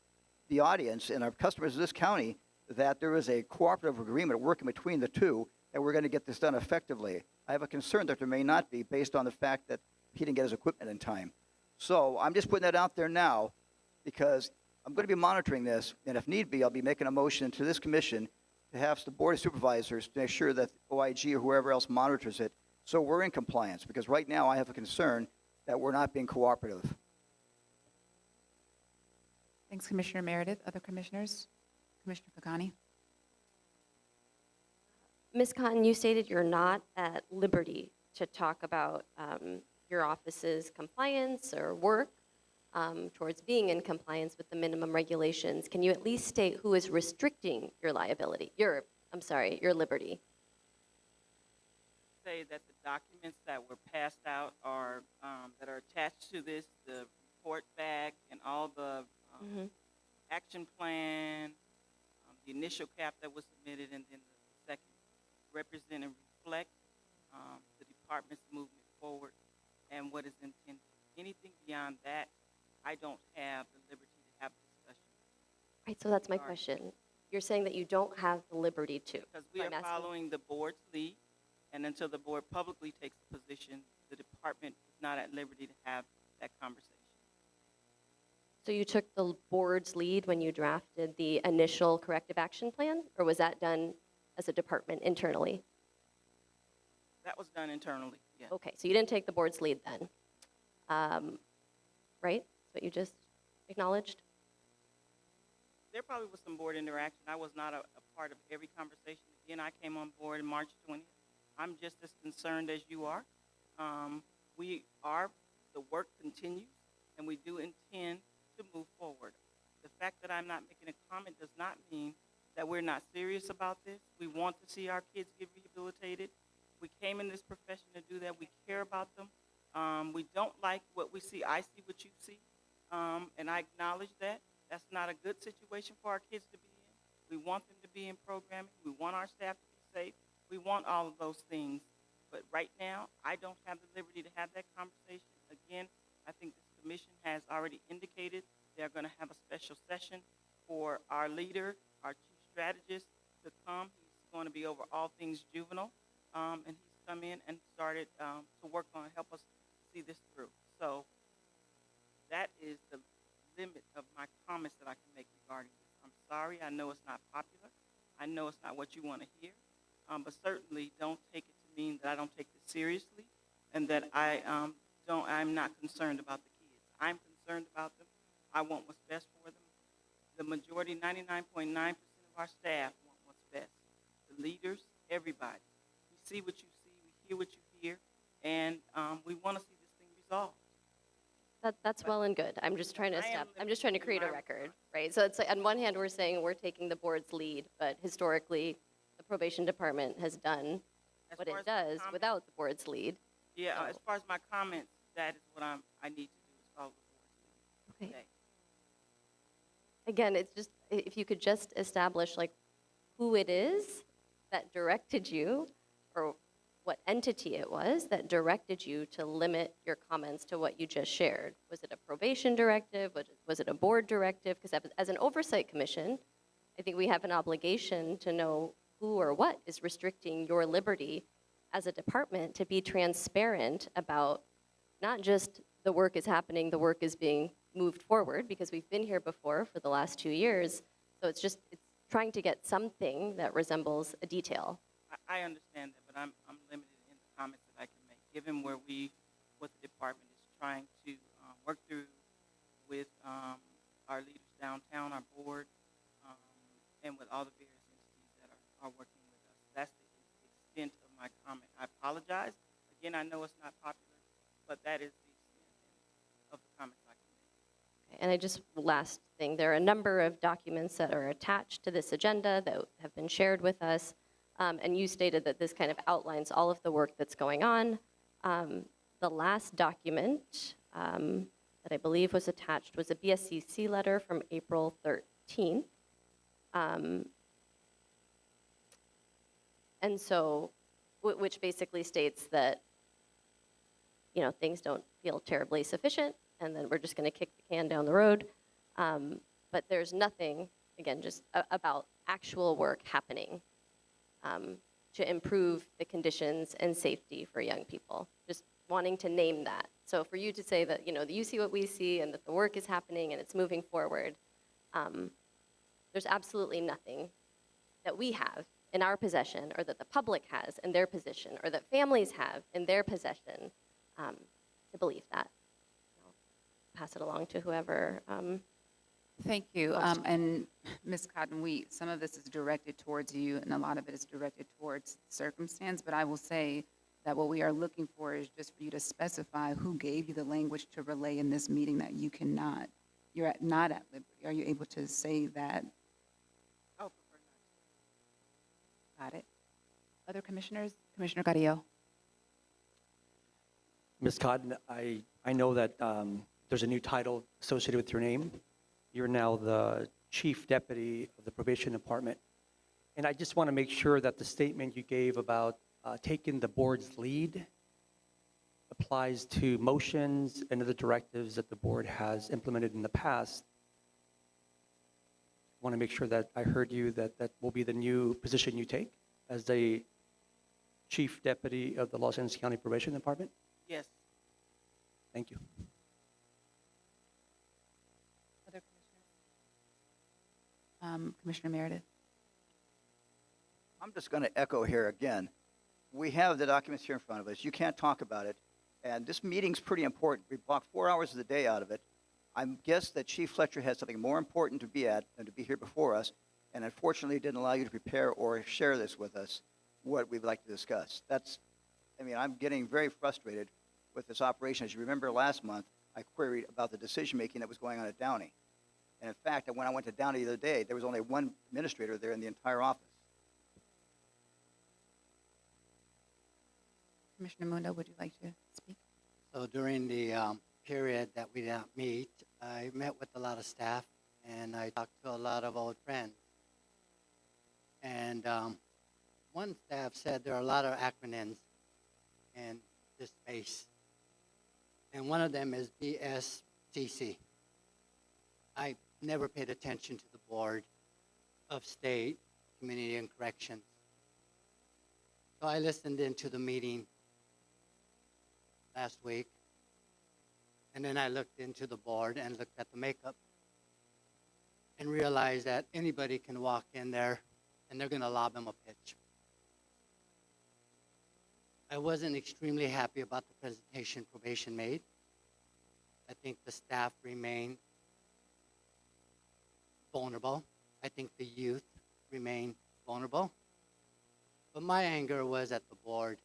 the audience and our customers of this county that there is a cooperative agreement working between the two, and we're going to get this done effectively. I have a concern that there may not be, based on the fact that he didn't get his equipment in time. So I'm just putting that out there now because I'm going to be monitoring this, and if need be, I'll be making a motion to this commission to have the Board of Supervisors to make sure that OIG or whoever else monitors it, so we're in compliance, because right now I have a concern that we're not being cooperative. Thanks, Commissioner Meredith. Other commissioners? Commissioner Kakani? Ms. Cotton, you stated you're not at liberty to talk about your office's compliance or work towards being in compliance with the minimum regulations. Can you at least state who is restricting your liability, your liberty? Say that the documents that were passed out are, that are attached to this, the report back and all the action plan, the initial cap that was submitted, and then the second, represent and reflect the department's movement forward and what is intended. Anything beyond that, I don't have the liberty to have a discussion. Right, so that's my question. You're saying that you don't have the liberty to. Because we are following the board's lead, and until the board publicly takes a position, the department is not at liberty to have that conversation. So you took the board's lead when you drafted the initial corrective action plan, or was that done as a department internally? That was done internally, yes. Okay, so you didn't take the board's lead then, right? That's what you just acknowledged? There probably was some board interaction. I was not a part of every conversation. Again, I came on board in March 20th. I'm just as concerned as you are. The work continues, and we do intend to move forward. The fact that I'm not making a comment does not mean that we're not serious about this. We want to see our kids get rehabilitated. We came in this profession to do that. We care about them. We don't like what we see. I see what you see, and I acknowledge that. That's not a good situation for our kids to be in. We want them to be in programming. We want our staff to be safe. We want all of those things. But right now, I don't have the liberty to have that conversation. Again, I think this commission has already indicated they're going to have a special session for our leader, our chief strategist, to come. He's going to be over all things juvenile, and he's come in and started to work on help us see this through. So that is the limit of my comments that I can make regarding this. I'm sorry. I know it's not popular. I know it's not what you want to hear, but certainly don't take it to mean that I don't take this seriously and that I'm not concerned about the kids. I'm concerned about them. I want what's best for them. The majority, 99.9% of our staff want what's best. The leaders, everybody. We see what you see, we hear what you hear, and we want to see this thing resolved. That's well and good. I'm just trying to create a record, right? So it's like, on one hand, we're saying we're taking the board's lead, but historically, the probation department has done what it does without the board's lead. Yeah, as far as my comments, that is what I need to do is follow the board's lead. Okay. Again, it's just, if you could just establish like who it is that directed you, or what entity it was that directed you to limit your comments to what you just shared. Was it a probation directive? Was it a board directive? Because as an oversight commission, I think we have an obligation to know who or what is restricting your liberty as a department to be transparent about not just the work is happening, the work is being moved forward, because we've been here before for the last 2 years. So it's trying to get something that resembles a detail. I understand that, but I'm limited in the comments that I can make, given what the department is trying to work through with our leaders downtown, our board, and with all the various entities that are working with us. That's the extent of my comment. I apologize. Again, I know it's not popular, but that is the extent of the comments I can make. And last thing, there are a number of documents that are attached to this agenda that have been shared with us. And you stated that this kind of outlines all of the work that's going on. The last document that I believe was attached was a BSCC letter from April 13th. And so, which basically states that, things don't feel terribly sufficient, and then we're just going to kick the can down the road. But there's nothing, again, just about actual work happening to improve the conditions and safety for young people. Just wanting to name that So for you to say that, that you see what we see and that the work is happening and it's moving forward, there's absolutely nothing that we have in our possession or that the public has in their possession or that families have in their possession to believe that. I'll pass it along to whoever. Thank you. wants to- And Ms. Cotton, some of this is directed towards you and a lot of it is directed towards circumstance, but I will say that what we are looking for is just for you to specify who gave you the language to relay in this meeting that you cannot, not at liberty. Are you able to say that? Oh, Got it. Other commissioners? Commissioner Carrillo. Ms. Cotton, I know that there's a new title associated with your name. You're now the Chief Deputy of the Probation Department. And I just want to make sure that the statement you gave about taking the board's lead applies to motions and other directives that the board has implemented in the past. I want to make sure that I heard you that that will be the new position you take as the Chief Deputy of the Los Angeles County Probation Department. yes. Thank you. Other commissioners? Commissioner Meredith. I'm just going to echo here again. We have the documents here in front of us. You can't talk about it. And this meeting's pretty important. We blocked 4 hours of the day out of it. I guess that Chief Fletcher has something more important to be at than to be here before us, and unfortunately didn't allow you to prepare or share this with us, what we'd like to discuss. I'm getting very frustrated with this operation. As you remember last month, I queried about the decision-making that was going on at Downey. And in fact, when I went to Downey the other day, there was only one administrator there in the entire office. Commissioner Mundo, would you like to speak? So during the period that we didn't meet, I met with a lot of staff and I talked to a lot of old friends. And one staff said there are a lot of acronyms in this space. And one of them is BSCC. I never paid attention to the Board of State, Community and Corrections. So I listened into the meeting last week, and then I looked into the board and looked at the makeup and realized that anybody can walk in there and they're going to lob him a pitch. I wasn't extremely happy about the presentation probation made. I think the staff remain vulnerable. I think the youth remain vulnerable. But my anger was at the board,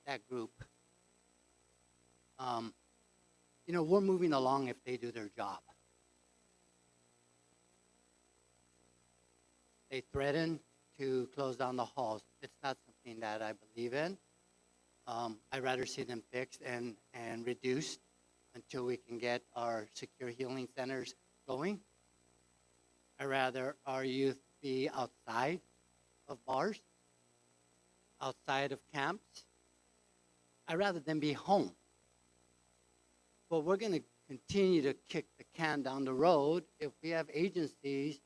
that group. We're moving along if they do their job. They threaten to close down the halls. It's not something that I believe in. I'd rather see them fixed and reduced until we can get our secure healing centers going. I'd rather our youth be outside of bars, outside of camps. I'd rather them be home. But we're going to continue to kick the can down the road if we have agencies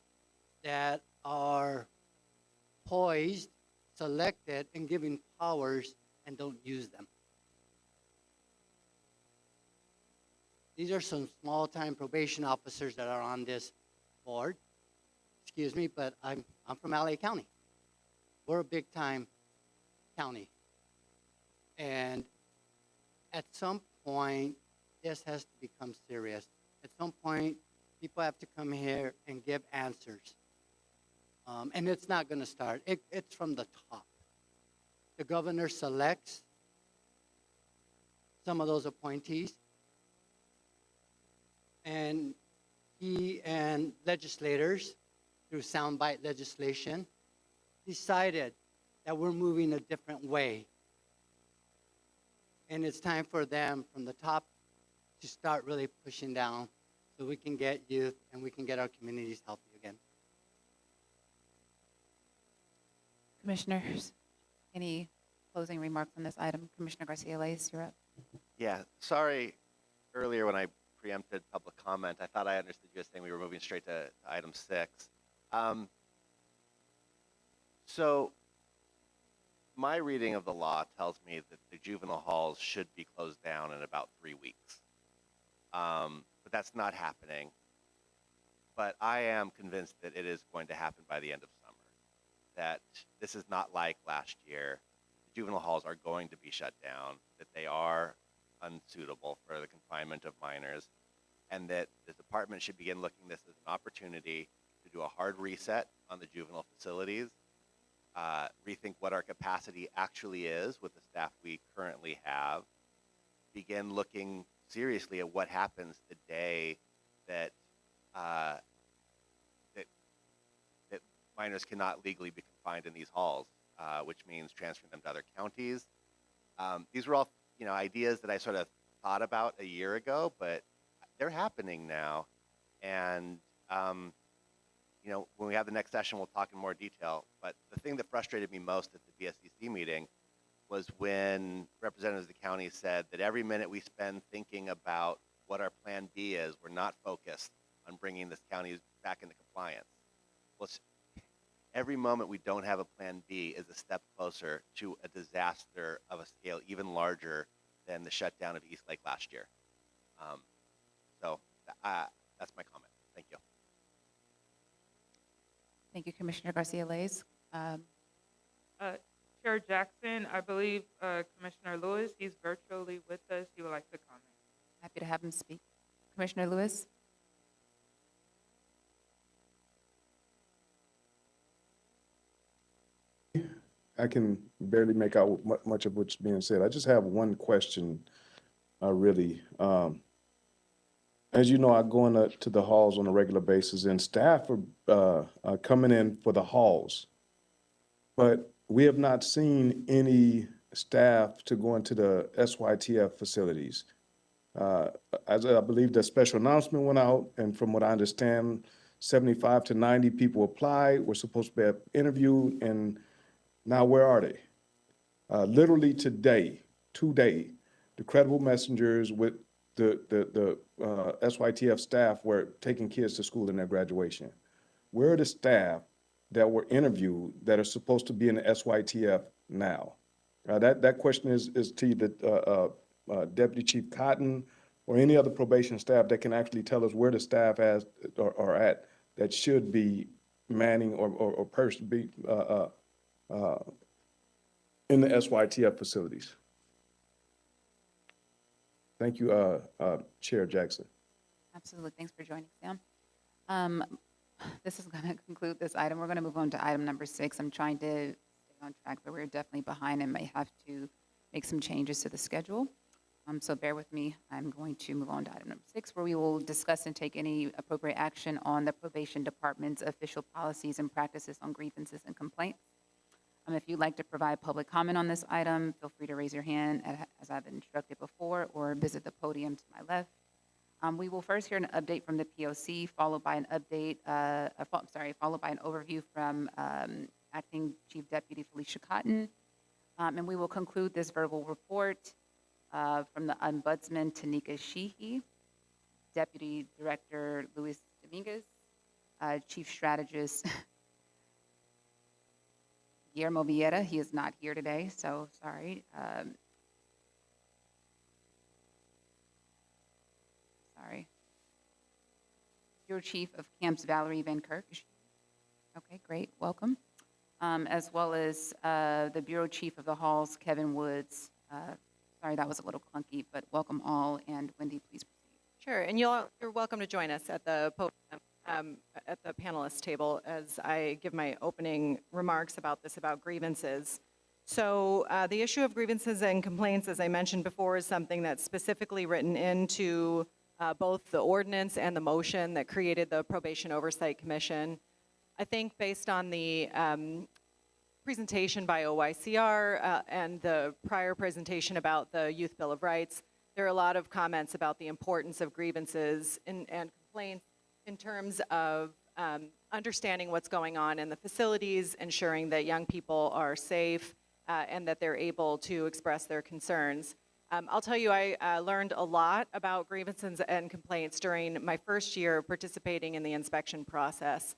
that are poised, selected, and given powers and don't use them. These are some small-time probation officers that are on this board. Excuse me, but I'm from LA County. We're a big-time county. And at some point, this has to become serious. At some point, people have to come here and give answers. And it's not going to start. It's from the top. The governor selects some of those appointees, and he and legislators, through soundbite legislation, decided that we're moving a different way. And it's time for them from the top to start really pushing down so we can get youth and we can get our communities healthy again. Commissioners, any closing remarks on this item? Commissioner Garcia-Lace, you're up. Yeah, sorry, earlier when I preempted public comment, I thought I understood you as saying we were moving straight to item 6. So my reading of the law tells me that the juvenile halls should be closed down in about 3 weeks. But that's not happening. But I am convinced that it is going to happen by the end of summer, that this is not like last year. The juvenile halls are going to be shut down, that they are unsuitable for the confinement of minors, and that the department should begin looking at this as an opportunity to do a hard reset on the juvenile facilities, rethink what our capacity actually is with the staff we currently have, begin looking seriously at what happens the day that that minors cannot legally be confined in these halls, which means transferring them to other counties. These were all, ideas that I sort of thought about a year ago, but they're happening now. And when we have the next session, we'll talk in more detail. But the thing that frustrated me most at the BSCC meeting was when representatives of the county said that every minute we spend thinking about what our plan B is, we're not focused on bringing this county back into compliance. Well, every moment we don't have a plan B is a step closer to a disaster of a scale even larger than the shutdown of East Lake last year. So that's my comment. Thank you. Thank you, Commissioner Garcia-Leyes. Chair Jackson, I believe Commissioner Lewis, he's virtually with us. He would like to comment. Happy to have him speak. Commissioner Lewis? I can barely make out much of what's being said. I just have one question, really. As you know, I go to the halls on a regular basis, and staff are coming in for the halls. But we have not seen any staff to go into the SYTF facilities. As I believe the special announcement went out, and from what I understand, 75 to 90 people applied, were supposed to be interviewed, and now where are they? Literally today, the credible messengers with the SYTF staff were taking kids to school in their graduation. Where are the staff that were interviewed that are supposed to be in the SYTF now? That question is to the Deputy Chief Cotton or any other probation staff that can actually tell us where the staff are at that should be manning or be in the SYTF facilities. Thank you, Chair Jackson. Absolutely. Thanks for joining, Sam. This is going to conclude this item. We're going to move on to item number 6. I'm trying to stay on track, but we're definitely behind and may have to make some changes to the schedule. So bear with me. I'm going to move on to item number 6, where we will discuss and take any appropriate action on the probation department's official policies and practices on grievances and complaints. If you'd like to provide public comment on this item, feel free to raise your hand as I've instructed before, or visit the podium to my left. We will first hear an update from the POC, followed by an update, followed by an overview from Acting Chief Deputy Felicia Cotton. And we will conclude this verbal report from the Ombudsman Tanika Sheehy, Deputy Director Luis Dominguez, Chief Strategist Guillermo Villera. He is not here today, so sorry. Bureau Chief of Camps Valerie Van Kirk. Okay, great, welcome. As well as the Bureau Chief of the Halls, Kevin Woods. Sorry, that was a little clunky, but welcome all, and Wendy, please proceed. Sure, and you're welcome to join us at the podium, at the panelist table as I give my opening remarks about grievances. So the issue of grievances and complaints, as I mentioned before, is something that's specifically written into both the ordinance and the motion that created the Probation Oversight Commission. I think based on the presentation by OYCR and the prior presentation about the Youth Bill of Rights, there are a lot of comments about the importance of grievances and complaints in terms of understanding what's going on in the facilities, ensuring that young people are safe and that they're able to express their concerns. I'll tell you, I learned a lot about grievances and complaints during my first year participating in the inspection process.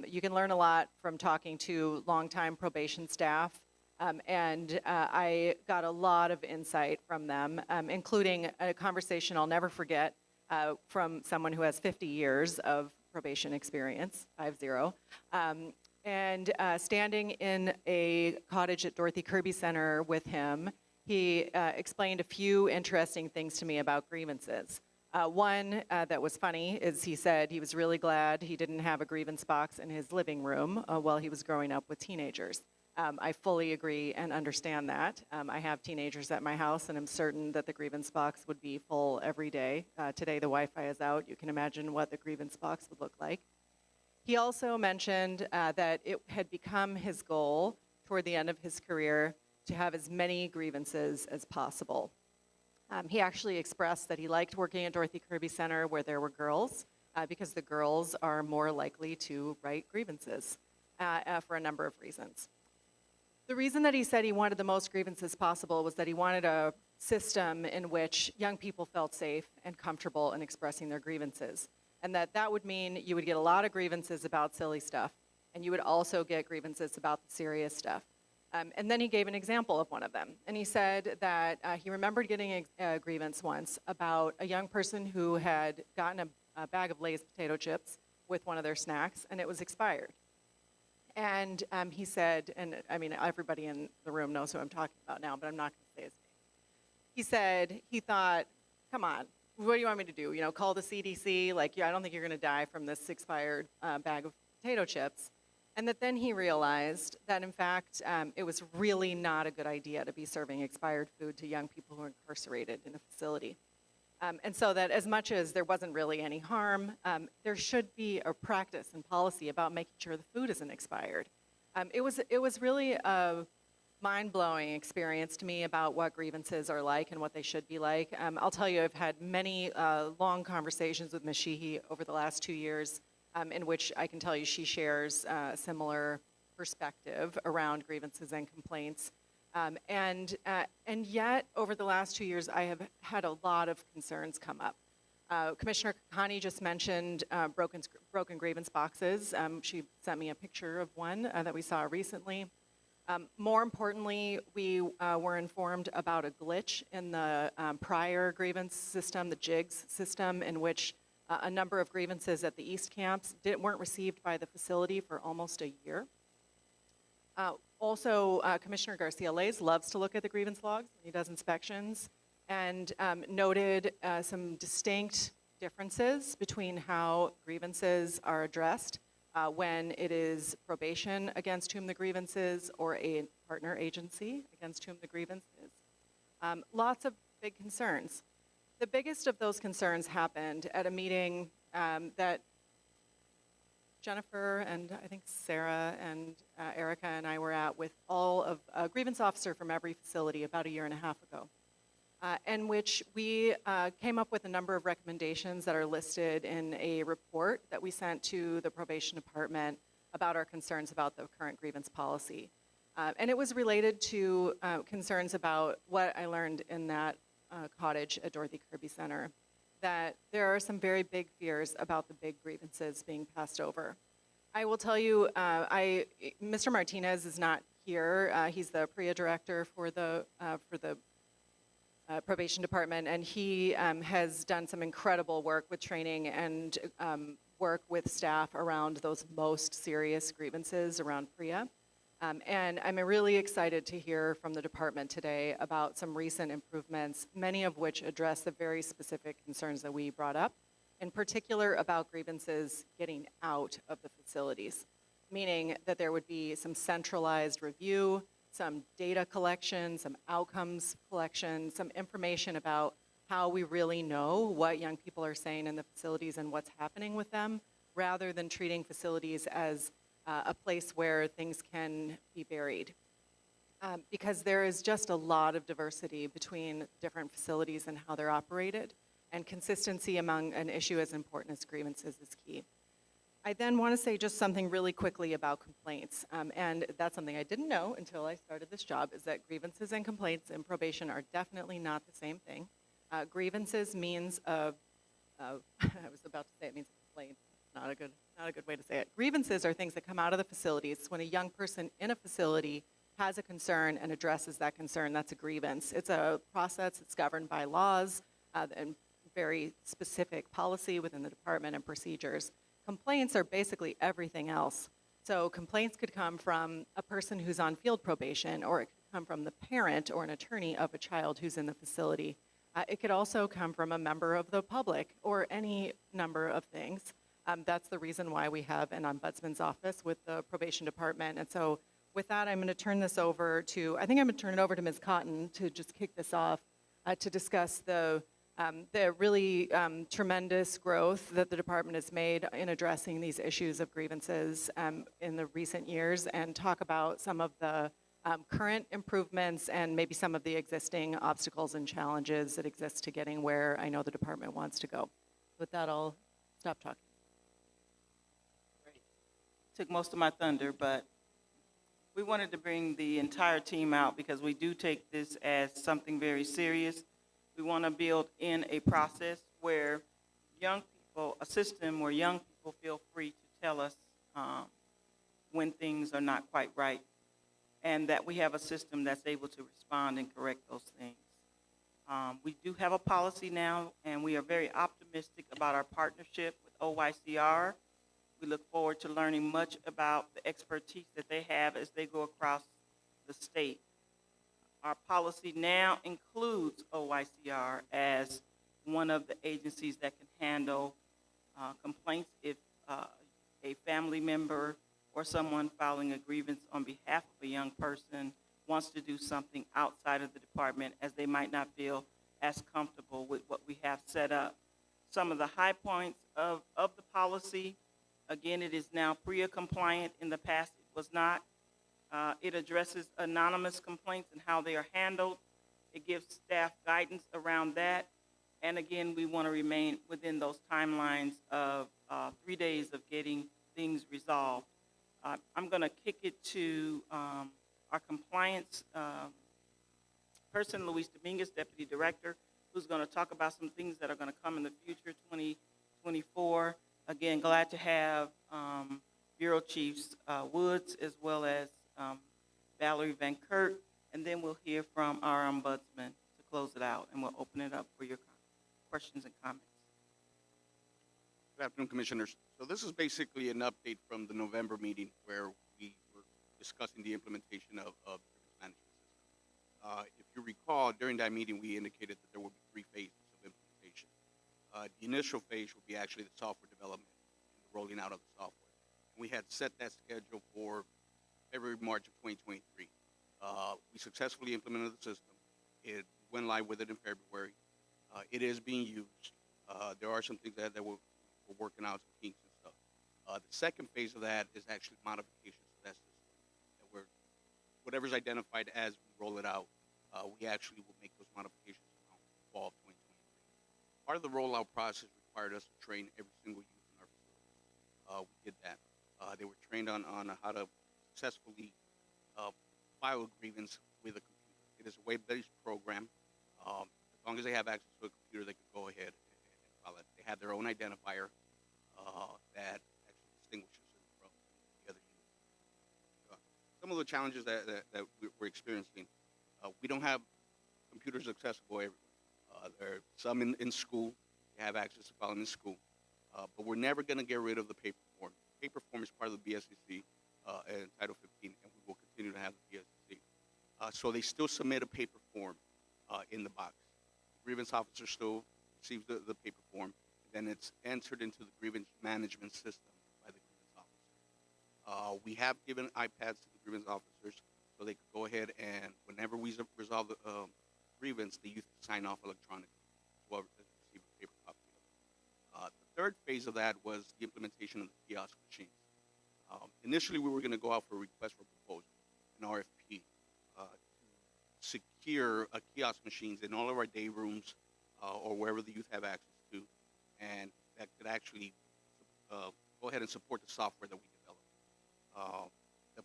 You can learn a lot from talking to longtime probation staff And I got a lot of insight from them, including a conversation I'll never forget from someone who has 50 years of probation experience, 50. And standing in a cottage at Dorothy Kirby Center with him, he explained a few interesting things to me about grievances. One that was funny is he said he was really glad he didn't have a grievance box in his living room while he was growing up with teenagers. I fully agree and understand that. I have teenagers at my house, and I'm certain that the grievance box would be full every day. Today the Wi-Fi is out. You can imagine what the grievance box would look like. He also mentioned that it had become his goal toward the end of his career to have as many grievances as possible. He actually expressed that he liked working at Dorothy Kirby Center where there were girls because the girls are more likely to write grievances for a number of reasons. The reason that he said he wanted the most grievances possible was that he wanted a system in which young people felt safe and comfortable in expressing their grievances, and that would mean you would get a lot of grievances about silly stuff, and you would also get grievances about the serious stuff. And then he gave an example of one of them. And he said that he remembered getting a grievance once about a young person who had gotten a bag of Lay's potato chips with one of their snacks, and it was expired. And he said, and I mean, everybody in the room knows who I'm talking about now, but I'm not going to say his name. He said he thought, come on, what do you want me to do? You know, call the CDC? Like, I don't think you're going to die from this expired bag of potato chips. And that then he realized that, in fact, it was really not a good idea to be serving expired food to young people who are incarcerated in a facility. And so that as much as there wasn't really any harm, there should be a practice and policy about making sure the food isn't expired. It was really a mind-blowing experience to me about what grievances are like and what they should be like. I'll tell you, I've had many long conversations with Ms. Sheehy over the last 2 years, in which I can tell you she shares a similar perspective around grievances and complaints. And yet, over the last 2 years, I have had a lot of concerns come up. Commissioner Kakani just mentioned broken grievance boxes. She sent me a picture of one that we saw recently. More importantly, we were informed about a glitch in the prior grievance system, the JIGS system, in which a number of grievances at the East camps weren't received by the facility for almost a year. Also, Commissioner Garcia-Lays loves to look at the grievance logs when he does inspections, and noted some distinct differences between how grievances are addressed when it is probation against whom the grievance is, or a partner agency against whom the grievance is. Lots of big concerns. The biggest of those concerns happened at a meeting that Jennifer and I think Sarah and Erica and I were at with all of a grievance officer from every facility about a year and a half ago, in which we came up with a number of recommendations that are listed in a report that we sent to the probation department about our concerns about the current grievance policy. And it was related to concerns about what I learned in that cottage at Dorothy Kirby Center, that there are some very big fears about the big grievances being passed over. I will tell you, Mr. Martinez is not here. He's the PREA director for the probation department, and he has done some incredible work with training and work with staff around those most serious grievances around PREA. And I'm really excited to hear from the department today about some recent improvements, many of which address the very specific concerns that we brought up, in particular about grievances getting out of the facilities, meaning that there would be some centralized review, some data collection, some outcomes collection, some information about how we really know what young people are saying in the facilities and what's happening with them, rather than treating facilities as a place where things can be buried. Because there is just a lot of diversity between different facilities and how they're operated, and consistency among an issue as important as grievances is key. I then want to say just something really quickly about complaints, and that's something I didn't know until I started this job, is that grievances and complaints in probation are definitely not the same thing. Grievances means I was about to say it means a complaint. Not a good way to say it. Grievances are things that come out of the facilities when a young person in a facility has a concern and addresses that concern, that's a grievance. It's a process that's governed by laws and very specific policy within the department and procedures. Complaints are basically everything else. So complaints could come from a person who's on field probation, or it could come from the parent or an attorney of a child who's in the facility. It could also come from a member of the public or any number of things. That's the reason why we have an ombudsman's office with the probation department. And so with that, I'm going to turn this over to, I think I'm going to turn it over to Ms. Cotton to just kick this off to discuss the really tremendous growth that the department has made in addressing these issues of grievances in the recent years, and talk about some of the current improvements and maybe some of the existing obstacles and challenges that exist to getting where I know the department wants to go. With that, I'll stop talking. Took most of my thunder, but we wanted to bring the entire team out because we do take this as something very serious. We want to build in a process where young people, a system where young people feel free to tell us when things are not quite right, and that we have a system that's able to respond and correct those things. We do have a policy now, and we are very optimistic about our partnership with OYCR. We look forward to learning much about the expertise that they have as they go across the state. Our policy now includes OYCR as one of the agencies that can handle complaints if a family member or someone filing a grievance on behalf of a young person wants to do something outside of the department, as they might not feel as comfortable with what we have set up. Some of the high points of the policy: again, it is now PREA compliant. In the past, it was not. It addresses anonymous complaints and how they are handled. It gives staff guidance around that. And again, we want to remain within those timelines of 3 days of getting things resolved. I'm going to kick it to our compliance person, Luis Dominguez, Deputy Director, who's going to talk about some things that are going to come in the future, 2024. Again, glad to have Bureau Chiefs Woods as well as Valerie Van Kurt, and then we'll hear from our ombudsman to close it out, and we'll open it up for your questions and comments. Good afternoon, Commissioners. So this is basically an update from the November meeting where we were discussing the implementation of the grievance management system. If you recall, during that meeting, we indicated that there would be 3 phases of implementation. The initial phase would be actually the software development and the rolling out of the software. We had set that schedule for February, March of 2023. We successfully implemented the system. It went live with it in February. It is being used. There are some things that we're working out, some kinks and stuff. The second phase of that is actually modifications to that system. That whatever's identified as we roll it out, we actually will make those modifications around fall of 2023. Part of the rollout process required us to train every single youth in our facility. We did that. They were trained on how to successfully file a grievance with a computer. It is a web-based program. As long as they have access to a computer, they can go ahead and file it. They have their own identifier that actually distinguishes it from the other units. Some of the challenges that we're experiencing, we don't have computers accessible everywhere. There are some in school. They have access to filing in school. But we're never going to get rid of the paper form. The paper form is part of the BSCC and Title 15, and we will continue to have the BSCC. So they still submit a paper form in the box. The grievance officer still receives the paper form, and then it's entered into the grievance management system by the grievance officer. We have given iPads to the grievance officers so they could go ahead and whenever we resolve the grievance, the youth sign off electronically as well as receive a paper copy of it. The third phase of that was the implementation of the kiosk machines. Initially, we were going to go out for a request for proposal, an RFP, to secure kiosk machines in all of our day rooms or wherever the youth have access to, and that could actually go ahead and support the software that we developed. The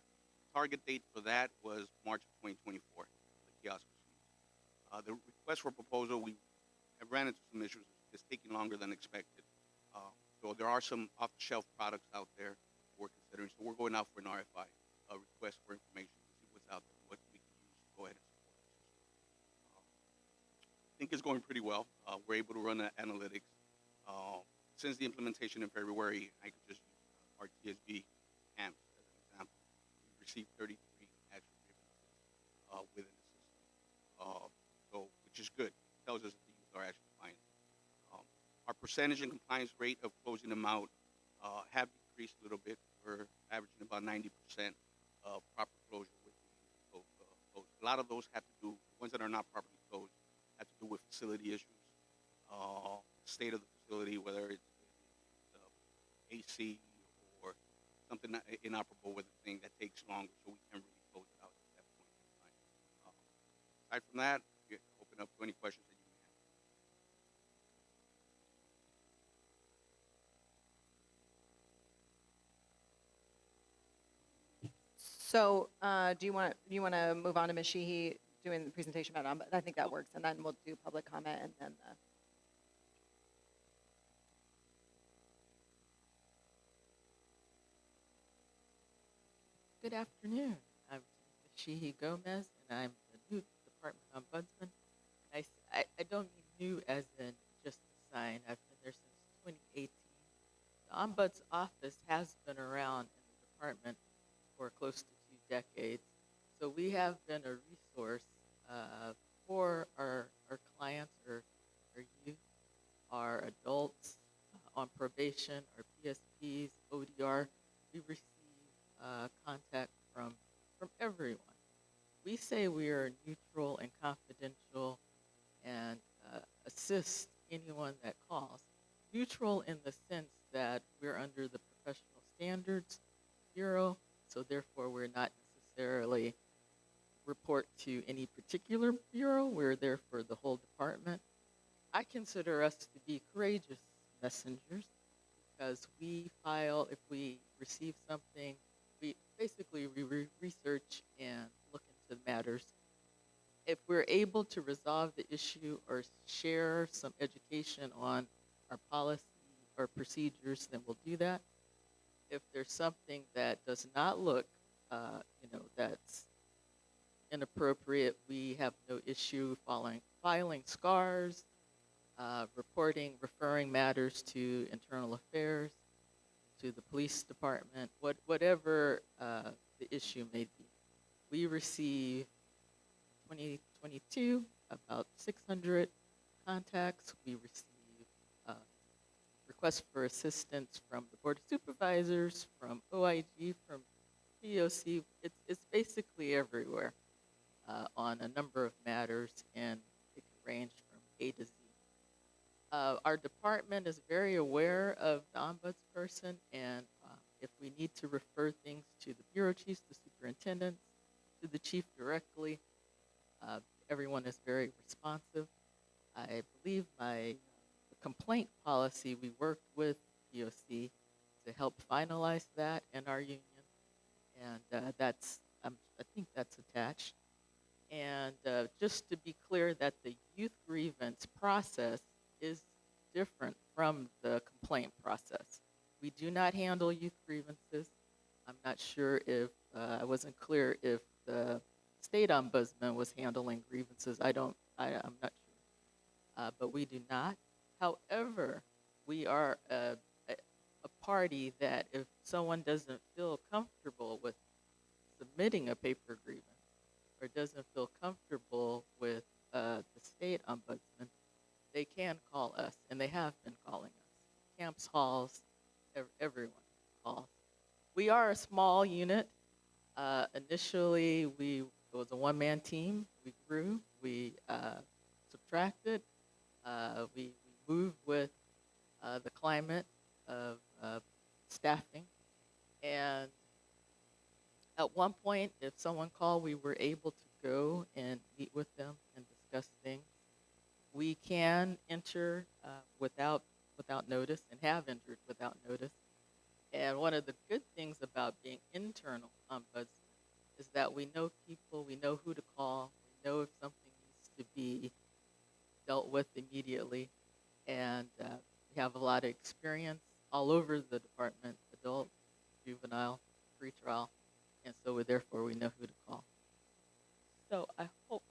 target date for that was March of 2024, the kiosk machines. The request for proposal, we have ran into some issues. It's taking longer than expected. So there are some off-the-shelf products out there we're considering. So we're going out for an RFI, a request for information, to see what's out there, think it's going pretty well. We're able to run analytics. Since the implementation in February, I could just use our TSB camps as an example. We received 33 actual grievances within the system, which is good. It tells us that the youth are actually fine. Our percentage and compliance rate of closing them out have decreased a little bit. We're averaging about 90% of proper closure with the closed. A lot of those have to do, the ones that are not properly closed, have to do with facility issues, state of the facility, whether it's AC or something inoperable with a thing that takes longer, so we can really close it out at that point in time. Aside from that, we open up to any questions that you may have. So do you want to move on to Ms. Sheehy doing the presentation about I think that works, and then we'll do public comment and then the. Good afternoon. I'm Sheehy Gomez, and I'm the new department ombudsman. I don't mean new as in just assigned. I've been there since 2018. The ombuds office has been around in the department for close to 2 decades. So we have been a resource for our clients, our youth, our adults on probation, our PSPs, ODR. We receive contact from everyone. We say we are neutral and confidential and assist anyone that calls. Neutral in the sense that we're under the Professional Standards Bureau, so therefore we're not necessarily report to any particular bureau. We're there for the whole department. I consider us to be courageous messengers because we file, if we receive something, we research and look into matters. If we're able to resolve the issue or share some education on our policy or procedures, then we'll do that. If there's something that does not look, that's inappropriate, we have no issue filing SCARs, referring matters to internal affairs, to the police department, whatever the issue may be. We receive 2022 about 600 contacts. We receive requests for assistance from the Board of Supervisors, from OIG, from POC. It's basically everywhere on a number of matters, and it can range from A to Z. Our department is very aware of the ombudsperson, and if we need to refer things to the bureau chiefs, the superintendents, to the chief directly, everyone is very responsive. I believe the complaint policy, we worked with POC to help finalize that in our union, and I think that's attached. And just to be clear that the youth grievance process is different from the complaint process. We do not handle youth grievances. I'm not sure if, I wasn't clear if the state ombudsman was handling grievances. I'm not sure, but we do not. However, we are a party that if someone doesn't feel comfortable with submitting a paper grievance or doesn't feel comfortable with the state ombudsman, they can call us, and they have been calling us. Camps, halls, everyone calls. We are a small unit. Initially, it was a one-man team. We grew, we subtracted, we moved with the climate of staffing. And at one point, if someone called, we were able to go and meet with them and discuss things. We can enter without notice and have entered without notice. And one of the good things about being internal ombudsman is that we know people, we know who to call, we know if something needs to be dealt with immediately, and we have a lot of experience all over the department, adult, juvenile, pretrial, and so therefore we know who to call. So I hope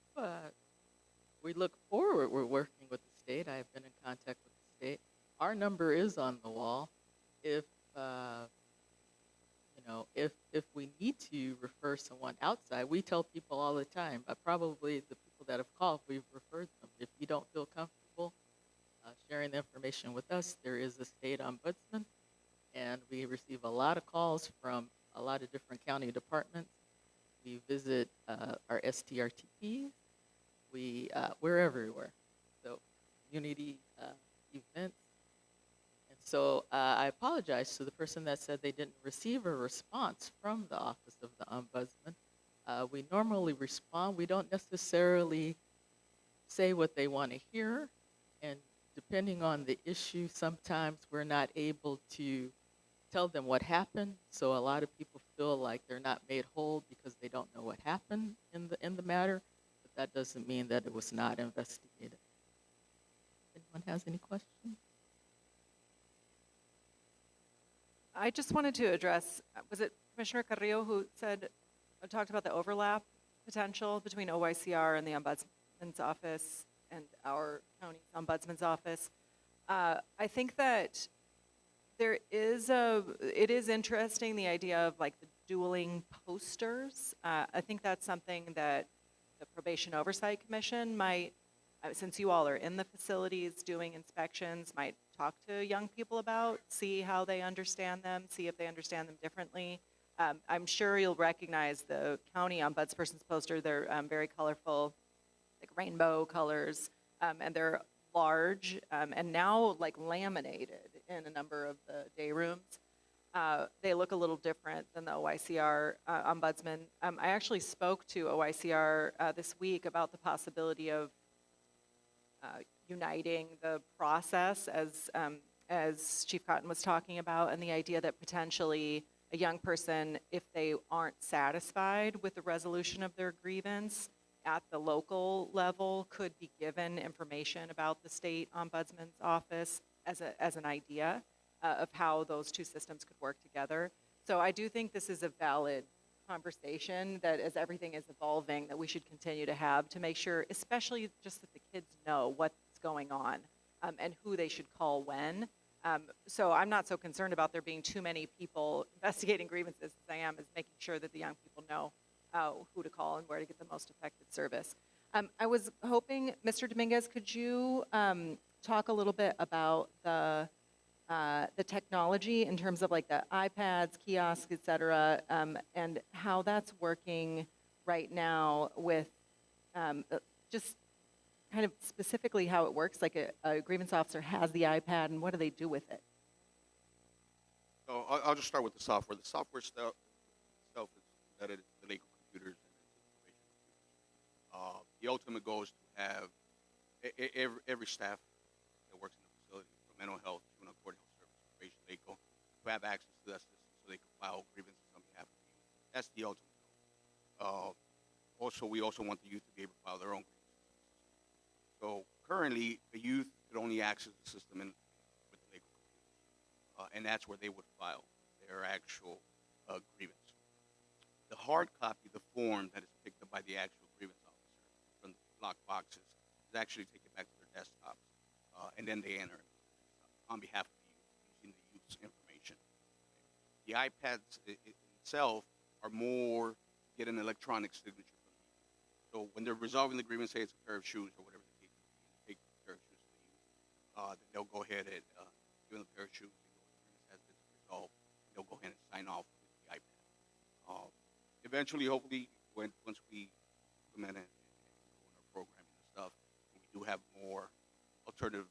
we look forward, we're working with the state. I have been in contact with the state. Our number is on the wall. If if we need to refer someone outside, we tell people all the time. Probably the people that have called, we've referred them. If you don't feel comfortable sharing the information with us, there is a state ombudsman, and we receive a lot of calls from a lot of different county departments. We visit our STRTPs. We're everywhere. So community events. And so I apologize to the person that said they didn't receive a response from the Office of the Ombudsman. We normally respond. We don't necessarily say what they want to hear. And depending on the issue, sometimes we're not able to tell them what happened. So a lot of people feel like they're not made whole because they don't know what happened in the matter. But that doesn't mean that it was not investigated. Anyone has any questions? I just wanted to address, was it Commissioner Carrillo who talked about the overlap potential between OYCR and the Ombudsman's Office and our county's Ombudsman's Office? I think that it is interesting, the idea of like the dueling posters. I think that's something that the Probation Oversight Commission might, since you all are in the facilities doing inspections, might talk to young people about, see how they understand them, see if they understand them differently. I'm sure you'll recognize the county ombudsperson's poster. They're very colorful, like rainbow colors, and they're large and now like laminated in a number of the day rooms. They look a little different than the OYCR ombudsman. I actually spoke to OYCR this week about the possibility of uniting the process as Chief Cotton was talking about, and the idea that potentially a young person, if they aren't satisfied with the resolution of their grievance at the local level, could be given information about the state ombudsman's office as an idea of how those two systems could work together. So I do think this is a valid conversation that, as everything is evolving, that we should continue to have to make sure, especially just that the kids know what's going on and who they should call when. So I'm not so concerned about there being too many people investigating grievances as I am as making sure that the young people know who to call and where to get the most effective service. I was hoping, Mr. Dominguez, could you talk a little bit about the technology in terms of like the iPads, kiosks, et cetera, and how that's working right now with just kind of specifically how it works, like a grievance officer has the iPad and what do they do with it? So I'll just start with the software. The software itself is embedded in the legal computers and the probation computers. The ultimate goal is to have every staff that works in the facility, from mental health, juvenile court health service, probation, legal, to have access to that system so they can file grievances on behalf of the youth. That's the ultimate goal. We also want the youth to be able to file their own grievances. So currently, the youth could only access the system with the legal computers, and that's where they would file their actual grievance. The hard copy, the form that is picked up by the actual grievance officer from the locked boxes, is actually taken back to their desktops, and then they enter it on behalf of the youth using the youth's information. The iPads itself are more get an electronic signature from the youth. So when they're resolving the grievance, say it's a pair of shoes or whatever the case may be, and they take the pair of shoes to the youth, then they'll go ahead and give them the pair of shoes. The grievance has been resolved. They'll go ahead and sign off with the iPad. Eventually, hopefully, once we implement it and go in our programming and stuff, and we do have more alternatives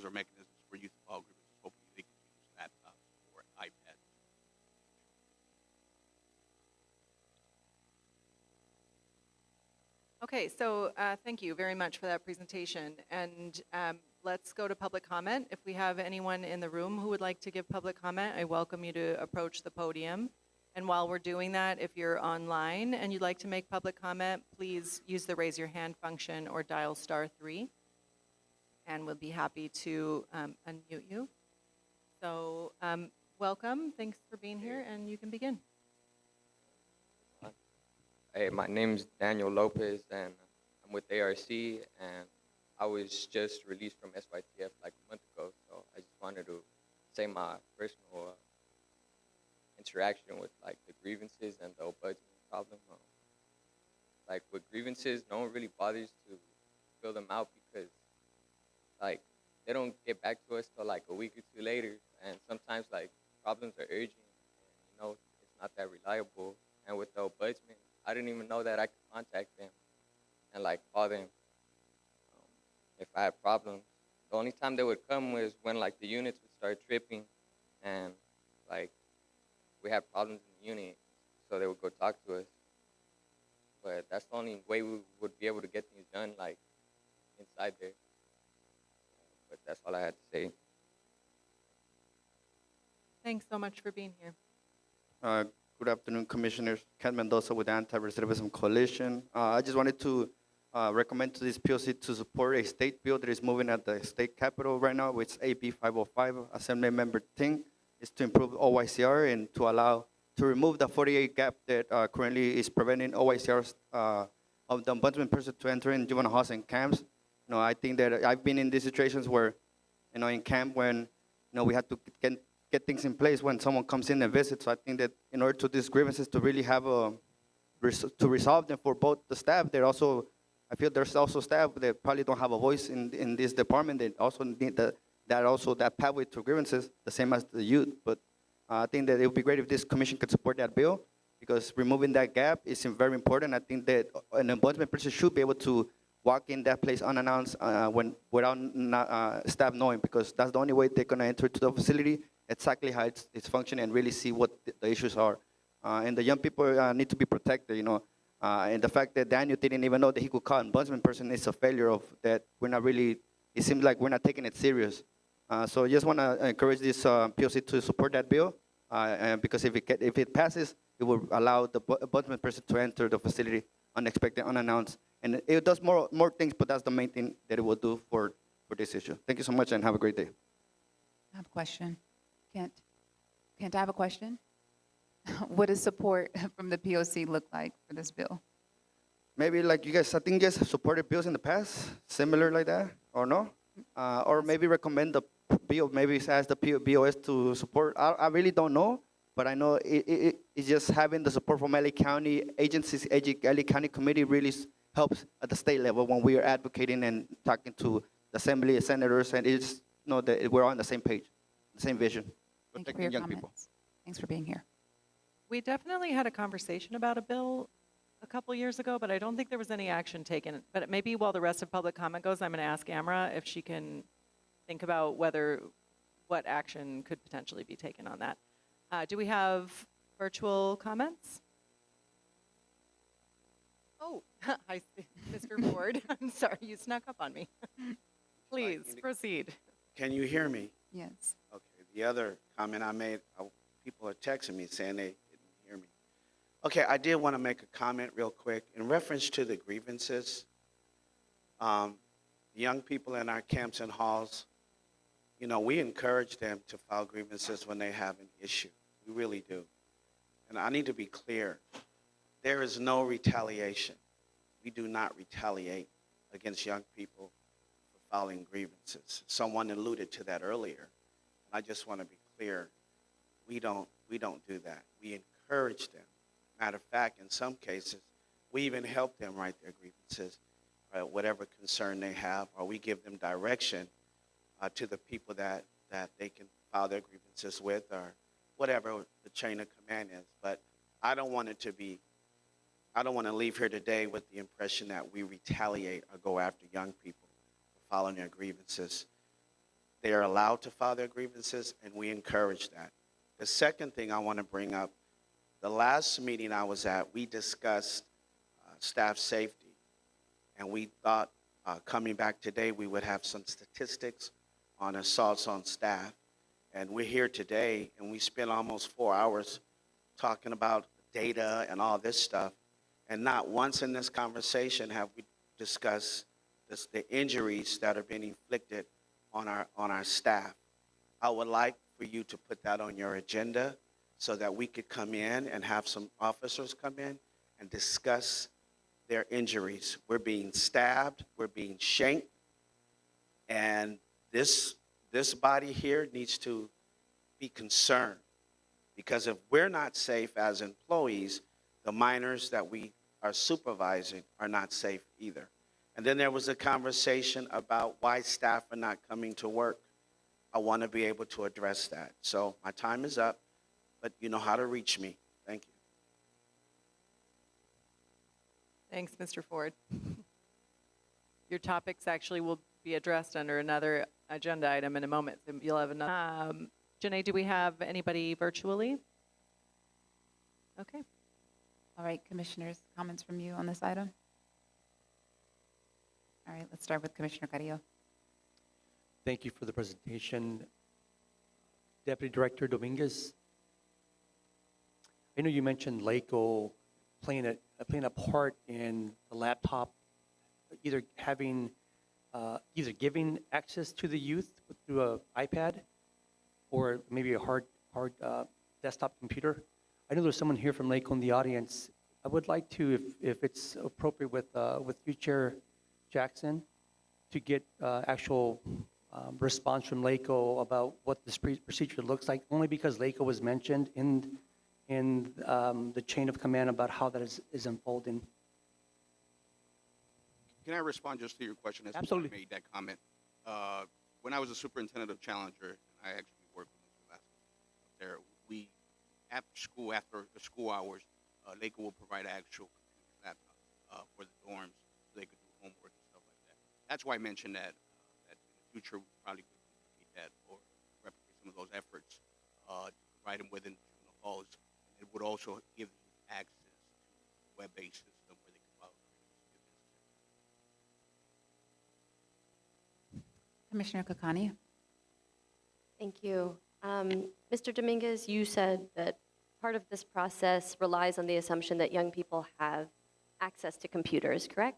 or mechanisms for youth to file grievances, hopefully they can use laptops or iPads. Okay, so thank you very much for that presentation. And let's go to public comment. If we have anyone in the room who would like to give public comment, I welcome you to approach the podium. And while we're doing that, if you're online and you'd like to make public comment, please use the raise your hand function or dial *3. And we'll be happy to unmute you. So welcome, thanks for being here, and you can begin. Hey, my name's Daniel Lopez, and I'm with ARC, and I was just released from SYTF like a month ago, so I just wanted to say my personal interaction with like the grievances and the ombudsman problem. Like with grievances, no one really bothers to fill them out because like they don't get back to us till like a week or two later, and sometimes like problems are urgent, and you know it's not that reliable. And with the ombudsman, I didn't even know that I could contact them and like call them if I had problems. The only time they would come was when like the units would start tripping, and like we had problems in the unit, so they would go talk to us. But that's the only way we would be able to get things done, like inside there. But that's all I had to say. Thanks so much for being here. Good afternoon, Commissioners. Ken Mendoza with the Anti-Recidivism Coalition. I just wanted to recommend to this POC to support a state bill that is moving at the state capitol right now, which is AB 505, Assembly Member Ting, is to improve OYCR and to remove the 48 gap that currently is preventing OYCRs of the ombudsman person to enter in juvenile halls and camps. You know, I think that I've been in these situations where, you know, in camp when, you know, we had to get things in place when someone comes in and visits. So I think that in order to these grievances to really have to resolve them for both the staff, I feel there's also staff that probably don't have a voice in this department. They also need that pathway to grievances, the same as the youth. But I think that it would be great if this commission could support that bill, because removing that gap is very important. I think that an ombudsman person should be able to walk in that place unannounced without staff knowing, because that's the only way they're going to enter to the facility, exactly how it's functioning, and really see what the issues are. And the young people need to be protected, you know. And the fact that Daniel didn't even know that he could call an ombudsman person is a failure of that. We're not really, it seems like we're not taking it serious. So I just want to encourage this POC to support that bill, because if it passes, it will allow the ombudsman person to enter the facility unexpected, unannounced. And it does more things, but that's the main thing that it will do for this issue. Thank you so much, and have a great day. I have a question. Kent, I have a question. What does support from the POC look like for this bill? Maybe like you guys, I think you guys have supported bills in the past, similar like that, or no? Or maybe recommend the bill, maybe ask the BOS to support. I really don't know, but I know it's just having the support from LA County agencies, LA County committee really helps at the state level when we are advocating and talking to the assembly, senators, and it's know that we're on the same page, the same vision. Thank you for your comments. Thanks for being here. We definitely had a conversation about a bill a couple years ago, but I don't think there was any action taken. But maybe while the rest of public comment goes, I'm going to ask Amra if she can think about what action could potentially be taken on that. Do we have virtual comments? Oh, I see. Mr. Ford. I'm sorry, you snuck up on me. Please proceed. Can you hear me? Yes. Okay. The other comment I made, people are texting me saying they didn't hear me. Okay, I did want to make a comment real quick in reference to the grievances. Young people in our camps and halls, you know, we encourage them to file grievances when they have an issue. We really do. And I need to be clear. There is no retaliation. We do not retaliate against young people for filing grievances. Someone alluded to that earlier. And I just want to be clear. We don't do that. We encourage them. Matter of fact, in some cases, we even help them write their grievances, whatever concern they have, or we give them direction to the people that they can file their grievances with, or whatever the chain of command is. But I don't want to leave here today with the impression that we retaliate or go after young people for filing their grievances. They are allowed to file their grievances, and we encourage that. The second thing I want to bring up, the last meeting I was at, we discussed staff safety, and we thought coming back today we would have some statistics on assaults on staff. And we're here today, and we spent almost 4 hours talking about data and all this stuff. And not once in this conversation have we discussed the injuries that are being inflicted on our staff. I would like for you to put that on your agenda so that we could come in and have some officers come in and discuss their injuries. We're being stabbed, we're being shanked, and this body here needs to be concerned, because if we're not safe as employees, the minors that we are supervising are not safe either. And then there was a conversation about why staff are not coming to work. I want to be able to address that. So my time is up, but you know how to reach me. Thank you. Thanks, Mr. Ford. Your topics actually will be addressed under another agenda item in a moment. So you'll have another. Janae, do we have anybody virtually? Okay. All right, commissioners, comments from you on this item? All right, let's start with Commissioner Carrillo. Thank you for the presentation. Deputy Director Dominguez, I know you mentioned LACO playing a part in the laptop, either giving access to the youth through an iPad or maybe a hard desktop computer. I know there's someone here from LACO in the audience. I would like to, if it's appropriate with you, Chair Jackson, to get actual response from LACO about what this procedure looks like, only because LACO was mentioned in the chain of command about how that is unfolding. Can I respond just to your question? As Absolutely. I made that comment. When I was a superintendent of Challenger, I actually worked with Mr. Vasquez up there. We, after the school hours, LACO will provide actual computer laptops for the dorms so they could do homework and stuff like that. That's why I mentioned that in the future we probably could duplicate that or replicate some of those efforts to provide them within the juvenile halls. And it would also give them access to a web-based system where they can file grievances if necessary. Commissioner Kakani. Thank you. Mr. Dominguez, you said that part of this process relies on the assumption that young people have access to computers, correct?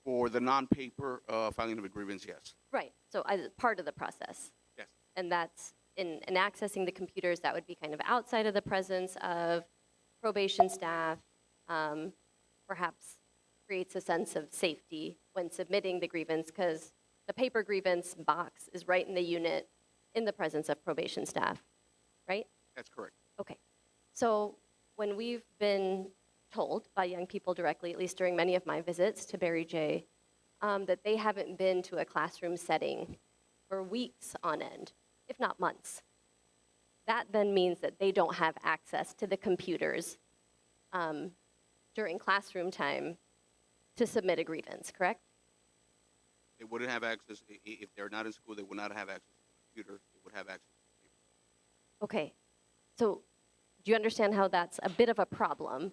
For the non-paper filing of a grievance, yes. Right. So as part of the process. Yes. And that's in accessing the computers, that would be kind of outside of the presence of probation staff, perhaps creates a sense of safety when submitting the grievance, because the paper grievance box is right in the unit in the presence of probation staff, right? That's correct. Okay. So when we've been told by young people directly, at least during many of my visits to Barry J., that they haven't been to a classroom setting for weeks on end, if not months. That then means that they don't have access to the computers during classroom time to submit a grievance, correct? They wouldn't have access, if they're not in school, they would not have access to the computer, they would have access to the paper. Okay. So do you understand how that's a bit of a problem,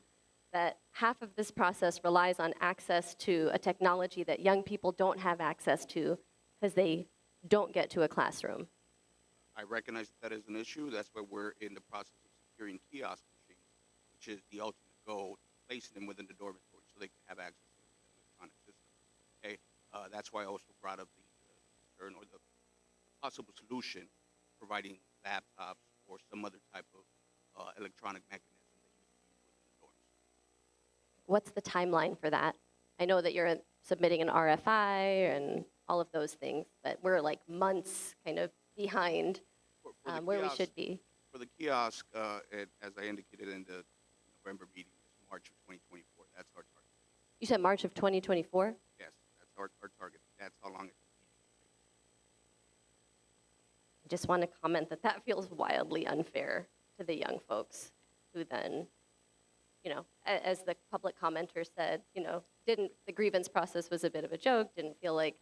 that half of this process relies on access to a technology that young people don't have access to because they don't get to a classroom? I recognize that is an issue. That's why we're in the process of securing kiosk machines, which is the ultimate goal, placing them within the dormitory so they can have access to the electronic system. Okay, that's why I also brought up the concern or the possible solution, providing laptops or some other type of electronic mechanism that you can use within the dorms. What's the timeline for that? I know that you're submitting an RFI and all of those things, but we're like months kind of behind where we should be. For the kiosk, as I indicated in the November meeting, it's March of 2024. That's our target. You said March of 2024? Yes, that's our target. That's how long it I just want to comment that that feels wildly unfair to the young folks who then, you know, as the public commenter said, you know, the grievance process was a bit of a joke, didn't feel like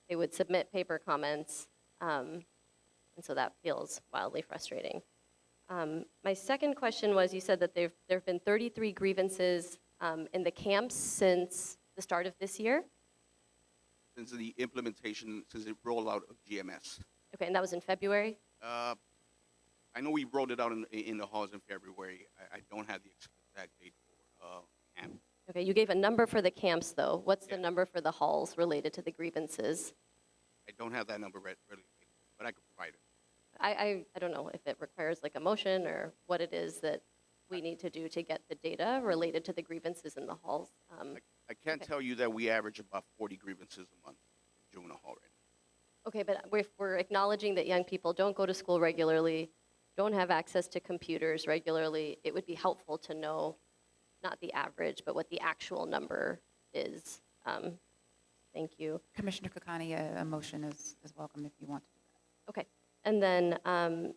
they would submit paper comments. And so that feels wildly frustrating. My second question was, you said that there have been 33 grievances in the camps since the start of this year? Since the implementation, since the rollout of GMS. Okay, and that was in February? I know we rolled it out in the halls in February. I don't have the exact date for camp. Okay, you gave a number for the camps, though. What's the number for the halls related to the grievances? I don't have that number ready, but I could provide it. I don't know if it requires like a motion or what it is that we need to do to get the data related to the grievances in the halls. I can't tell you that we average about 40 grievances a month in juvenile hall right now. Okay, but if we're acknowledging that young people don't go to school regularly, don't have access to computers regularly, it would be helpful to know not the average, but what the actual number is. Thank you. Commissioner Kokani, a motion is welcome if you want to do that. Okay, and then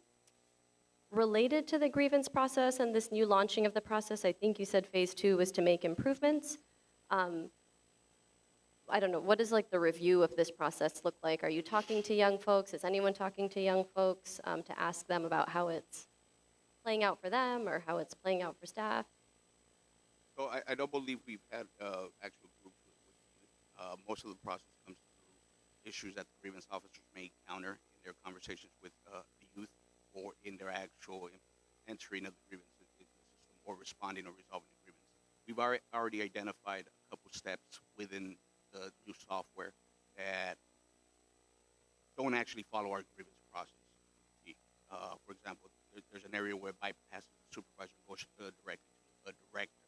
related to the grievance process and this new launching of the process, I think you said phase 2 was to make improvements. I don't know, what does like the review of this process look like? Are you talking to young folks? Is anyone talking to young folks to ask them about how it's playing out for them or how it's playing out for staff? So I don't believe we've had actual groups with most of the process comes through issues that the grievance officers may encounter in their conversations with the youth or in their actual entering of the grievance in the system or responding or resolving the grievance. We've already identified a couple steps within the new software that don't actually follow our grievance process. For example, there's an area where it bypasses the supervisor and goes directly to a director.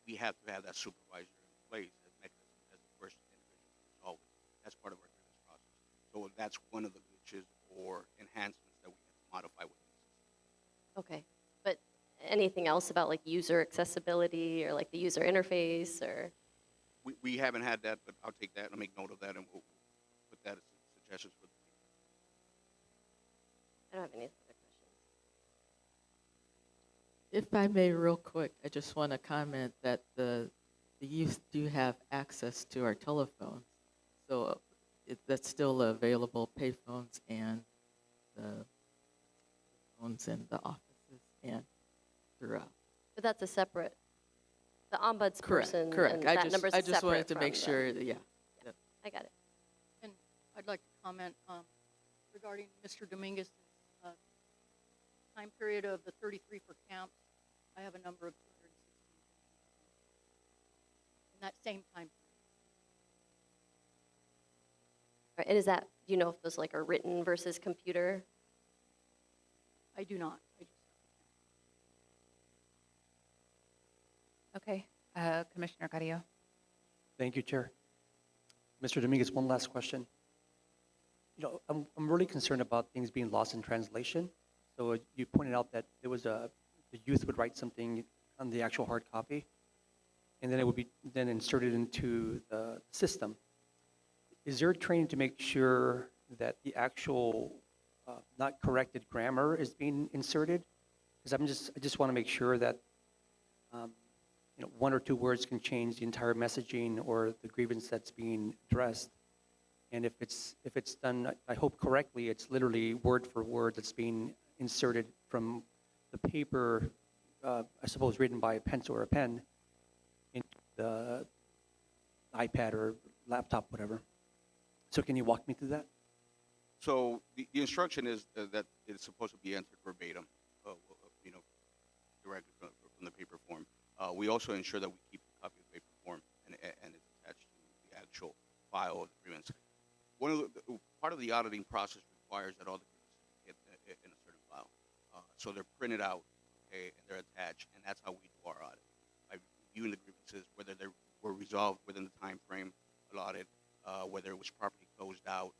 We have to have that supervisor in place as mechanism as the first individual to resolve it. That's part of our grievance process. So that's one of the glitches or enhancements that we have to modify within the system. Okay, but anything else about like user accessibility or like the user interface or? We haven't had that, but I'll take that and make note of that, and we'll put that as suggestions for the future. I don't have any other questions. If I may, real quick, I just want to comment that the youth do have access to our telephones. So that's still available, payphones and the phones in the offices and throughout. But that's a separate, the ombudsperson. Correct. And that number's I just wanted separate to make from sure, the- yeah. I got it. And I'd like to comment regarding Mr. Dominguez's time period of the 33 for camps. I have a number of 216 in that same time period. Right, and is that, do you know if those like are written versus computer? I do not. I just Okay, Commissioner Carrillo. Thank you, Chair. Mr. Dominguez, one last question. You know, I'm really concerned about things being lost in translation. So you pointed out that there was the youth would write something on the actual hard copy, and then it would be then inserted into the system. Is there training to make sure that the actual not corrected grammar is being inserted? Because I just want to make sure that you know, one or two words can change the entire messaging or the grievance that's being addressed. And if it's done, I hope correctly, it's literally word for word that's being inserted from the paper, I suppose written by a pencil or a pen, into the iPad or laptop, whatever. So can you walk me through that? So the instruction is that it's supposed to be entered verbatim, you know, directly from the paper form. We also ensure that we keep a copy of the paper form and it's attached to the actual file of the grievance. Part of the auditing process requires that all the grievances get in a certain file. So they're printed out, okay, and they're attached, and that's how we do our audit. By reviewing the grievances, whether they were resolved within the time frame allotted, whether it was properly closed out.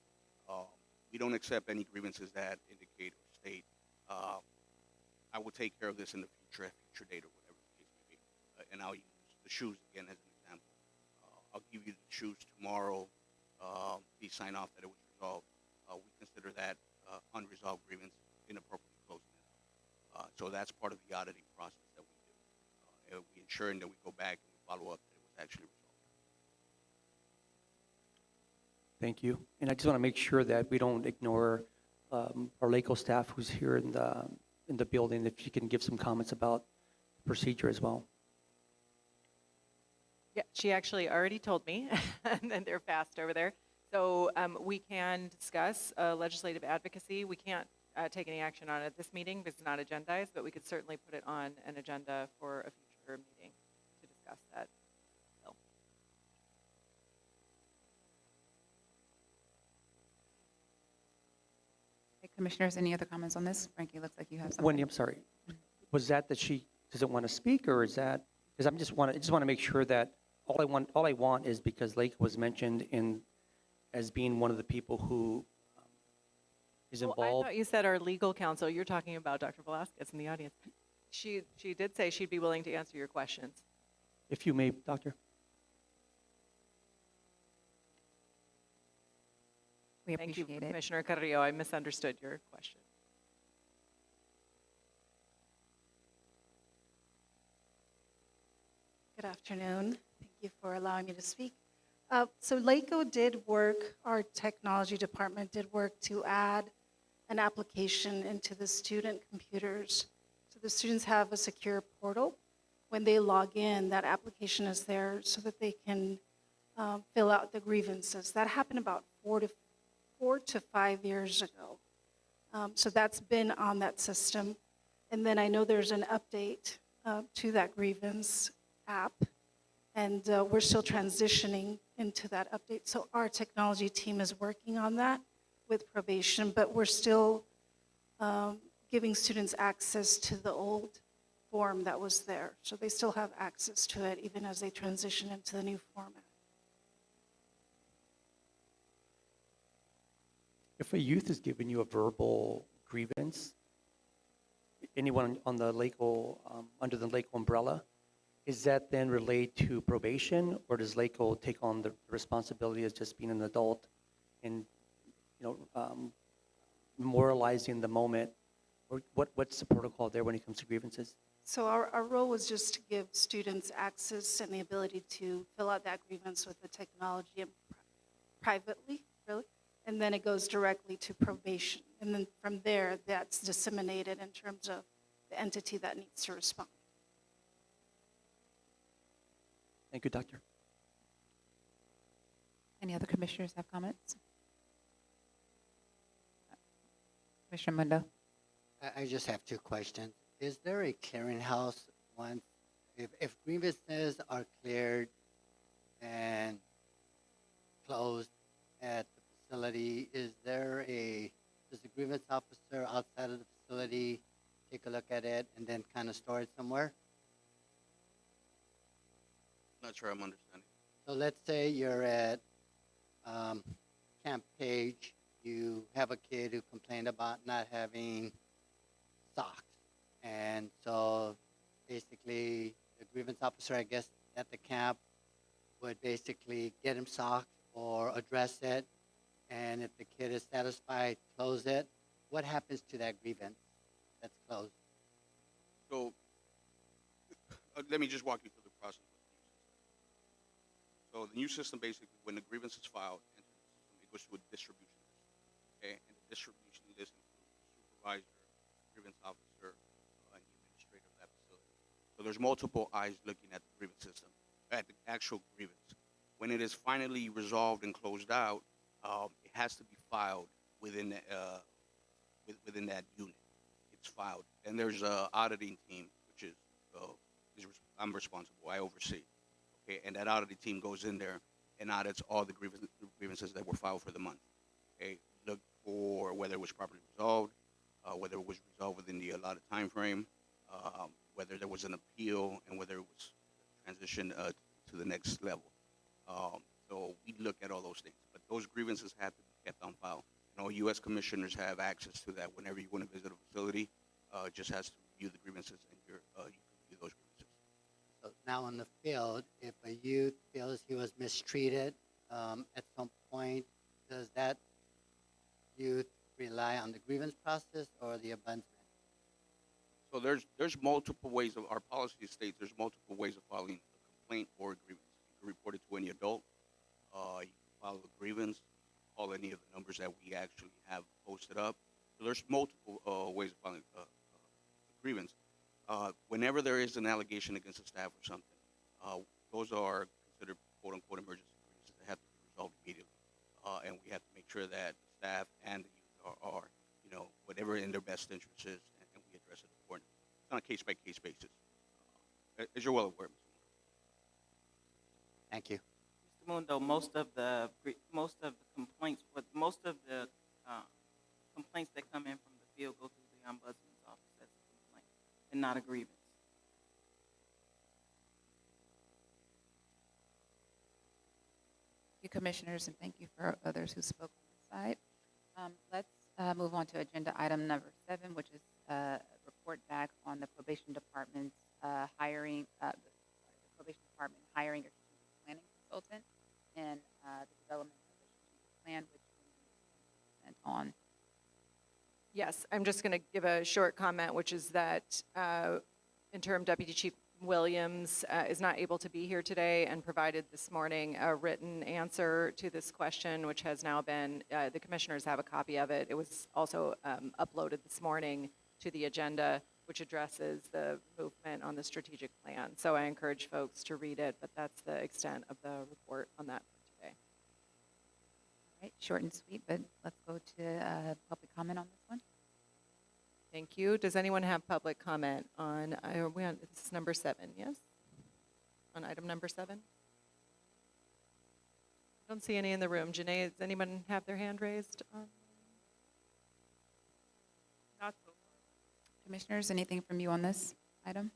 We don't accept any grievances that indicate or state, I will take care of this in the future, at future date, or whatever the case may be. And I'll use the shoes again as an example. I'll give you the shoes tomorrow. Please sign off that it was resolved. We consider that unresolved grievance inappropriately closing it out. So that's part of the auditing process that we do. We ensuring that we go back and we follow up that it was actually resolved. Thank you. And I just want to make sure that we don't ignore our LACO staff who's here in the building, if you can give some comments about the procedure as well. Yeah, she actually already told me, and then they're fast over there. So we can discuss legislative advocacy. We can't take any action on it at this meeting because it's not agendized, but we could certainly put it on an agenda for a future meeting to discuss that bill. Okay, Commissioners, any other comments on this? Frankie, looks like you have something. Wendy, I'm sorry. Was that she doesn't want to speak, or is that, because I just want to make sure that all I want is because Lake was mentioned as being one of the people who is I involved. thought you said our legal counsel. You're talking about Dr. Velasquez in the audience. She did say she'd be willing to answer your questions. If you may, Doctor. We Thank you, appreciate it. Commissioner Carrillo. I misunderstood your question. Good afternoon. Thank you for allowing me to speak. So LACO did work, our technology department did work to add an application into the student computers. So the students have a secure portal. When they log in, that application is there so that they can fill out the grievances. That happened about 4 to 5 years ago. So that's been on that system. And then I know there's an update to that grievance app, and we're still transitioning into that update. So our technology team is working on that with probation, but we're still giving students access to the old form that was there. So they still have access to it even as they transition into the new format. If a youth is giving you a verbal grievance, anyone on the LACO, under the LACO umbrella, is that then relayed to probation, or does LACO take on the responsibility as just being an adult and, memorializing the moment? Or what's the protocol there when it comes to grievances? So our role was just to give students access and the ability to fill out that grievance with the technology and privately, really. And then it goes directly to probation. And then from there, that's disseminated in terms of the entity that needs to respond. Thank you, Doctor. Any other commissioners have comments? Commissioner Mundo. I just have two questions. Is there a clearinghouse once, if grievances are cleared and closed at the facility, does the grievance officer outside of the facility take a look at it and then kind of store it somewhere? Not sure I'm understanding. So let's say you're at Camp Page, you have a kid who complained about not having socks. And so basically the grievance officer, I guess, at the camp would basically get him socks or address it. And if the kid is satisfied, close it. What happens to that grievance that's closed? So let me just walk you through the process. So the new system, basically, when the grievance is filed, enters the system, it goes to a distribution list. Okay, and the distribution list includes the supervisor, grievance officer, and the administrator of that facility. So there's multiple eyes looking at the grievance system, at the actual grievance. When it is finally resolved and closed out, it has to be filed within within that unit. It's filed, and there's an auditing team, which is I'm responsible. I oversee. Okay, and that auditing team goes in there and audits all the grievances that were filed for the month. Okay, look for whether it was properly resolved, whether it was resolved within the allotted time frame, whether there was an appeal, and whether it was transitioned to the next level. So we look at all those things, but those grievances have to be kept on file. And all U.S. commissioners have access to that whenever you want to visit a facility. Just has to review the grievances, and you can review those grievances. So now in the field, if a youth feels he was mistreated at some point, does that youth rely on the grievance process or the ombudsman? So there's multiple ways of, our policy states there's multiple ways of filing a complaint or a grievance. You can report it to any adult. You can file a grievance, call any of the numbers that we actually have posted up. So there's multiple ways of filing a grievance. Whenever there is an allegation against a staff or something, those are considered quote-unquote emergency grievances that have to be resolved immediately. And we have to make sure that the staff and the youth are whatever in their best interest is, and we address it accordingly. It's on a case-by-case basis, as you're well aware, Mr. Mundo. Thank you. Mr. Mundo, most of the complaints that come in from the field go through the ombudsman's office as a complaint and not a grievance. Commissioners, and thank you for others who spoke on this side. Let's move on to agenda item number 7, which is a report back on the probation department's hiring, the probation department hiring a strategic planning consultant and the development of the strategic plan, which we sent on. Yes, I'm just going to give a short comment, which is that Interim Deputy Chief Williams is not able to be here today and provided this morning a written answer to this question, which has now been, the commissioners have a copy of it. It was also uploaded this morning to the agenda, which addresses the movement on the strategic plan. So I encourage folks to read it, but that's the extent of the report on that for today. All right, short and sweet, but let's go to public comment on this one. Thank you. Does anyone have public comment on, are we on, this is number 7, yes? On item number 7? I don't see any in the room. Janae, does anyone have their hand raised? Not so far. Commissioners, anything from you on this item?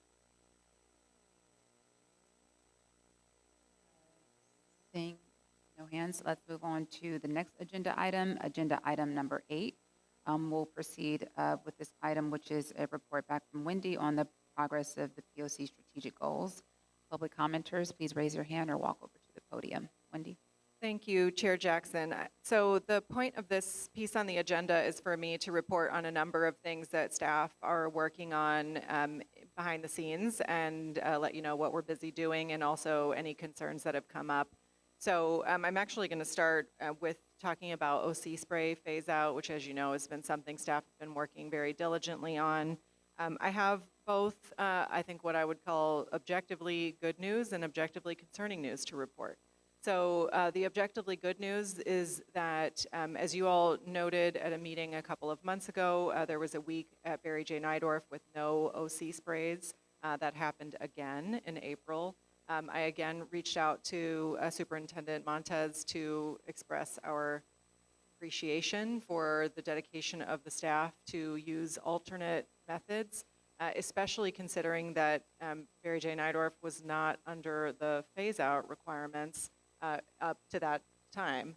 Seeing no hands, let's move on to the next agenda item number 8. We'll proceed with this item, which is a report back from Wendy on the progress of the POC strategic goals. Public commenters, please raise your hand or walk over to the podium. Wendy. Thank you, Chair Jackson. So the point of this piece on the agenda is for me to report on a number of things that staff are working on behind the scenes and let you know what we're busy doing and also any concerns that have come up. So I'm actually going to start with talking about OC spray phase out, which, as you know, has been something staff have been working very diligently on. I have both, I think, what I would call objectively good news and objectively concerning news to report. So the objectively good news is that, as you all noted at a meeting a couple of months ago, there was a week at Barry J. Nydorf with no OC sprays. That happened again in April. I again reached out to Superintendent Montez to express our appreciation for the dedication of the staff to use alternate methods, especially considering that Barry J. Nydorf was not under the phase-out requirements up to that time.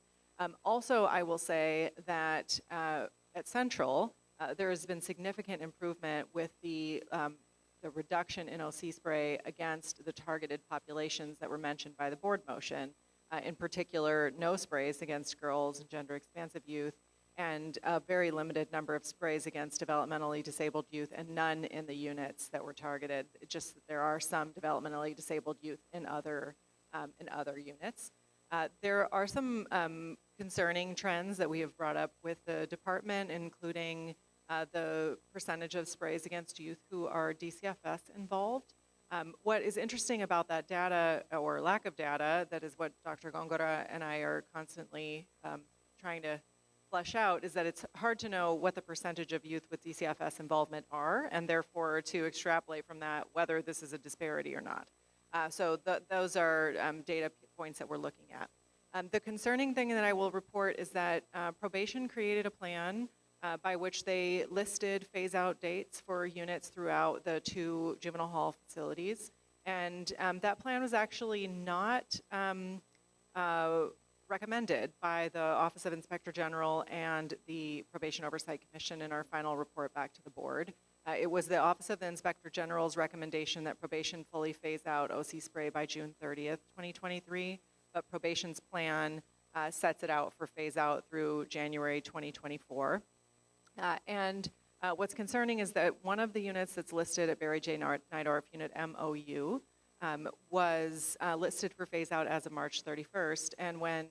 Also, I will say that at Central, there has been significant improvement with the reduction in OC spray against the targeted populations that were mentioned by the board motion, in particular, no sprays against girls and gender expansive youth, and a very limited number of sprays against developmentally disabled youth, and none in the units that were targeted. It's just that there are some developmentally disabled youth in other units. There are some concerning trends that we have brought up with the department, including the percentage of sprays against youth who are DCFS involved. What is interesting about that data, or lack of data, that is what Dr. Gongora and I are constantly trying to flesh out, is that it's hard to know what the percentage of youth with DCFS involvement are, and therefore to extrapolate from that whether this is a disparity or not. So those are data points that we're looking at. The concerning thing that I will report is that probation created a plan by which they listed phase-out dates for units throughout the 2 juvenile hall facilities. And that plan was actually not recommended by the Office of Inspector General and the Probation Oversight Commission in our final report back to the board. It was the Office of the Inspector General's recommendation that probation fully phase out OC spray by June 30th, 2023, but probation's plan sets it out for phase out through January 2024. What's concerning is that one of the units that's listed at Barry J. Nydorf, Unit MOU, was listed for phase out as of March 31st. And when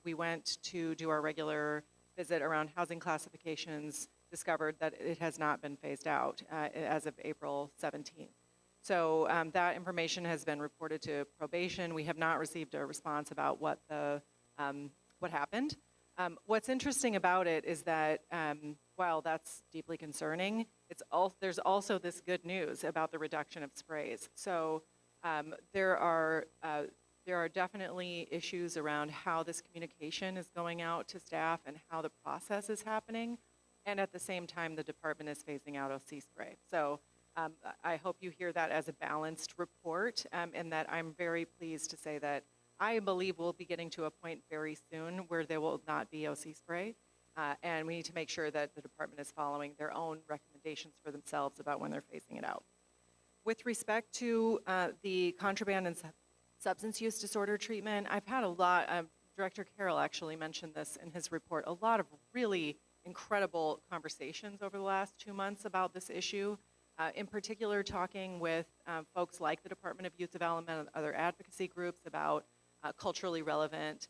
we went to do our regular visit around housing classifications, discovered that it has not been phased out as of April 17th. So that information has been reported to probation. We have not received a response about what happened. What's interesting about it is that while that's deeply concerning, there's also this good news about the reduction of sprays. So there are definitely issues around how this communication is going out to staff and how the process is happening. And at the same time, the department is phasing out OC spray. So I hope you hear that as a balanced report, and that I'm very pleased to say that I believe we'll be getting to a point very soon where there will not be OC spray. And we need to make sure that the department is following their own recommendations for themselves about when they're phasing it out. With respect to the contraband and substance use disorder treatment, I've had a lot, Director Carroll actually mentioned this in his report, a lot of really incredible conversations over the last 2 months about this issue. In particular, talking with folks like the Department of Youth Development and other advocacy groups about culturally relevant,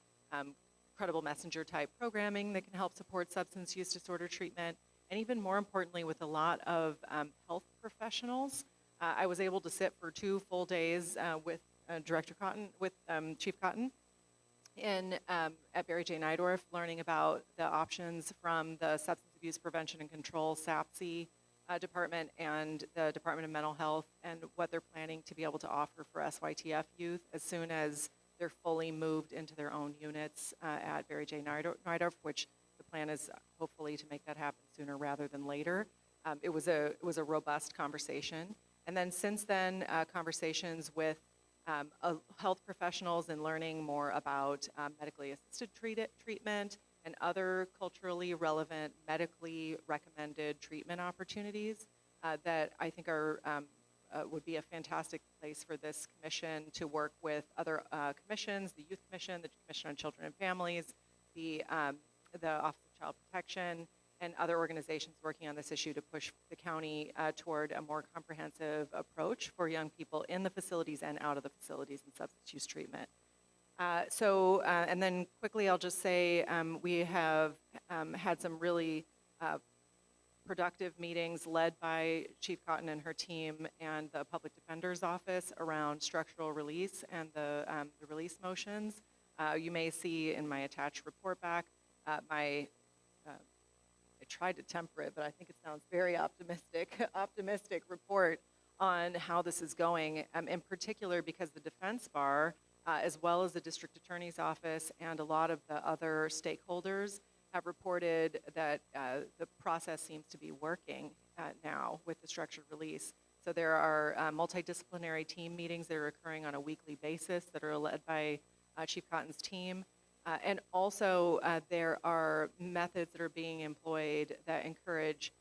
credible messenger type programming that can help support substance use disorder treatment, and even more importantly, with a lot of health professionals. I was able to sit for 2 full days with Director Cotton, with Chief Cotton, at Barry J. Nydorf, learning about the options from the Substance Abuse Prevention and Control, SAPC, department and the Department of Mental Health, and what they're planning to be able to offer for SYTF youth as soon as they're fully moved into their own units at Barry J. Nydorf, which the plan is hopefully to make that happen sooner rather than later. It was a robust conversation. And then since then, conversations with health professionals and learning more about medically assisted treatment and other culturally relevant, medically recommended treatment opportunities that I think are would be a fantastic place for this commission to work with other commissions, the Youth Commission, the Commission on Children and Families, the Office of Child Protection, and other organizations working on this issue to push the county toward a more comprehensive approach for young people in the facilities and out of the facilities in substance use treatment. And then quickly I'll just say we have had some really productive meetings led by Chief Cotton and her team and the Public Defender's Office around structural release and the release motions. You may see in my attached report back, I tried to temper it, but I think it sounds very optimistic report on how this is going, in particular because the defense bar, as well as the district attorney's office and a lot of the other stakeholders have reported that the process seems to be working now with the structured release. So there are multidisciplinary team meetings that are occurring on a weekly basis that are led by Chief Cotton's team. And also there are methods that are being employed that encourage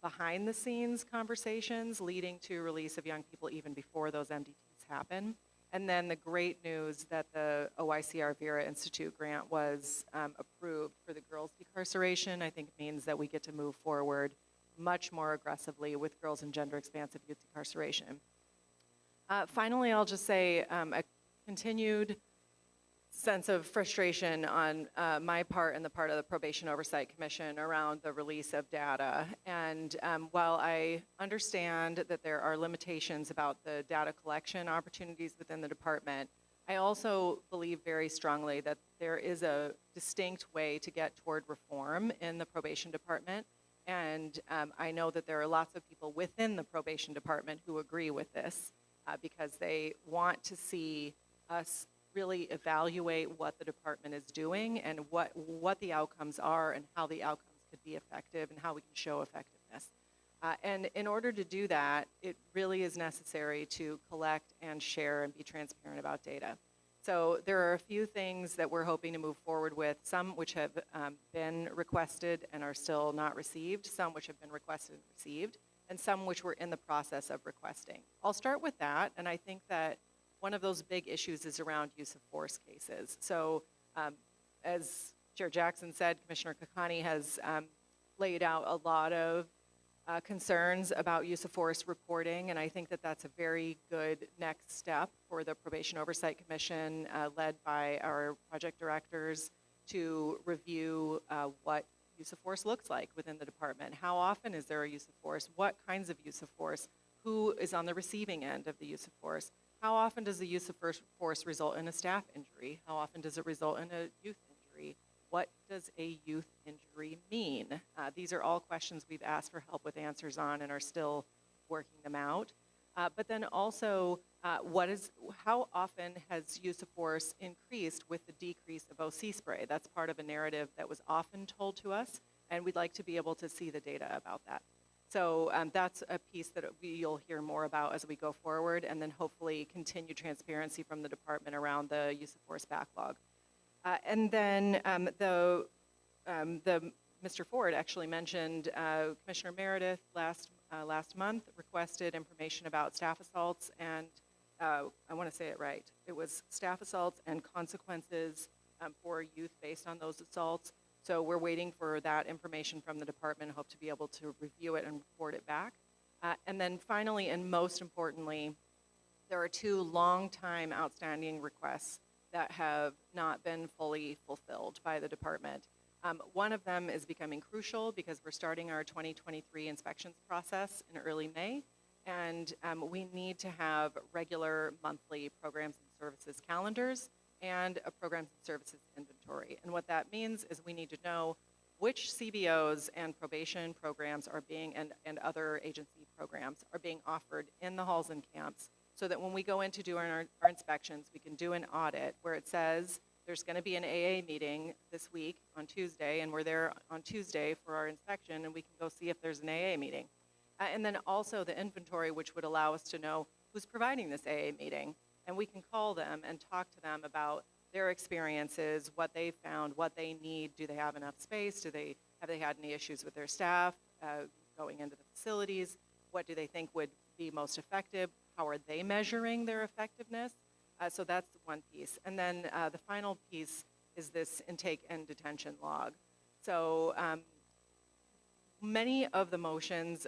behind the scenes conversations leading to release of young people even before those MDTs happen. And then the great news that the OYCR Vera Institute grant was approved for the girls' decarceration, I think means that we get to move forward much more aggressively with girls and gender expansive youth decarceration. Finally, I'll just say a continued sense of frustration on my part and the part of the Probation Oversight Commission around the release of data. And while I understand that there are limitations about the data collection opportunities within the department, I also believe very strongly that there is a distinct way to get toward reform in the probation department. And I know that there are lots of people within the probation department who agree with this because they want to see us really evaluate what the department is doing and what the outcomes are and how the outcomes could be effective and how we can show effectiveness. And in order to do that, it really is necessary to collect and share and be transparent about data. So there are a few things that we're hoping to move forward with, some which have been requested and are still not received, some which have been requested and received, and some which we're in the process of requesting. I'll start with that, and I think that one of those big issues is around use of force cases. So as Chair Jackson said, Commissioner Kakani has laid out a lot of concerns about use of force reporting, and I think that that's a very good next step for the Probation Oversight Commission, led by our project directors, to review what use of force looks like within the department. How often is there a use of force? What kinds of use of force? Who is on the receiving end of the use of force? How often does the use of force result in a staff injury? How often does it result in a youth injury? What does a youth injury mean? These are all questions we've asked for help with answers on and are still working them out. But then also, how often has use of force increased with the decrease of OC spray? That's part of a narrative that was often told to us, and we'd like to be able to see the data about that. So that's a piece that you'll hear more about as we go forward, and then hopefully continue transparency from the department around the use of force backlog. And then Mr. Ford actually mentioned Commissioner Meredith last month requested information about staff assaults and I want to say it right. It was staff assaults and consequences for youth based on those assaults. So we're waiting for that information from the department. Hope to be able to review it and report it back. And then finally, and most importantly, there are 2 long-time outstanding requests that have not been fully fulfilled by the department. One of them is becoming crucial because we're starting our 2023 inspections process in early May, and we need to have regular monthly programs and services calendars and a programs and services inventory. And what that means is we need to know which CBOs and probation programs are being, and other agency programs are being offered in the halls and camps, so that when we go in to do our inspections, we can do an audit where it says there's going to be an AA meeting this week on Tuesday, and we're there on Tuesday for our inspection, and we can go see if there's an AA meeting. And then also the inventory, which would allow us to know who's providing this AA meeting. And we can call them and talk to them about their experiences, what they found, what they need. Do they have enough space? Have they had any issues with their staff going into the facilities? What do they think would be most effective? How are they measuring their effectiveness? So that's one piece. And then the final piece is this intake and detention log. So many of the motions,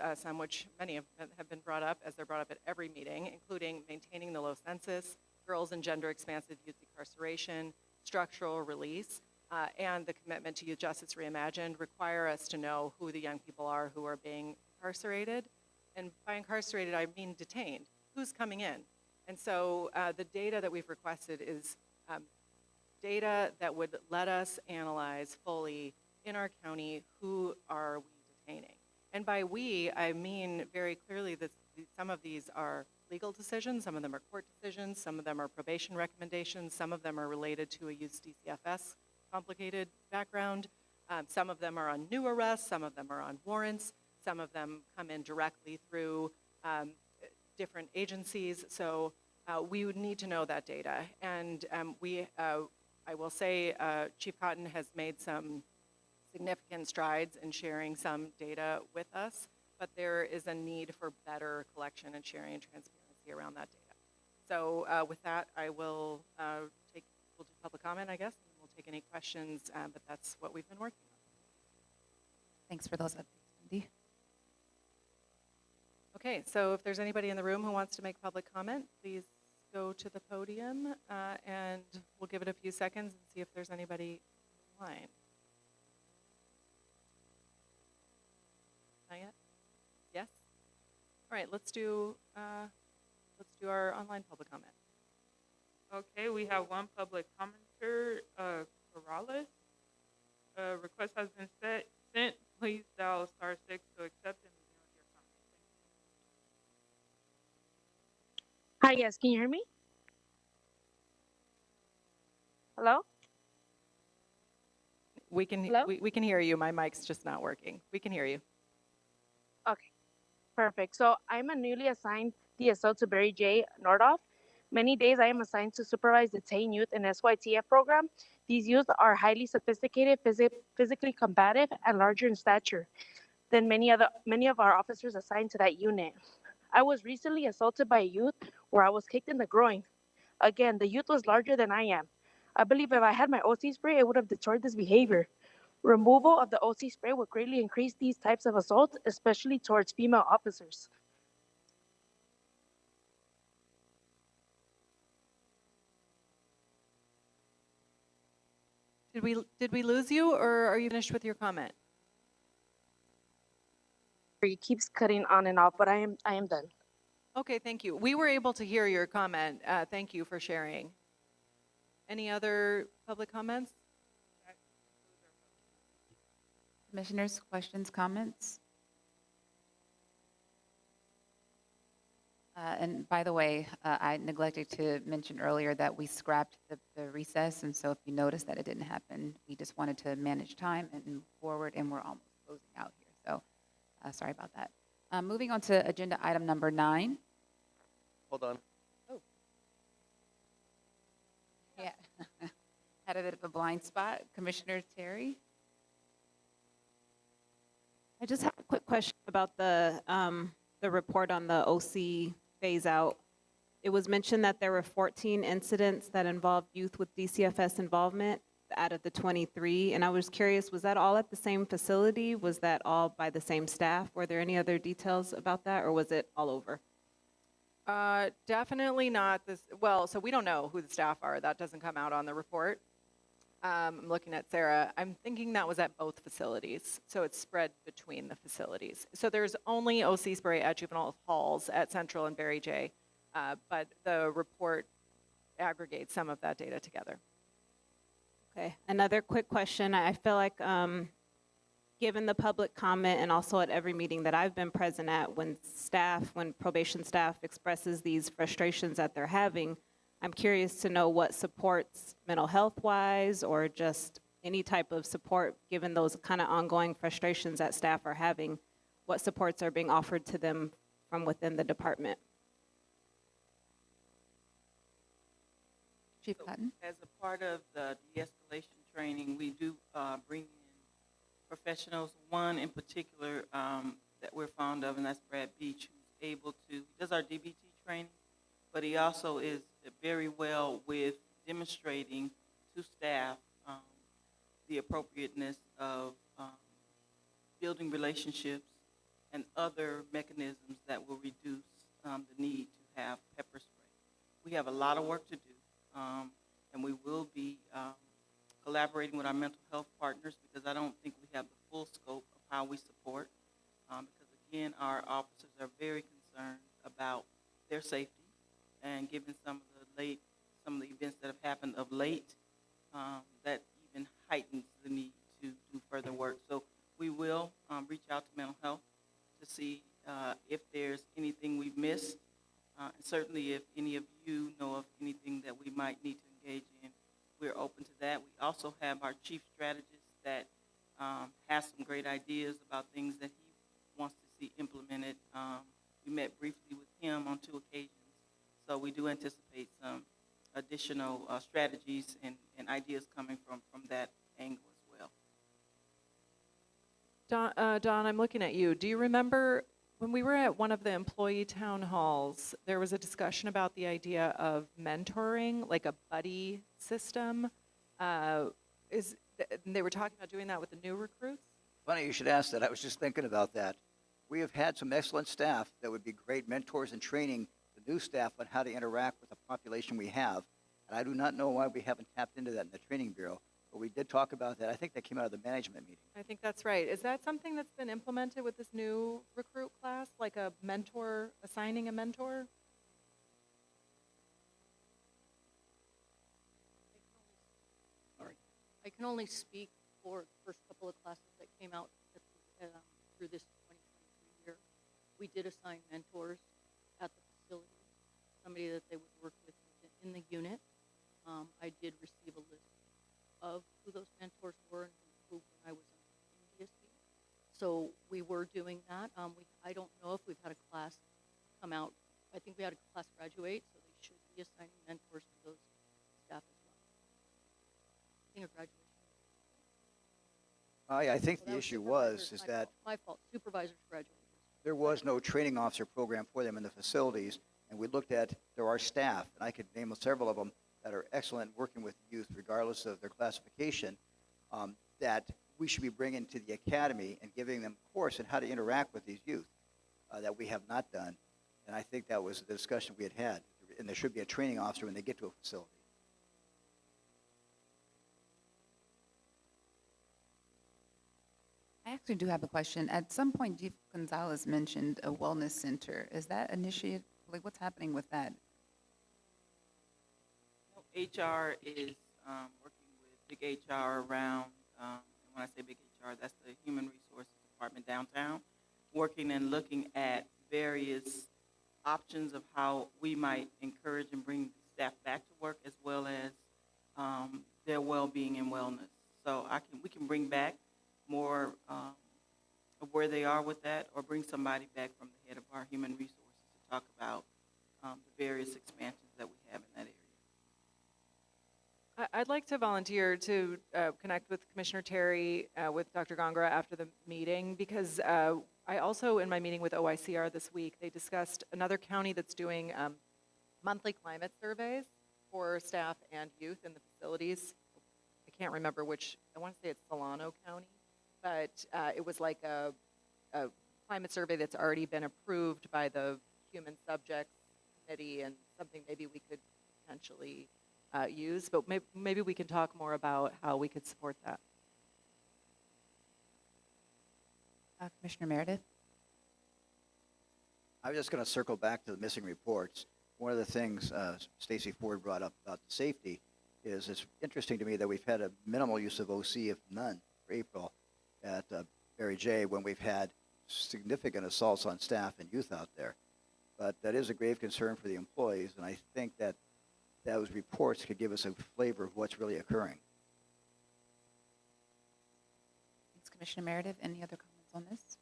many of them have been brought up as they're brought up at every meeting, including maintaining the low census, girls and gender expansive youth incarceration, structural release, and the commitment to Youth Justice Reimagined require us to know who the young people are who are being incarcerated. And by incarcerated, I mean detained. Who's coming in? And so the data that we've requested is data that would let us analyze fully in our county who are we detaining. And by we, I mean very clearly that some of these are legal decisions, some of them are court decisions, some of them are probation recommendations, some of them are related to a youth DCFS complicated background, some of them are on new arrests, some of them are on warrants, some of them come in directly through different agencies. So we would need to know that data. And I will say Chief Cotton has made some significant strides in sharing some data with us, but there is a need for better collection and sharing and transparency around that data. So with that, we'll do public comment, I guess, and we'll take any questions, but that's what we've been working on. Thanks for those updates, Cindy. Okay, so if there's anybody in the room who wants to make public comment, please go to the podium, and we'll give it a few seconds and see if there's anybody online. Not yet? Yes? All right, let's do our online public comment. Okay, we have one public commenter, Corrales. Request has been sent. Please dial *6 to accept and begin with your comment. Hi, yes, can you hear me? Hello? We can Hello? we can hear you. My mic's just not working. We can hear you. Okay, perfect. So I'm a newly assigned DSO to Barry J. Nordoff. Many days I am assigned to supervise detained youth in SYTF program. These youth are highly sophisticated, physically combative, and larger in stature than many of our officers assigned to that unit. I was recently assaulted by a youth where I was kicked in the groin. Again, the youth was larger than I am. I believe if I had my OC spray, it would have deterred this behavior. Removal of the OC spray would greatly increase these types of assaults, especially towards female officers. Did we lose you, or are you finished with your comment? It keeps cutting on and off, but I am done. Okay, thank you. We were able to hear your comment. Thank you for sharing. Any other public comments? Commissioners, questions, comments? And by the way, I neglected to mention earlier that we scrapped the recess, and so if you notice that it didn't happen, we just wanted to manage time and move forward, and we're almost closing out here. So sorry about that. Moving on to agenda item number 9. Hold on. Yeah. Had a bit of a blind spot. Commissioner Terry? I just have a quick question about the report on the OC phase out. It was mentioned that there were 14 incidents that involved youth with DCFS involvement out of the 23, and I was curious, was that all at the same facility? Was that all by the same staff? Were there any other details about that, or was it all over? Definitely not this, well, so we don't know who the staff are. That doesn't come out on the report. I'm looking at Sarah. I'm thinking that was at both facilities, so it's spread between the facilities. So there's only OC spray at juvenile halls at Central and Barry J, but the report aggregates some of that data together. Okay, another quick question. I feel like given the public comment and also at every meeting that I've been present at, when probation staff expresses these frustrations that they're having, I'm curious to know what supports mental health-wise or just any type of support, given those kind of ongoing frustrations that staff are having, what supports are being offered to them from within the department? Chief Cotton? As a part of the de-escalation training, we do bring in professionals, one in particular that we're fond of, and that's Brad Beach, who's able to, he does our DBT training, but he also is very well with demonstrating to staff the appropriateness of building relationships and other mechanisms that will reduce the need to have pepper spray. We have a lot of work to do, and we will be collaborating with our mental health partners, because I don't think we have the full scope of how we support, because again, our officers are very concerned about their safety, and given some of the events that have happened of late, that even heightens the need to do further work. So we will reach out to mental health to see if there's anything we've missed, and certainly if any of you know of anything that we might need to engage in, we're open to that. We also have our chief strategist that has some great ideas about things that he wants to see implemented. We met briefly with him on 2 occasions. So we do anticipate some additional strategies and ideas coming from that angle as well. Don, I'm looking at you. Do you remember when we were at one of the employee town halls, there was a discussion about the idea of mentoring, like a buddy system? They were talking about doing that with the new recruits? Funny you should ask that. I was just thinking about that. We have had some excellent staff that would be great mentors and training the new staff on how to interact with the population we have. And I do not know why we haven't tapped into that in the training bureau, but we did talk about that. I think that came out of the management meeting. I think that's right. Is that something that's been implemented with this new recruit class, like a mentor, assigning a mentor? I can only speak for the first couple of classes that came out through this 2023 year. We did assign mentors at the facility, somebody that they would work with in the unit. I did receive a list of who those mentors were and who when I was in BSC. So we were doing that. I don't know if we've had a class come out. I think we had a class graduate, so they should be assigning mentors to those staff as well. I think a graduation. I think Well, the that issue supervisors, is my that fault. My fault. Supervisors graduated. there was no training officer program for them in the facilities, and we looked at, there are staff, and I could name several of them that are excellent working with youth regardless of their classification, that we should be bringing to the academy and giving them a course on how to interact with these youth that we have not done. And I think that was the discussion we had, and there should be a training officer when they get to a facility. I actually do have a question. At some point, Chief Gonzalez mentioned a wellness center. Is that initiated? Like, what's happening with that? HR is working with Big HR around, and when I say Big HR, that's the Human Resources Department downtown, working and looking at various options of how we might encourage and bring staff back to work, as well as their well-being and wellness. So we can bring back more of where where they are with that, or bring somebody back from the head of our human resources to talk about the various expansions that we have in that area. I'd like to volunteer to connect with Commissioner Terry, with Dr. Gongora after the meeting, because I also, in my meeting with OYCR this week, they discussed another county that's doing monthly climate surveys for staff and youth in the facilities. I can't remember which, I want to say it's Solano County, but it was like a climate survey that's already been approved by the Human Subjects Committee, and something maybe we could potentially use, but maybe we can talk more about how we could support that. Commissioner Meredith? I was just going to circle back to the missing reports. One of the things Stacy Ford brought up about the safety is it's interesting to me that we've had a minimal use of OC, if none, for April at Mary J, when we've had significant assaults on staff and youth out there. But that is a grave concern for the employees, and I think that those reports could give us a flavor of what's really occurring. Thanks, Commissioner Meredith. Any other comments on this?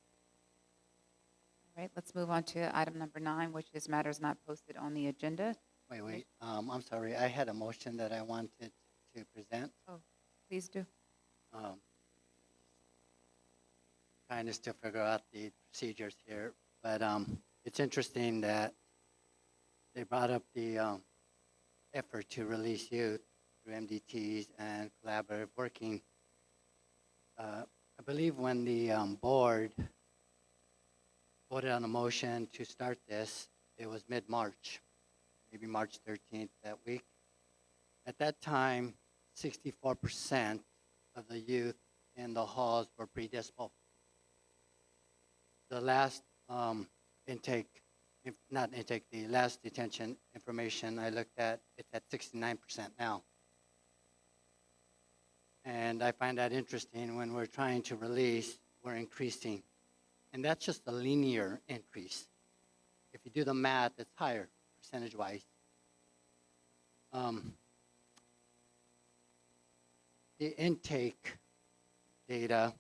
All right, let's move on to item number 9, which is matters not posted on the agenda. Wait. I'm sorry. I had a motion that I wanted to present. Oh, please do. Trying to still figure out the procedures here, but it's interesting that they brought up the effort to release youth through MDTs and collaborative working. I believe when the board voted on a motion to start this, it was mid-March, maybe March 13th that week. At that time, 64% of the youth in the halls were pre-dispo. The last the last detention information I looked at, it's at 69% now. And I find that interesting. When we're trying to release, we're increasing. And that's just a linear increase. If you do the math, it's higher, percentage-wise. The intake data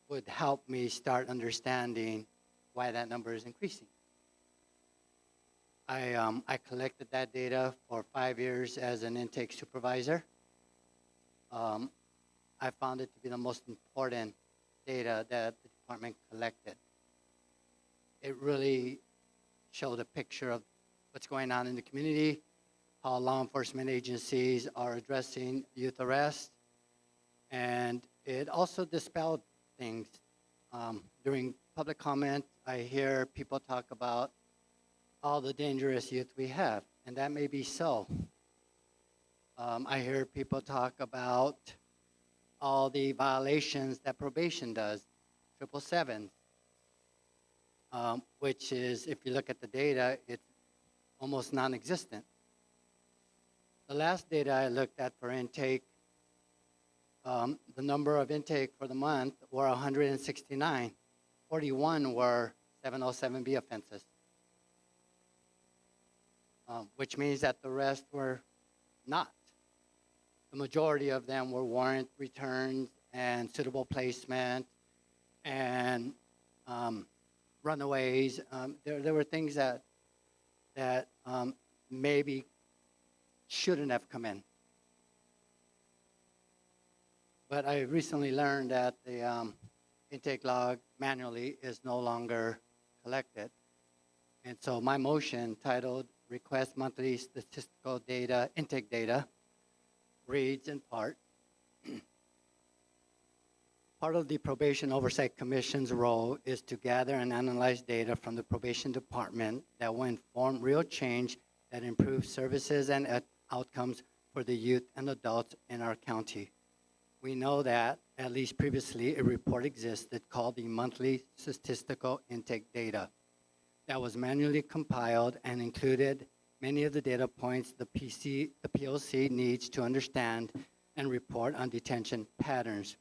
would help me start understanding why that number is increasing. I collected that data for 5 years as an intake supervisor. I found it to be the most important data that the department collected. It really showed a picture of what's going on in the community, how law enforcement agencies are addressing youth arrest, and it also dispelled things. During public comment, I hear people talk about all the dangerous youth we have, and that may be so. I hear people talk about all the violations that probation does, 777, which is, if you look at the data, it's almost non-existent. The last data I looked at for intake, the number of intake for the month were 169. 41 were 707B offenses, which means that the rest were not. The majority of them were warrant returns and suitable placement and runaways. There were things that maybe shouldn't have come in. But I recently learned that the intake log manually is no longer collected. And so my motion titled Request Monthly Statistical Data, Intake Data, reads in part, part of the Probation Oversight Commission's role is to gather and analyze data from the probation department that will inform real change that improves services and outcomes for the youth and adults in our county. We know that, at least previously, a report existed called the Monthly Statistical Intake Data that was manually compiled and included many of the data points the POC needs to understand and report on detention patterns.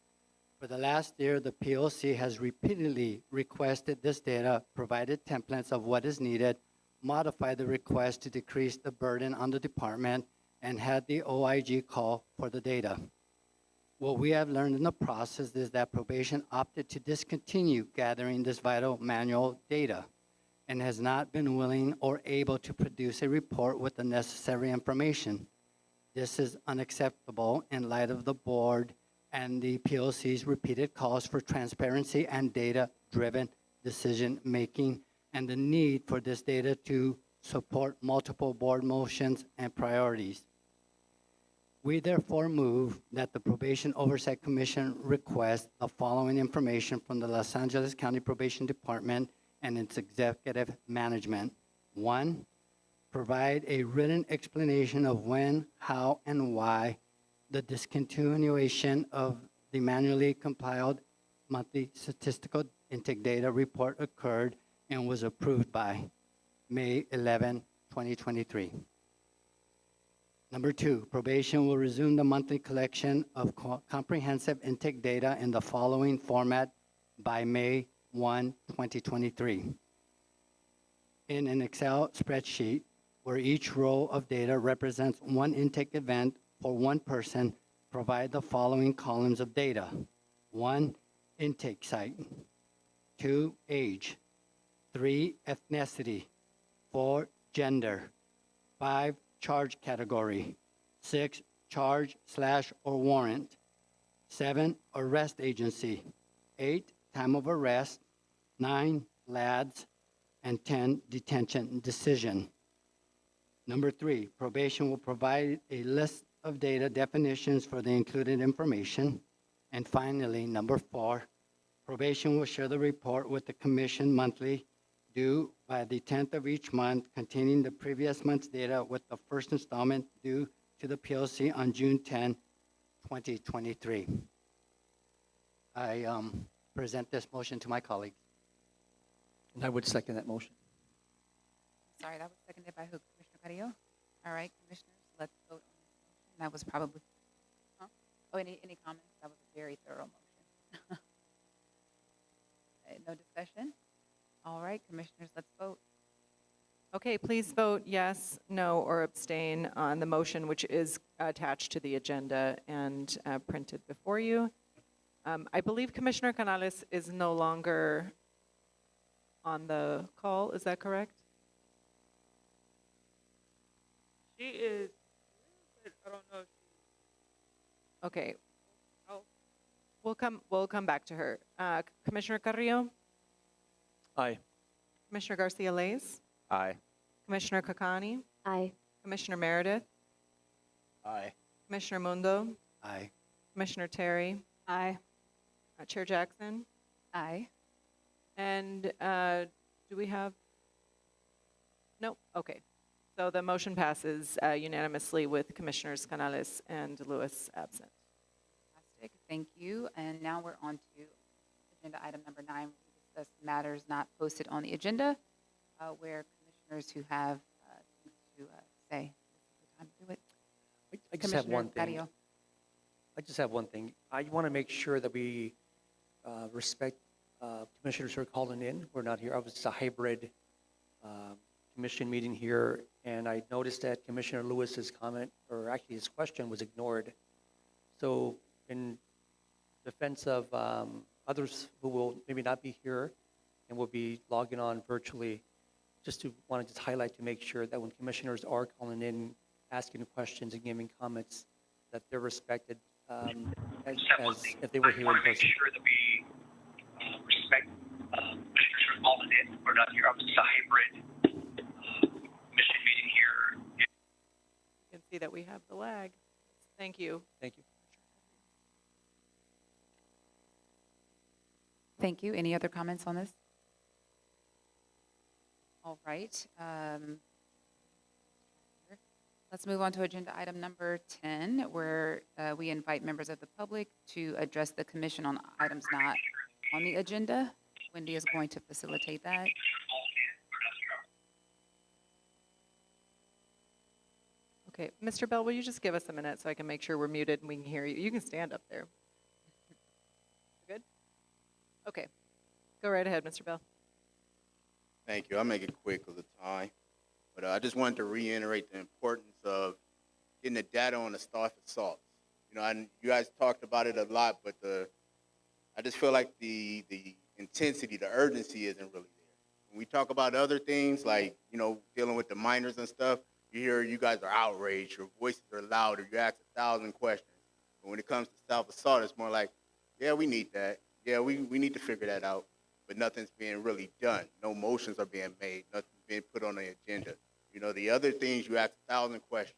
For the last year, the POC has repeatedly requested this data, provided templates of what is needed, modified the request to decrease the burden on the department, and had the OIG call for the data. What we have learned in the process is that probation opted to discontinue gathering this vital manual data and has not been willing or able to produce a report with the necessary information. This is unacceptable in light of the board and the POC's repeated calls for transparency and data-driven decision-making and the need for this data to support multiple board motions and priorities. We therefore move that the Probation Oversight Commission request the following information from the Los Angeles County Probation Department and its executive management. 1, provide a written explanation of when, how, and why the discontinuation of the manually compiled monthly statistical intake data report occurred and was approved by May 11, 2023. Number 2, probation will resume the monthly collection of comprehensive intake data in the following format by May 1, 2023. In an Excel spreadsheet where each row of data represents one intake event for one person, provide the following columns of data. 1, intake site. 2, age. 3, ethnicity. 4, gender. 5, charge category. 6, charge/or warrant. 7, arrest agency. 8, time of arrest. 9, LADS. And 10, detention decision. Number 3, probation will provide a list of data definitions for the included information. And finally, number 4, probation will share the report with the commission monthly due by the 10th of each month containing the previous month's data with the first installment due to the POC on June 10, 2023. I present this motion to my colleagues. And I would second that motion. Sorry, that was seconded by who? Commissioner Carrillo? All right, commissioners, let's vote on this motion. That was probably, huh? Oh, any comments? That was a very thorough motion. Okay, no discussion? All right, commissioners, let's vote. Okay, please vote yes, no, or abstain on the motion which is attached to the agenda and printed before you. I believe Commissioner Canales is no longer on the call, is that correct? She is, I don't know if she. Okay, Oh, we'll come back to her. Commissioner Carrillo, Aye. Commissioner Garcia-Lays, Aye. Commissioner Kakani, Aye. Commissioner Meredith, Aye. Commissioner Mundo, Aye. Commissioner Terry, Aye. Chair Jackson, Aye. and do we have? No, okay. So the motion passes unanimously with Commissioners Canales and Lewis absent. Fantastic, thank you. And now we're on to agenda item number 9. We discuss matters not posted on the agenda, where commissioners who have things to say. This is the time to do it. I just have one thing. Carrillo. I just have one thing. I want to make sure that we respect commissioners who are calling in. We're not here. It's a hybrid commission meeting here, and I noticed that Commissioner Lewis's comment, or actually his question, was ignored. So in defense of others who will maybe not be here and will be logging on virtually, want to highlight to make sure that when commissioners are calling in, asking questions and giving comments, that they're respected as if they were here in person. Make sure that we respect commissioners who are calling in. We're not here. It's a hybrid mission meeting here. You can see that we have the lag. Thank you. Thank you. Thank you. Any other comments on this? All right. Let's move on to agenda item number 10, where we invite members of the public to address the commission on items not on the agenda. Wendy is going to facilitate that. Okay, Mr. Bell, will you just give us a minute so I can make sure we're muted and we can hear you? You can stand up there. Good? Okay. Go right ahead, Mr. Bell. Thank you. I'll make it quick with the time. But I just wanted to reiterate the importance of getting the data on the staff assaults. You know, and you guys talked about it a lot, but I just feel like the intensity, the urgency isn't really there. When we talk about other things like, you know, dealing with the minors and stuff, you hear you guys are outraged, your voices are louder, you ask 1,000 questions. But when it comes to self-assault, it's more like, yeah, we need that. Yeah, we need to figure that out. But nothing's being really done. No motions are being made. Nothing's being put on the agenda. You know, the other things, you ask 1,000 questions.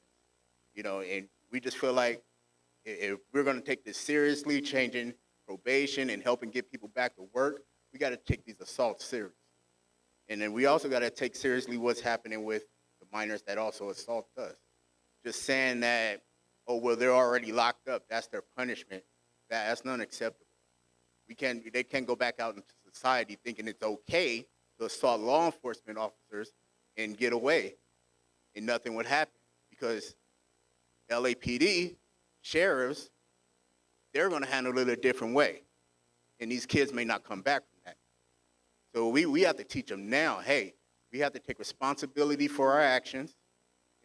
You know, and we just feel like if we're going to take this seriously, changing probation and helping get people back to work, we got to take these assaults serious. And then we also got to take seriously what's happening with the minors that also assault us. Just saying that, oh, well, they're already locked up, that's their punishment, that's not acceptable. They can't go back out into society thinking it's okay to assault law enforcement officers and get away and nothing would happen, because LAPD, sheriffs, they're going to handle it a different way. And these kids may not come back from that. So we have to teach them now, hey, we have to take responsibility for our actions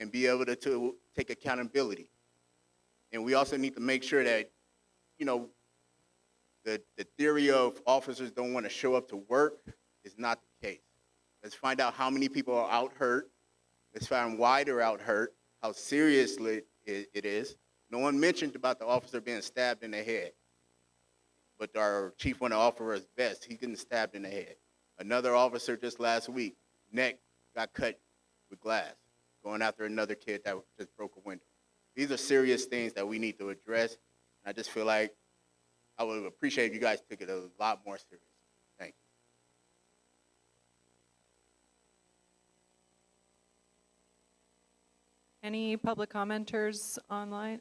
and be able to take accountability. And we also need to make sure that, you know, the theory of officers don't want to show up to work is not the case. Let's find out how many people are out hurt. Let's find why they're out hurt, how seriously it is. No one mentioned about the officer being stabbed in the head. But our chief wanted to offer us best. He getting stabbed in the head. Another officer just last week, neck got cut with glass, going after another kid that just broke a window. These are serious things that we need to address. And I just feel like I would appreciate if you guys took it a lot more seriously. Thank you. Any public commenters online?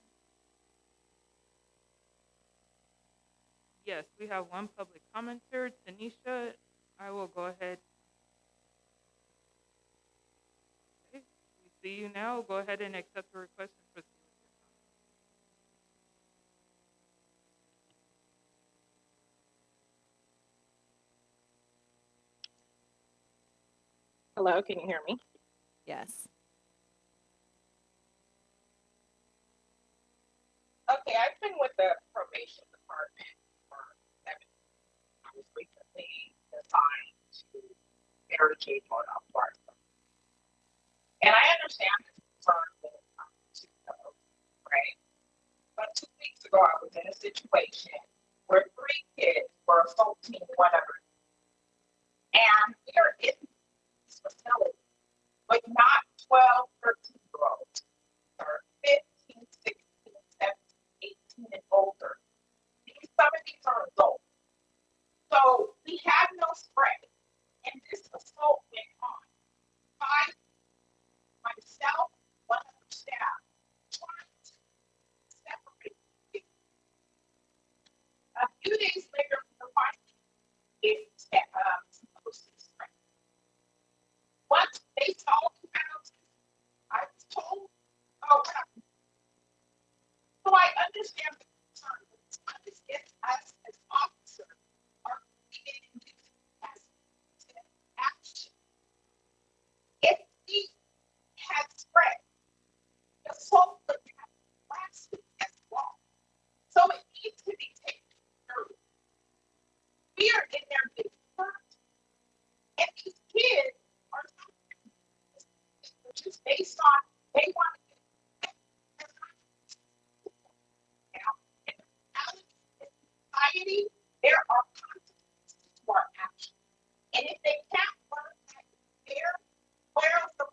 Yes, we have one public commenter, Tanisha. I will go ahead. Okay, we see you now. Go ahead and accept the request and proceed with your comment. Hello, can you hear me? Yes. Okay, I've been with the probation department for 7 years. I was recently assigned to Mary J. Nordoff Park. And I understand the concern with Timecodes, right? But 2 weeks ago, I was in a situation where 3 kids were assaulting one another. And we are in this facility, but not 12, 13-year-olds, or 15, 16, 17, 18 and older. Some of these are adults. So we have no spray. And this assault went on. Myself, one of the staff, trying to separate people. A few days later, we were finding spray. Once they saw the penalty, I was told, oh, whatever. So I understand the concern, but it's not as if us as officers are being induced as action. If we had spread, the assault would have lasted as long. So it needs to be taken seriously. We are in their big hurt. And these kids are just based on they want to get society, there are consequences to our actions. And if they can't learn that there, where is the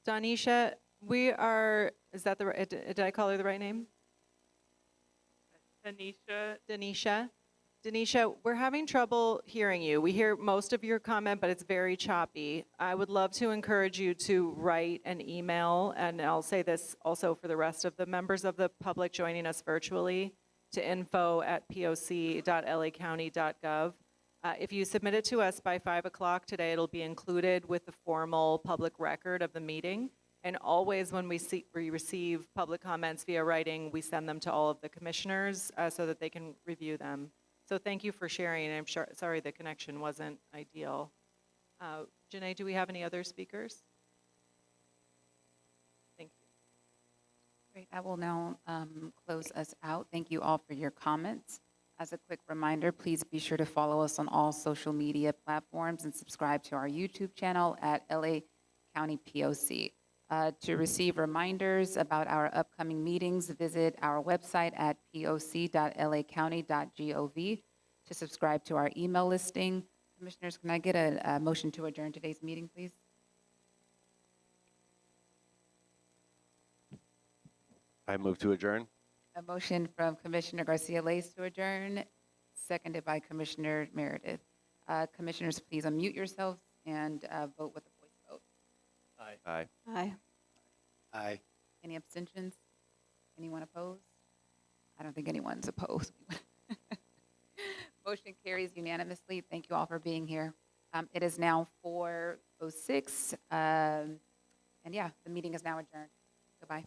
Danisha, we are, is that the right, did I call her the right name? Tanisha. Danisha, we're having trouble hearing you. We hear most of your comment, but it's very choppy. I would love to encourage you to write an email, and I'll say this also for the rest of the members of the public joining us virtually, to info@poc.lacounty.gov. If you submit it to us by 5 o'clock today, it'll be included with the formal public record of the meeting. And always when we receive public comments via writing, we send them to all of the commissioners so that they can review them. So thank you for sharing. I'm sorry the connection wasn't ideal. Janae, do we have any other speakers? Thank you. Great. I will now close us out. Thank you all for your comments. As a quick reminder, please be sure to follow us on all social media platforms and subscribe to our YouTube channel at LA County POC. To receive reminders about our upcoming meetings, visit our website at poc.lacounty.gov. To subscribe to our email listing. Commissioners, can I get a motion to adjourn today's meeting, please? I move to adjourn. A motion from Commissioner Garcia-Lace to adjourn, seconded by Commissioner Meredith. Commissioners, please unmute yourselves and vote with a voice vote. Aye. Aye. Aye. Aye. Any abstentions? Anyone opposed? I don't think anyone's opposed. Motion carries unanimously. Thank you all for being here. It is now 4:06, and yeah, the meeting is now adjourned. Goodbye.